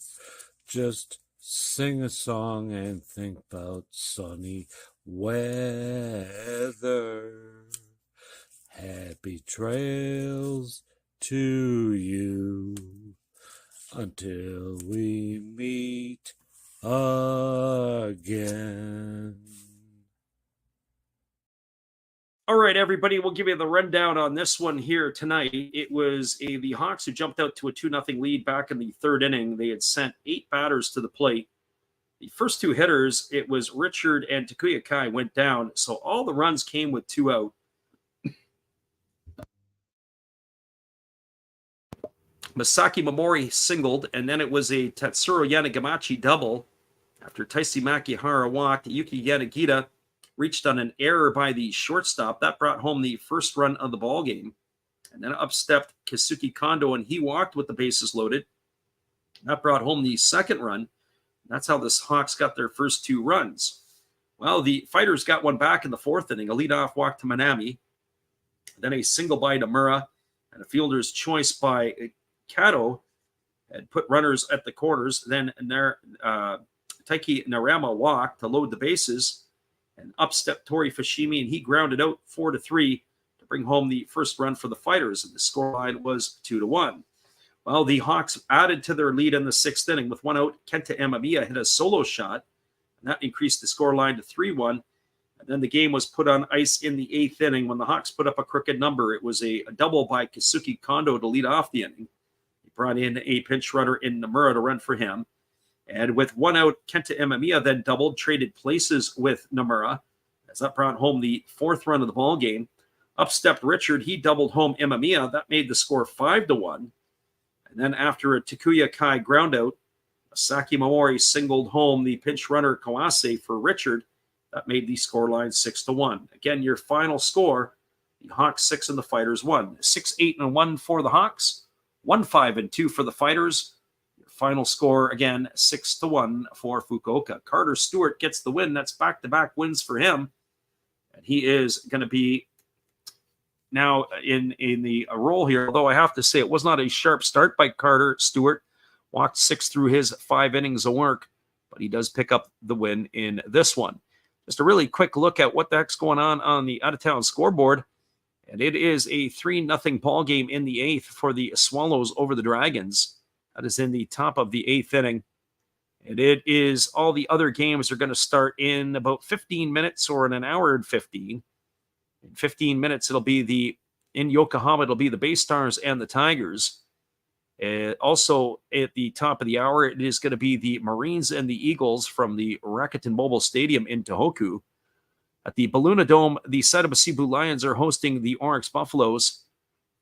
Just sing a song and think about sunny weather. Happy trails to you until we meet again. All right, everybody, we'll give you the rundown on this one here tonight. It was the Hawks who jumped out to a 2-0 lead back in the 3rd inning. They had sent 8 batters to the plate. The first 2 hitters, it was Richard and Takuya Kai, went down, so all the runs came with 2 out. Masaki Momori singled, and then it was a Tatsuro Yanagamachi double. After Taisi Makihara walked, Yuki Yanagita reached on an error by the shortstop. That brought home the first run of the ball game. And then up stepped Keisuke Kondo, and he walked with the bases loaded. That brought home the second run. That's how the Hawks got their first 2 runs. Well, the Fighters got one back in the 4th inning. A leadoff walk to Manami. Then a single by Nomura, and a fielder's choice by Kato had put runners at the corners. Then Taiki Narama walked to load the bases. And up stepped Tori Fushimi, and he grounded out 4-3 to bring home the first run for the Fighters, and the scoreline was 2-1. Well, the Hawks added to their lead in the 6th inning with 1 out. Kenta Emamiya hit a solo shot, and that increased the scoreline to 3-1. And then the game was put on ice in the 8th inning when the Hawks put up a crooked number. It was a double by Keisuke Kondo to lead off the inning. He brought in a pinch runner in Nomura to run for him. And with one out, Kenta Imamiya then doubled, traded places with Nomura, as that brought home the 4th run of the ball game. Up stepped Richard. He doubled home Imamiya. That made the score 5-1. And then after a Takuya Kai groundout, Saki Maori singled home the pinch runner Kawase for Richard. That made the scoreline 6-1. Again, your final score, the Hawks 6 and the Fighters 1. 6-8-1 for the Hawks, 1-5-2 for the Fighters. Your final score, again, 6-1 for Fukuoka. Carter Stewart gets the win. That's back-to-back wins for him. And he is going to be now in the role here, although I have to say it was not a sharp start by Carter Stewart. Walked 6 through his 5 innings of work, but he does pick up the win in this one. Just a really quick look at what the heck's going on the out-of-town scoreboard. And it is a 3-0 ball game in the 8th for the Swallows over the Dragons. That is in the top of the 8th inning. And it is all the other games are going to start in about 15 minutes or in an hour and 15. In 15 minutes, in Yokohama, it'll be the Bay Stars and the Tigers. Also, at the top of the hour, it is going to be the Marines and the Eagles from the Rakuten Mobile Stadium in Tohoku. At the Balluna Dome, the Saitama Cebu Lions are hosting the Oryx Buffaloes.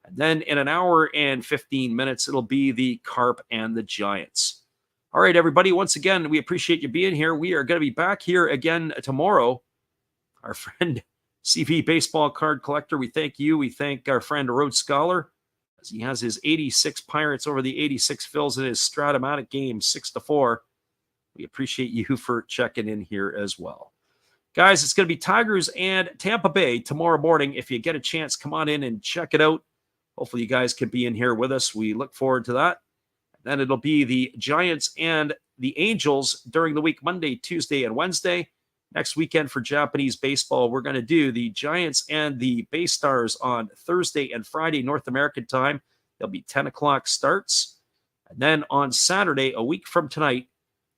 And then in an hour and 15 minutes, it'll be the Carp and the Giants. All right, everybody, once again, we appreciate you being here. We are going to be back here again tomorrow. Our friend CV Baseball Card Collector, we thank you. We thank our friend Rhodes Scholar. He has his 86 Pirates over the 86 Phils in his Stratomatic game, 6-4. We appreciate you for checking in here as well. Guys, it's going to be Tigers and Tampa Bay tomorrow morning. If you get a chance, come on in and check it out. Hopefully you guys can be in here with us. We look forward to that. Then it'll be the Giants and the Angels during the week, Monday, Tuesday, and Wednesday. Next weekend for Japanese baseball, we're going to do the Giants and the Bay Stars on Thursday and Friday, North American time. There'll be 10 o'clock starts. And then on Saturday, a week from tonight,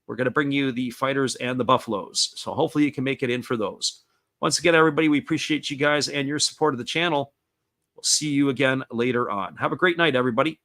we're going to bring you the Fighters and the Buffaloes. So hopefully you can make it in for those. Once again, everybody, we appreciate you guys and your support of the channel. We'll see you again later on. Have a great night, everybody.